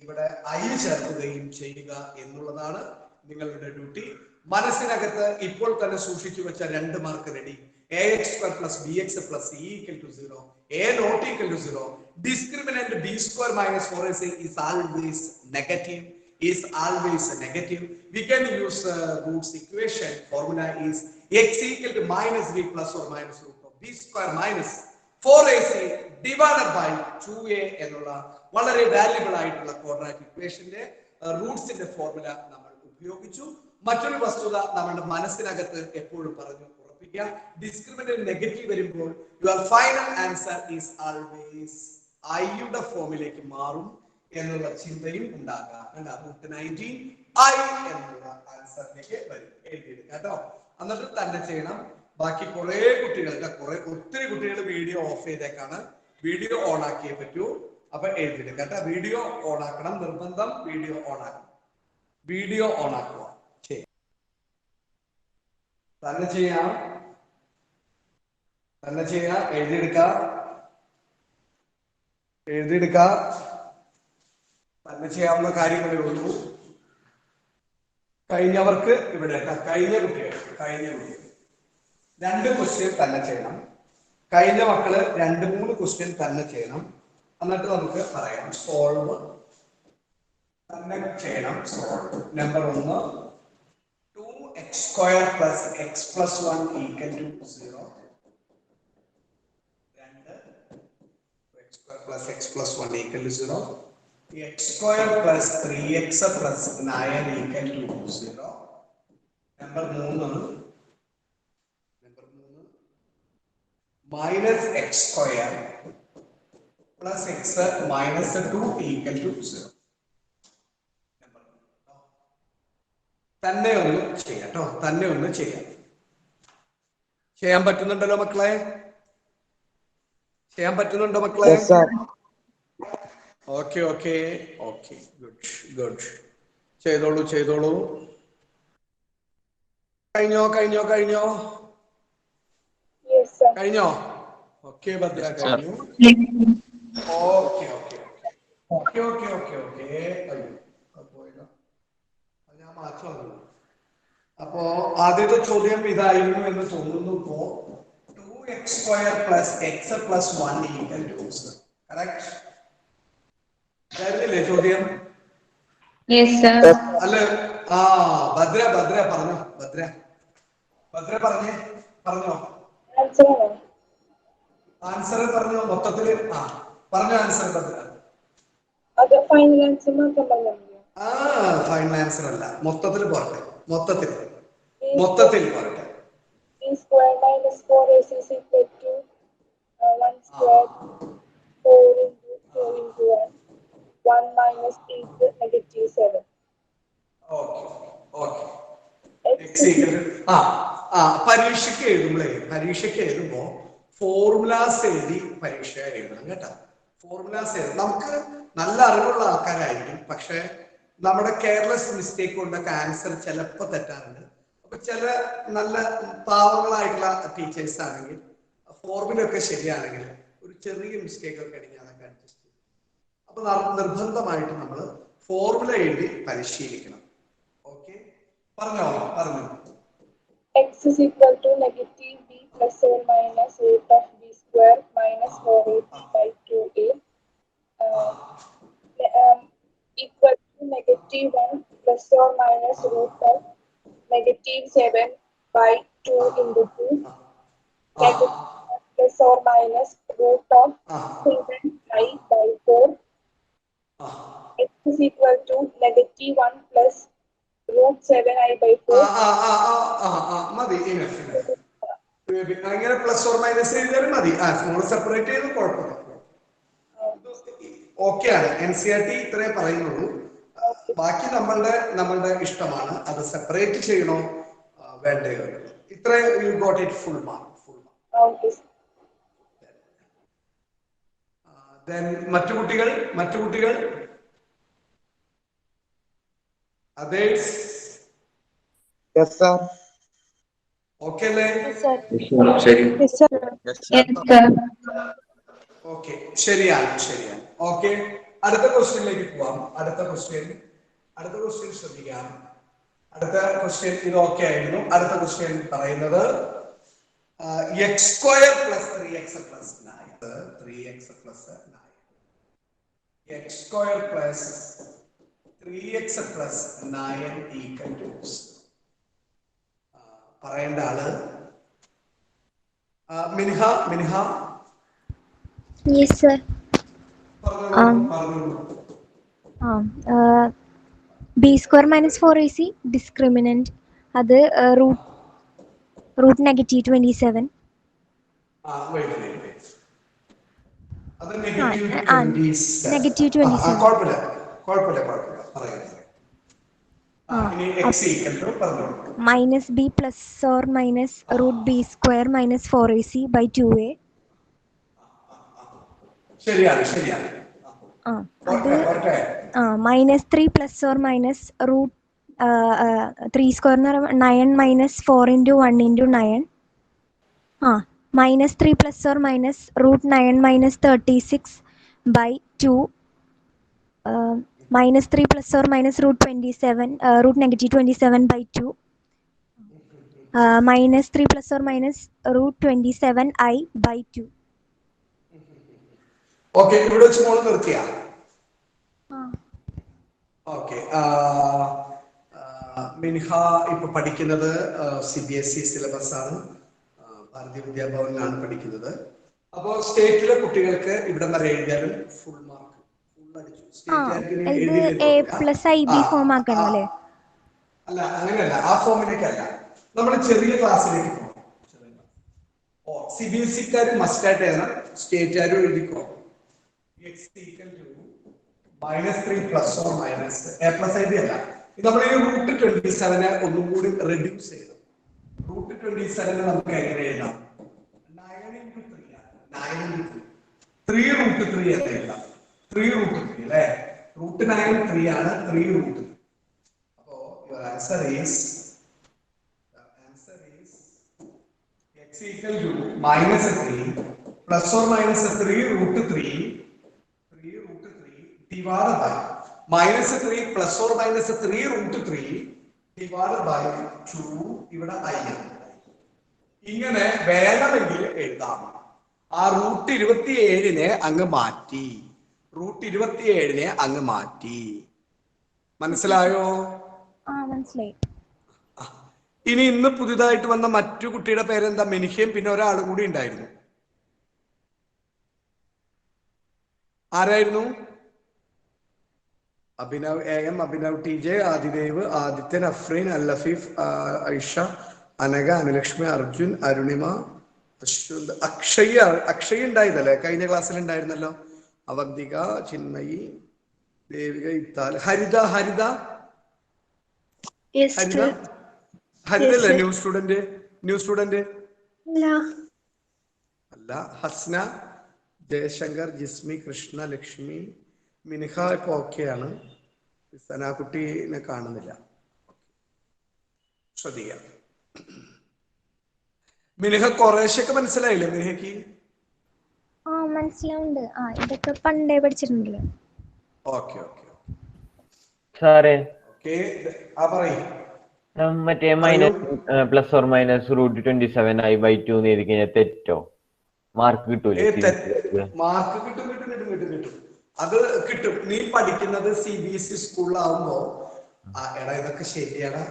ഇവിടെ ഐ ചേർക്കുകയും ചെയ്യുക എന്നുള്ളതാണ് നിങ്ങളുടെ ഡ്യൂട്ടി. മനസ്സിനകത്ത് ഇപ്പോൾ തന്നെ സൂക്ഷിച്ചു വെച്ച 2 mark ready. ax square plus bx plus c equal to 0, a not equal to 0. Discriminant b square minus 4ac is always negative. We can use Root's equation. Formula is x equal to minus b plus or minus root of b square minus 4ac divided by 2a എന്നുള്ള വളരെ valuable ആയിട്ടുള്ള quadratic ഇക്വേഷന്റെ റൂട്ട്സിന്റെ formula നമ്മൾ ഉപയോഗിച്ചു. മറ്റൊരു വസ്തുത നമ്മുടെ മനസ്സിനകത്ത് എപ്പോഴും പറഞ്ഞു ഉറപ്പിക്കുക, ഡിസ്ക്രിമിനന്റ് നെഗറ്റീവ് വരുമ്പോൾ your final answer is always ഐയുടെ ഫോമിലേക്ക് മാറും എന്നുള്ള ചിന്തയും ഉണ്ടാകാം. റൂട്ട് 19 ഐ എന്നുള്ള ആൻസറിലേക്ക് വരും. എഴുതിയെടുക്കുക കേട്ടോ. എന്നിട്ട് തന്നെ ചെയ്യണം. ബാക്കി ഒത്തിരി കുട്ടികൾ വീഡിയോ ഓഫ് ചെയ്തേക്കാണ്. വീഡിയോ ഓൺ ആക്കിയേ പറ്റൂ. അപ്പൊ എഴുതിയെടുക്കുക കേട്ടോ. വീഡിയോ ഓൺ ആക്കണം, നിർബന്ധം വീഡിയോ ഓൺ ആക്കണം. വീഡിയോ ഓൺ ആക്കുക. തന്നെ ചെയ്യാം. എഴുതിയെടുക്കുക. തന്നെ ചെയ്യാവുന്ന കാര്യങ്ങളേ ഉള്ളൂ. കഴിഞ്ഞവർക്ക് ഇവിടെ കഴിഞ്ഞ കുട്ടികൾ 2 ക്വസ്റ്റ്യൻ തന്നെ ചെയ്യണം. കഴിഞ്ഞ മക്കള് 2-3 ക്വസ്റ്റ്യൻ തന്നെ ചെയ്യണം. എന്നിട്ട് നമുക്ക് പറയാം സോൾവ് തന്നെ ചെയ്യണം. Solve number 1 2x square plus x plus 1 equal to 0. 2 x square plus x plus 1 equal to 0. x square plus 3x plus 9 equal to 0. Number 3 minus x square plus x minus 2 equal to 0. തന്നെ ഒന്ന് ചെയ്യാം കേട്ടോ. ചെയ്യാൻ പറ്റുന്നുണ്ടല്ലോ മക്കളെ? Okay good. ചെയ്തോളൂ. കഴിഞ്ഞോ? Okay Bhadra, കഴിഞ്ഞു. Okay. ഞാൻ മാറ്റം. അപ്പോ ആദ്യത്തെ ചോദ്യം ഇതായിരുന്നു എന്ന് തോന്നുന്നു. 2x square plus x plus 1 equal to 0. Correct ആയിരുന്നില്ലേ ചോദ്യം? അല്ല, ഭദ്ര പറഞ്ഞോ. ഭദ്ര പറഞ്ഞോ ആൻസർ പറഞ്ഞോ. മൊത്തത്തില് പറഞ്ഞോ ആൻസർ ഭദ്ര. ഫൈനൽ ആൻസർ അല്ല, മൊത്തത്തിൽ പോരട്ടെ. b square minus 4ac is equal to 1 square 4 into 2 into 1 minus into -7. പരീക്ഷയ്ക്ക് എഴുതുമ്പോ ഫോർമുലാസ് എഴുതി പരീക്ഷ എഴുതണം കേട്ടോ. നമുക്ക് നല്ല അറിവുള്ള ആൾക്കാരായിരിക്കും, പക്ഷെ നമ്മുടെ കെയർലെസ് മിസ്റ്റേക്ക് കൊണ്ടൊക്കെ ആൻസർ ചിലപ്പോ തെറ്റാറുണ്ട്. അപ്പൊ ചില നല്ല പാവങ്ങളായിട്ടുള്ള ടീച്ചേഴ്സ് ആണെങ്കിൽ ഫോർമുല ഒക്കെ ശരിയാണെങ്കിൽ ഒരു ചെറിയ മിസ്റ്റേക്ക് ഒക്കെ ആണെങ്കിൽ അതൊക്കെ അഡ്ജസ്റ്റ് ചെയ്യും. അപ്പൊ നിർബന്ധമായിട്ട് നമ്മൾ ഫോർമുല എഴുതി പരിശീലിക്കണം. ഓക്കെ, പറഞ്ഞോ. x is equal to negative b plus or minus root of b square minus 4ac by 2a equal to negative 1 plus or minus root of negative 7 by 2 into 2 negative plus or minus root of 7i by 4. X is equal to negative 1 plus root 7i by 4. മതി. അങ്ങനെ plus or minus എഴുതിയാലും മതി. Small separate ചെയ്ത് കുഴപ്പമില്ല. Okay ആണ്. NCERT ഇത്രേ പറയുന്നുള്ളൂ. ബാക്കി നമ്മളുടെ ഇഷ്ടമാണ്. അത് സെപ്പറേറ്റ് ചെയ്യണോ വേണ്ടയോ ഇത്രേ. You got it full mark. മറ്റു കുട്ടികൾ അതേഴ്സ് ഓക്കെ അല്ലേ? ഓക്കെ, ശരിയാണ്. ഓക്കെ, അടുത്ത ക്വസ്റ്റ്യനിലേക്ക് പോവാം. അടുത്ത ക്വസ്റ്റ്യൻ ശ്രദ്ധിക്കാം. അടുത്ത ക്വസ്റ്റ്യൻ ഇത് ഓക്കെ ആയിരുന്നു. അടുത്ത ക്വസ്റ്റ്യൻ പറയുന്നത് X square plus 3x plus 9 3x plus 9 X square plus 3x plus 9 equal to പറയേണ്ട ആള് മിൻഹ. മിൻഹ Yes, sir. B square minus 4ac discriminant അത് root negative 27. അത് നെഗറ്റീവ് 27. Negative 27. കുഴപ്പമില്ല പറയാം. ഇനി x ഈക്വൽ ടു പറഞ്ഞു minus b plus or minus root b square minus 4ac by 2a. ശരിയാണ്. minus 3 plus or minus root 3 square 9 minus 4 into 1 into 9. minus 3 plus or minus root 9 minus 36 by 2. minus 3 plus or minus root 27 root negative 27 by 2. minus 3 plus or minus root 27i by 2. Okay, ഇവിടെ വെച്ച് മോള് നിർത്തിയാ? Okay. മിൻഹ ഇപ്പൊ പഠിക്കുന്നത് CBSE syllabus ആണ്, ഭാരതീയ വിദ്യാഭവനിലാണ് പഠിക്കുന്നത്. അപ്പോ സ്റ്റേറ്റിലെ കുട്ടികൾക്ക് ഇവിടം വരെ എഴുതിയാലും ഫുൾ മാർക്ക് അല്ല, അങ്ങനെയല്ല. ആ ഫോമിലേക്കല്ല, നമ്മൾ ചെറിയ ക്ലാസ്സിലേക്ക് പോകണം. CBSE-ക്കാർ മസ്റ്റായിട്ട് എഴുതണം, സ്റ്റേറ്റുകാരും എഴുതിക്കോ. x equal to -3 plus or minus a plus id അല്ല. ഇത് നമ്മൾ ഈ റൂട്ട് 27 ഒന്നും കൂടി റെഡ്യൂസ് ചെയ്യണം. റൂട്ട് 27 നമുക്ക് എങ്ങനെ എഴുതാം? 9 into 3 ആണ്. 9 into 3 റൂട്ട് 3 എന്ന് എഴുതാം. 3 റൂട്ട് 3 അല്ലേ? റൂട്ട് 9 3 ആണ്. 3 റൂട്ട് 3. അപ്പോ your answer is x equal to -3 plus or minus 3 root 3 divided by -3 plus or minus 3 root 3 divided by 2 ഇവിടെ I. ഇങ്ങനെ വേണമെങ്കിൽ എഴുതാം. ആ റൂട്ട് 27 അങ്ങ് മാറ്റി. മനസ്സിലായോ? മനസ്സിലായി. ഇനി ഇന്ന് പുതിയതായിട്ട് വന്ന മറ്റു കുട്ടിയുടെ പേരെന്താ? മിൻഹയും പിന്നെ ഒരാളും കൂടി ഉണ്ടായിരുന്നു. ആരായിരുന്നു? അഭിനവ് AM, അഭിനവ് TJ, ആദിദേവ്, ആദിത്യൻ, അഫ്രീൻ, അല്ലഫീഫ്, ഐഷ, അനഘ, അനുലക്ഷ്മി, അർജുൻ, അരുണിമ, അശ്വന്ത്, അക്ഷയ് ഉണ്ടായിരുന്നല്ലേ? കഴിഞ്ഞ ക്ലാസ്സിൽ ഉണ്ടായിരുന്നല്ലോ. അവന്തിക, ചിന്മയി, ദേവിക, ഇത്താൽ, ഹരിത അല്ലേ? ന്യൂ സ്റ്റുഡന്റ് അല്ല. ഹസ്ന, ജയശങ്കർ, ജിസ്മി, കൃഷ്ണ, ലക്ഷ്മി, മിൻഹ ഇപ്പൊ ഓക്കെയാണ്. സനാകുട്ടിനെ കാണുന്നില്ല. ശ്രദ്ധിക്കാം. മിൻഹ കുറേശ്ശൊക്കെ മനസ്സിലായില്ലേ മിൻഹയ്ക്ക്? മനസ്സിലാവുന്നുണ്ട്. ഇതൊക്കെ പണ്ടേ പഠിച്ചിട്ടുണ്ടല്ലോ. ഓക്കെ സാറേ, പറയൂ. മറ്റേ minus plus or minus root 27i by 2 എന്ന് എഴുതി കഴിഞ്ഞാൽ തെറ്റോ? മാർക്ക് കിട്ടൂലേ? മാർക്ക് കിട്ടും. അത് കിട്ടും. നീ പഠിക്കുന്നത് CBSE സ്കൂളിലാവുമ്പോ ഇതൊക്കെ ശരിയാണ്.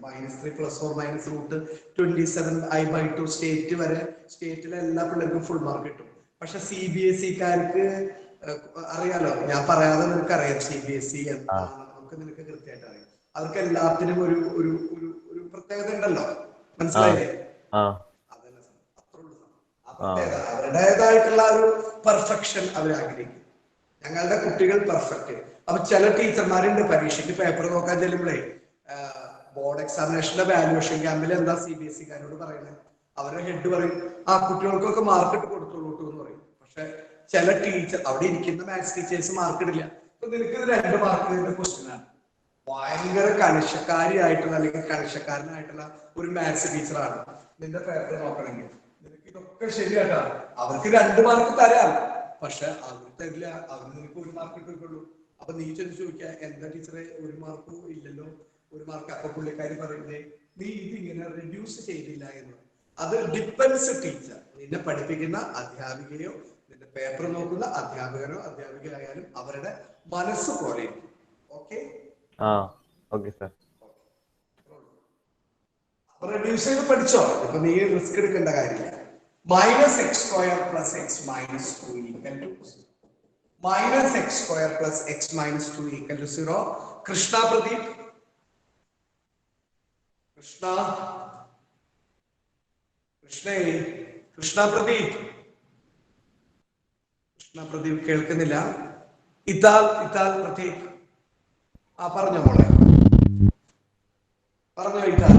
-3 plus or minus root 27i by 2 state വരെ, സ്റ്റേറ്റിലെ എല്ലാ പിള്ളേർക്കും ഫുൾ മാർക്ക് കിട്ടും. പക്ഷെ CBSE-ക്കാർക്ക് അറിയാലോ, ഞാൻ പറയാതെ നിനക്കറിയാം CBSE എന്താണെന്ന് നിനക്ക് കൃത്യമായിട്ട് അറിയാം. അവർക്ക് എല്ലാത്തിനും ഒരു പ്രത്യേകത ഉണ്ടല്ലോ. മനസ്സിലായില്ലേ? അവരുടേതായിട്ടുള്ള ഒരു പെർഫെക്ഷൻ അവർ ആഗ്രഹിക്കും. ഞങ്ങളുടെ കുട്ടികൾ പെർഫെക്റ്റ്. അപ്പൊ ചില ടീച്ചർമാരുണ്ട് പരീക്ഷയ്ക്ക് പേപ്പർ നോക്കാൻ ചെല്ലുമ്പോഴേ ബോർഡ് എക്സാമിനേഷന്റെ വാല്യുവേഷൻ ക്യാമ്പിൽ എന്താ CBSE-കാരോട് പറയുന്നത്? അവരുടെ ഹെഡ് പറയും കുട്ടികൾക്കൊക്കെ മാർക്ക് ഇട്ട് കൊടുത്തോളൂ എന്ന് പറയും. പക്ഷെ ചില ടീച്ചർ അവിടെ ഇരിക്കുന്ന മാത്സ് ടീച്ചേഴ്സ് മാർക്ക് ഇടില്ല. അപ്പൊ നിനക്ക് ഇത് 2 മാർക്കിന്റെ ക്വസ്റ്റ്യൻ ആണ്. ഭയങ്കര കണിശക്കാരിയായിട്ടുള്ള അല്ലെങ്കിൽ കണിശക്കാരനായിട്ടുള്ള ഒരു മാത്സ് ടീച്ചറാണ്. നിന്റെ പേപ്പർ നോക്കണമെങ്കിൽ നിനക്ക് ഇതൊക്കെ ശരിയാട്ടാ. അവർക്ക് 2 മാർക്ക് തരാം, പക്ഷെ അവർ തരില്ല. അവർ നിനക്ക് 1 മാർക്ക് ഇട്ടുള്ളൂ. അപ്പൊ നീ ചെന്ന് ചോദിക്കുക, എന്താ ടീച്ചറെ 1 മാർക്കും ഇല്ലല്ലോ, 1 മാർക്ക്. അപ്പൊ പുള്ളിക്കാരി പറയുന്നത് നീ ഇതിങ്ങനെ റെഡ്യൂസ് ചെയ്തില്ല എന്ന്. അത് ഡിപ്പെൻസ് ടീച്ചർ, നിന്നെ പഠിപ്പിക്കുന്ന അധ്യാപികയോ നിന്റെ പേപ്പർ നോക്കുന്ന അധ്യാപകനോ അധ്യാപികയായാലും അവരുടെ മനസ്സ് പോലെ. Okay okay sir. റെഡ്യൂസ് ചെയ്ത് പഠിച്ചോ. ഇപ്പൊ നീ റിസ്ക് എടുക്കേണ്ട കാര്യമില്ല. -x² + x - 2 = -x² + x - 2 = 0. Krishna Pradeep, Krishna Pradeep കേൾക്കുന്നില്ല. ഇതാൽ പ്രദീപ് പറഞ്ഞോ മോളെ, പറഞ്ഞോ ഇതാൽ.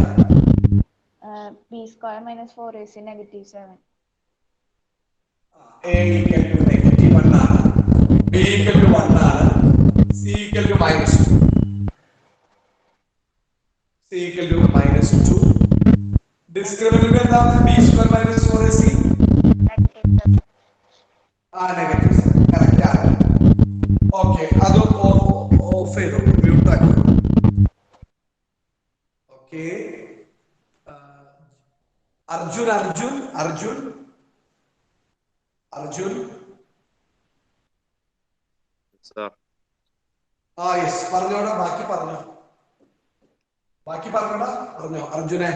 b² - 4ac - -7. a = -1 ആണ്, b = 1 ആണ്, c = -2, c = -2. ഡിസ്ക്രിമിനന്റ് എന്താണ്? b² - 4ac. നെഗറ്റീവ്. കറക്റ്റ് ആണ്. ഓക്കെ, അത് ഓഫ് ചെയ്തോ, മ്യൂട്ട് ആക്കി. ഓക്കെ, അർജുൻ യെസ് പറഞ്ഞോടാ. ബാക്കി പറഞ്ഞോടാ. അർജുനെ.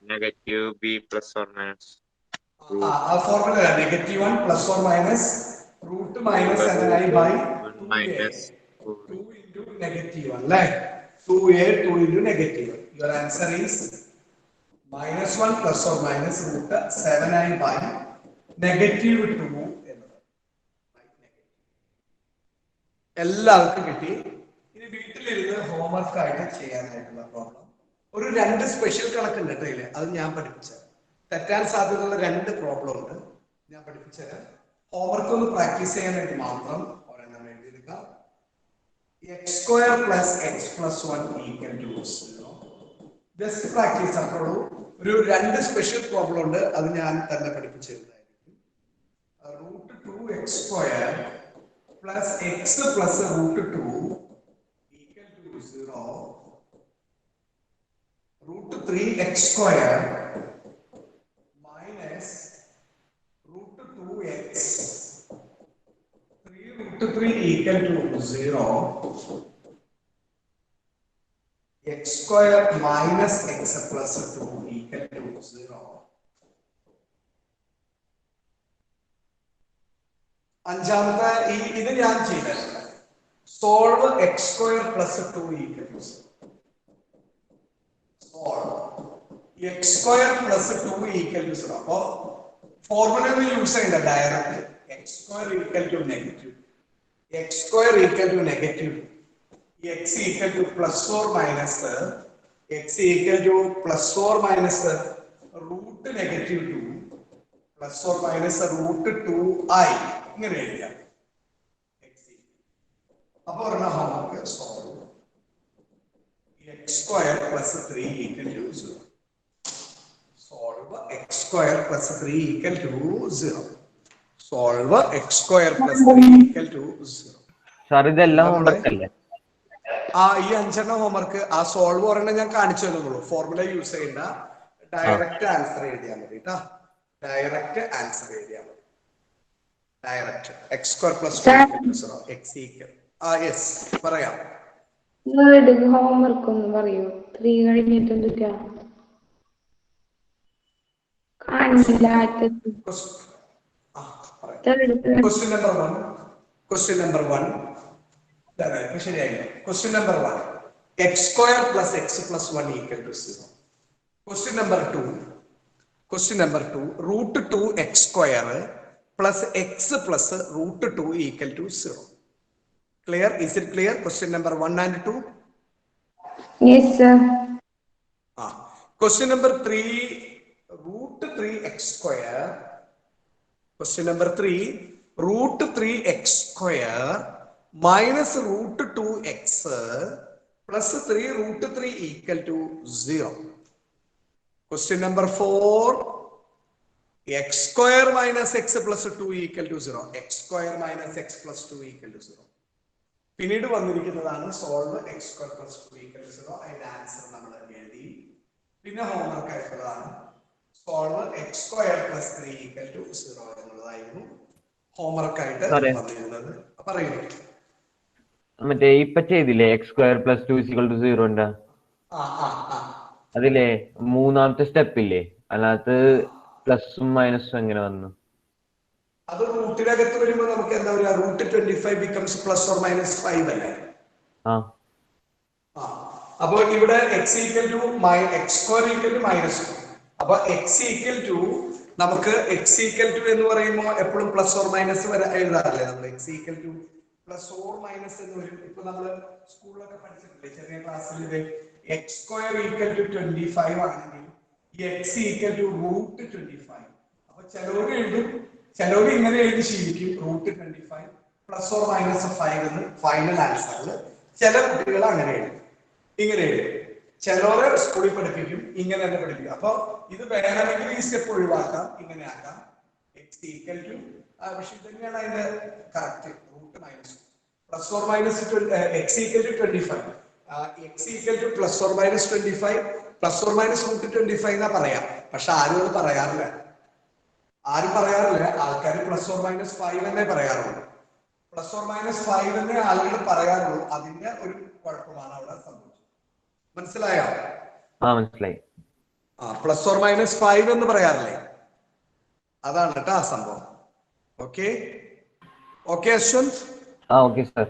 നെഗറ്റീവ് b + or - ആ ഫോർമുല -1 + or - √-ni/2a 2 into -1 അല്ലേ? 2a 2 into -1. Your answer is -1 + or - √7i/-2 എന്നത്. എല്ലാവർക്കും കിട്ടി. ഇനി വീട്ടിലിരുന്ന് ഹോംവർക്ക് ആയിട്ട് ചെയ്യാനായിട്ടുള്ള പ്രോബ്ലം ഒരു 2 സ്പെഷ്യൽ കണക്കുണ്ട് കേട്ടോ ഇതില്. അത് ഞാൻ പഠിപ്പിച്ചത്. തെറ്റാൻ സാധ്യതയുള്ള 2 പ്രോബ്ലം ഉണ്ട്, ഞാൻ പഠിപ്പിച്ചത്. ഹോംവർക്ക് ഒന്ന് പ്രാക്ടീസ് ചെയ്യാൻ വേണ്ടി മാത്രം ഒരെണ്ണം എഴുതിയെടുക്കാം. x² + x + 1 = 0. ജസ്റ്റ് പ്രാക്ടീസ് അപ്പോഴും. ഒരു 2 സ്പെഷ്യൽ പ്രോബ്ലം ഉണ്ട്, അത് ഞാൻ തന്നെ പഠിപ്പിച്ചിരുന്നതായിരിക്കും. √2x² + x + √2 = 0. √3x² - √2x 3√3 = 0. x² - x + 2 = 0. അഞ്ചാമത്തെ ഇത് ഞാൻ ചെയ്തിട്ടുണ്ട്. Solve x² + 2 = 0. Solve x² + 2 = 0. അപ്പോ ഫോർമുല യൂസ് ചെയ്യണ്ട, direct x² = -, x² = -, x = +or - x = +or -2 +or -√2i ഇങ്ങനെ എഴുതാം. അപ്പൊ ഒരെണ്ണം homework solve x² + 3 = 0. Solve x² + 3 = 0. Solve x² + 3 = 0. Sir ഇതെല്ലാം ഹോംവർക്ക് അല്ലേ? ഈ 5 ഹോംവർക്ക്. ആ സോൾവ് ഒരെണ്ണം ഞാൻ കാണിച്ചു തന്നുള്ളൂ. ഫോർമുല യൂസ് ചെയ്യണ്ട, ഡയറക്റ്റ് ആൻസർ എഴുതിയാൽ മതി കേട്ടാ. ഡയറക്റ്റ് ആൻസർ എഴുതിയാൽ മതി. Direct x² + 3 = 0. x = യെസ് പറയാം. ഹോംവർക്ക് ഒന്ന് പറയൂ. 3 കഴിഞ്ഞിട്ട് എന്തൊക്കെയാ കാണില്ല. Question number 1. ശരിയായില്ല. Question number 1. x² + x + 1 = 0. Question number 2. √2x² + x + √2 = 0. Clear? Is it clear? Question number 1 and 2. Yes sir. Question number 3. √3x². Question number 3. √3x² - √2x + 3√3 = 0. Question number 4. x² - x + 2 = 0. x² - x + 2 = 0. പിന്നീട് വന്നിരിക്കുന്നതാണ് solve X square plus 2 = 0. അതിന്റെ answer നമ്മൾ എഴുതി. പിന്നെ homework ആയിട്ടുള്ളതാണ് solve X square plus 3 = 0 എന്നുള്ളതായിരുന്നു homework ആയിട്ട് വന്നിരുന്നത്. പറയുന്നു മറ്റേ ഇപ്പൊ ചെയ്തില്ലേ x² + 2 = 0 ഉണ്ട്. അതിലെ മൂന്നാമത്തെ സ്റ്റെപ്പ് ഇല്ലേ, അതിനകത്ത് പ്ലസും മൈനസും എങ്ങനെ വന്നു? അത് റൂട്ടിനകത്ത് വരുമ്പോൾ നമുക്ക് എന്താ പറയുക, √25 becomes ±5 അല്ലേ? അപ്പൊ ഇവിടെ x = x² -2. അപ്പൊ x = നമുക്ക് x = എന്ന് പറയുമ്പോൾ എപ്പോഴും പ്ലസ് ഓർ മൈനസ് വരെ എഴുതാറില്ലേ നമ്മൾ? x = പ്ലസ് ഓർ മൈനസ് എന്ന് വരും. ഇപ്പൊ നമ്മള് സ്കൂളിലൊക്കെ പഠിച്ചിട്ടില്ലേ ചെറിയ ക്ലാസ്സിൽ x² = 25 ആണെങ്കിൽ x = √25. അപ്പൊ ചിലവര് എഴുതും, ചിലവർ ഇങ്ങനെ എഴുതി ശീലിക്കും √25 പ്ലസ് ഓർ മൈനസ് 5 എന്ന് ഫൈനൽ ആൻസറിൽ. ചില കുട്ടികൾ അങ്ങനെ എഴുതും, ഇങ്ങനെ എഴുതും. ചിലവരെ സ്കൂളിൽ പഠിപ്പിക്കും ഇങ്ങനെ തന്നെ പഠിപ്പിക്കും. അപ്പൊ ഇത് വേണമെങ്കിൽ ഈ സ്റ്റെപ്പ് ഒഴിവാക്കാം, ഇങ്ങനെ ആക്കാം. x = പക്ഷെ ഇതന്നെയാണ് അതിന്റെ correct. √- Plus or minus x = 25, x = plus or minus 25 plus or minus √25 എന്നാ പറയാം. പക്ഷെ ആരും അത് പറയാറില്ല. ആൾക്കാർ പ്ലസ് ഓർ മൈനസ് 5 എന്നേ പറയാറുള്ളൂ. പ്ലസ് ഓർ മൈനസ് 5 എന്നേ ആളുകൾ പറയാറുള്ളൂ. അതിന്റെ ഒരു കുഴപ്പമാണ് അവിടെ സംഭവിച്ചത്. മനസ്സിലായോ? മനസ്സിലായി. പ്ലസ് ഓർ മൈനസ് 5 എന്ന് പറയാറില്ലേ, അതാണ് കേട്ടോ ആ സംഭവം. ഓക്കെ അശ്വന്ത്? Okay sir.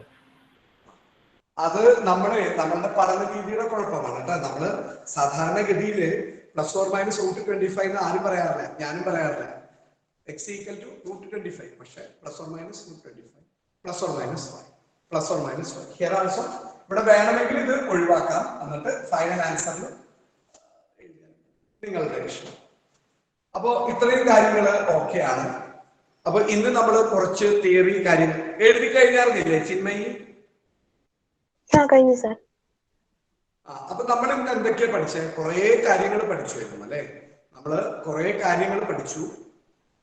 അത് നമ്മളുടെ പഠന രീതിയുടെ കുഴപ്പമാണ് കേട്ടോ. നമ്മള് സാധാരണഗതിയില് പ്ലസ് ഓർ മൈനസ് √25 എന്ന് ആരും പറയാറില്ല, ഞാനും പറയാറില്ല. x = √25, പക്ഷെ plus or minus √25 plus or minus 5 plus or minus 5. Here also ഇവിടെ വേണമെങ്കിൽ ഇത് ഒഴിവാക്കാം, എന്നിട്ട് ഫൈനൽ ആൻസറിൽ നിങ്ങളുടെ ഇഷ്ടം. അപ്പോ ഇത്രയും കാര്യങ്ങൾ ഓക്കെയാണ്. അപ്പൊ ഇന്ന് നമ്മൾ കുറച്ച് തിയറി കാര്യങ്ങൾ എഴുതി കഴിഞ്ഞാറില്ലേ ചിന്മയി? കഴിഞ്ഞു സാർ. അപ്പൊ നമ്മൾ ഇന്ന് എന്തൊക്കെയാ പഠിച്ചത്? കുറെ കാര്യങ്ങൾ പഠിച്ചു അല്ലെ? നമ്മള് കുറെ കാര്യങ്ങൾ പഠിച്ചു.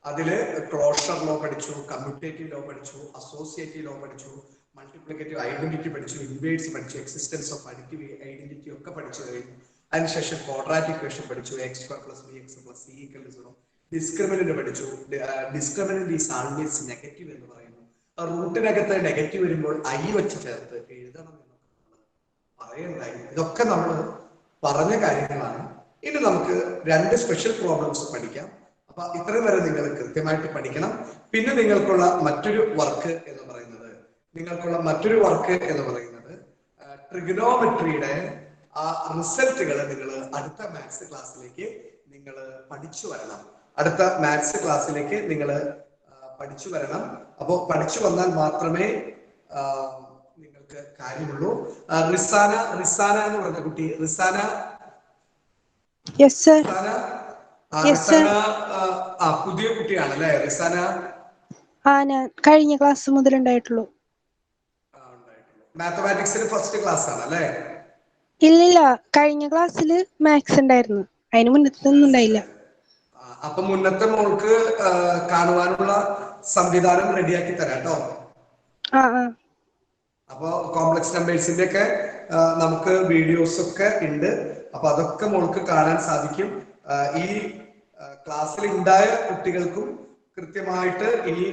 അതില് ക്ലോഷർ ലോ പഠിച്ചു, കമ്മ്യൂട്ടേറ്റീവ് ലോ പഠിച്ചു, അസോസിയേറ്റീവ് ലോ പഠിച്ചു, മൾട്ടിപ്ലിക്കേറ്റീവ് ഐഡന്റിറ്റി പഠിച്ചു, ഇൻവേഴ്സ് പഠിച്ചു, എക്സിസ്റ്റൻസ് ഓഫ് അഡിറ്റീവ് ഐഡന്റിറ്റി ഒക്കെ പഠിച്ചു കഴിഞ്ഞു. അതിനുശേഷം ക്വാഡ്രാറ്റിക് ഇക്വേഷൻ പഠിച്ചു, x² + bx + c = 0. ഡിസ്ക്രിമിനന്റ് പഠിച്ചു. ഡിസ്ക്രിമിനന്റ് ഈസ് ആൾവേസ് നെഗറ്റീവ് എന്ന് പറയുന്നു. റൂട്ടിനകത്ത് നെഗറ്റീവ് വരുമ്പോൾ i വെച്ച് ചേർത്ത് എഴുതണം എന്നൊക്കെ പറയുണ്ടായി. ഇതൊക്കെ നമ്മൾ പറഞ്ഞ കാര്യങ്ങളാണ്. ഇനി നമുക്ക് 2 സ്പെഷ്യൽ പ്രോബ്ലംസ് പഠിക്കാം. അപ്പൊ ഇത്രയും വരെ നിങ്ങൾ കൃത്യമായിട്ട് പഠിക്കണം. പിന്നെ നിങ്ങൾക്കുള്ള മറ്റൊരു വർക്ക് എന്ന് പറയുന്നത് ട്രിഗണോമെട്രിയുടെ ആ റിസൾട്ടുകൾ നിങ്ങൾ അടുത്ത മാത്സ് ക്ലാസ്സിലേക്ക് നിങ്ങൾ പഠിച്ചു വരണം. അപ്പോൾ പഠിച്ചു വന്നാൽ മാത്രമേ നിങ്ങൾക്ക് കാര്യമുള്ളൂ. റിസാന എന്ന് പറഞ്ഞ കുട്ടി, റിസാന പുതിയ കുട്ടിയാണല്ലേ റിസാന? ഞാൻ കഴിഞ്ഞ ക്ലാസ് മുതൽ ഉണ്ടായിട്ടുള്ളൂ. മാത്തമാറ്റിക്സിന് ഫസ്റ്റ് ക്ലാസ് ആണ് അല്ലേ? ഇല്ലില്ല, കഴിഞ്ഞ ക്ലാസ്സിൽ മാത്സ് ഉണ്ടായിരുന്നു, അതിന് മുന്നത്തൊന്നും ഉണ്ടായില്ല. അപ്പൊ മുന്നത്തെ മോൾക്ക് കാണുവാനുള്ള സംവിധാനം റെഡിയാക്കി തരാം കേട്ടോ. അപ്പൊ കോംപ്ലക്സ് നമ്പേഴ്സിന്റെ ഒക്കെ നമുക്ക് വീഡിയോസ് ഒക്കെ ഉണ്ട്. അപ്പൊ അതൊക്കെ മോൾക്ക് കാണാൻ സാധിക്കും. ഈ ക്ലാസ്സിൽ ഉണ്ടായ കുട്ടികൾക്കും കൃത്യമായിട്ട് ഇനി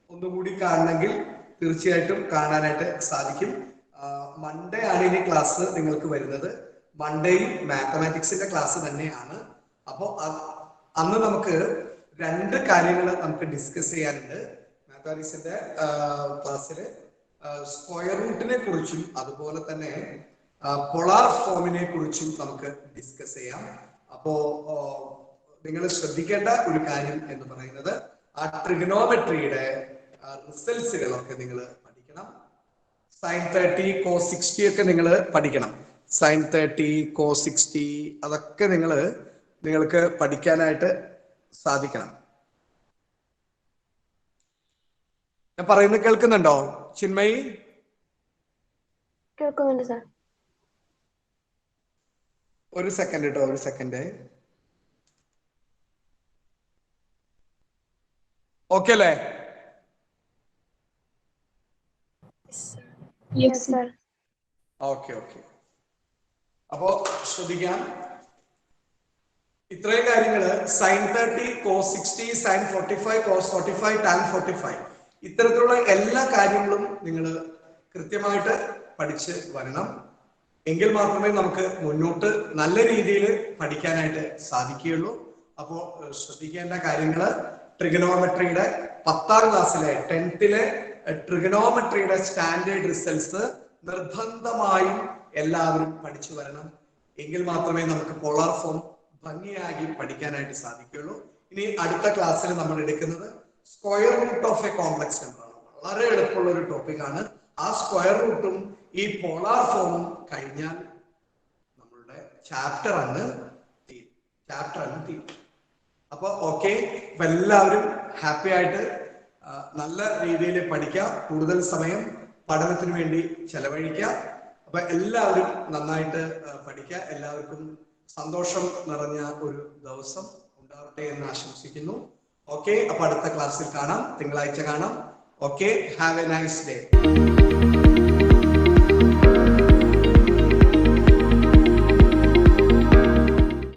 ഒന്നുകൂടി കാണണമെങ്കിൽ തീർച്ചയായിട്ടും കാണാനായിട്ട് സാധിക്കും. മൺഡേ ആണ് ഇനി ക്ലാസ് നിങ്ങൾക്ക് വരുന്നത്. മൺഡേയും മാത്തമാറ്റിക്സിന്റെ ക്ലാസ് തന്നെയാണ്. അപ്പോൾ അന്ന് നമുക്ക് 2 കാര്യങ്ങൾ നമുക്ക് ഡിസ്കസ് ചെയ്യാനുണ്ട്. മാത്തമാറ്റിക്സിന്റെ ക്ലാസ്സില് സ്ക്വയർ റൂട്ടിനെ കുറിച്ചും അതുപോലെ തന്നെ പോളാർ ഫോമിനെ കുറിച്ചും നമുക്ക് ഡിസ്കസ് ചെയ്യാം. അപ്പോ നിങ്ങൾ ശ്രദ്ധിക്കേണ്ട ഒരു കാര്യം എന്ന് പറയുന്നത് ആ ട്രിഗണോമെട്രിയുടെ റിസൾട്ട്സുകളൊക്കെ നിങ്ങൾ പഠിക്കണം. sin 30 cos 60 ഒക്കെ നിങ്ങൾ പഠിക്കണം. sin 30 cos 60 അതൊക്കെ നിങ്ങൾക്ക് പഠിക്കാനായിട്ട് സാധിക്കണം. ഞാൻ പറയുന്നത് കേൾക്കുന്നുണ്ടോ ചിന്മയി? കേൾക്കുന്നുണ്ട് സാർ. ഒരു സെക്കൻഡ് കേട്ടോ, ഒരു സെക്കൻഡ്. ഓക്കെ അല്ലേ? Yes, sir. ഓക്കെ. അപ്പോ ശ്രദ്ധിക്കാം, ഇത്രയും കാര്യങ്ങള് sin 30, cos 60, sin 45, cos 45, tan 45 ഇത്തരത്തിലുള്ള എല്ലാ കാര്യങ്ങളും നിങ്ങൾ കൃത്യമായിട്ട് പഠിച്ച് വരണം. എങ്കിൽ മാത്രമേ നമുക്ക് മുന്നോട്ട് നല്ല രീതിയിൽ പഠിക്കാനായിട്ട് സാധിക്കുകയുള്ളൂ. അപ്പോൾ ശ്രദ്ധിക്കേണ്ട കാര്യങ്ങള്, ട്രിഗണോമെട്രിയുടെ 10ാം ക്ലാസ്സിലെ 10th ട്രിഗണോമെട്രിയുടെ സ്റ്റാൻഡേർഡ് റിസൾട്ട്സ് നിർബന്ധമായും എല്ലാവരും പഠിച്ചു വരണം. എങ്കിൽ മാത്രമേ നമുക്ക് പോളാർ ഫോം ഭംഗിയാക്കി പഠിക്കാനായിട്ട് സാധിക്കുകയുള്ളൂ. ഇനി അടുത്ത ക്ലാസ്സിൽ നമ്മൾ എടുക്കുന്നത് square root of a complex number ആണ്. വളരെ എളുപ്പമുള്ള ഒരു ടോപ്പിക്കാണ്. ആ സ്ക്വയർ റൂട്ടും ഈ പോളാർ ഫോമും കഴിഞ്ഞാൽ നമ്മളുടെ ചാപ്റ്റർ ആണ് തീരും. അപ്പൊ ഓക്കെ, അപ്പൊ എല്ലാവരും ഹാപ്പി ആയിട്ട് നല്ല രീതിയിൽ പഠിക്കുക. കൂടുതൽ സമയം പഠനത്തിന് വേണ്ടി ചെലവഴിക്കുക. അപ്പൊ എല്ലാവരും നന്നായിട്ട് പഠിക്കുക. എല്ലാവർക്കും സന്തോഷം നിറഞ്ഞ ഒരു ദിവസം ഉണ്ടാവട്ടെ എന്ന് ആശംസിക്കുന്നു. ഓക്കെ, അപ്പൊ അടുത്ത ക്ലാസ്സിൽ കാണാം, തിങ്കളാഴ്ച കാണാം. Okay, have A nice day.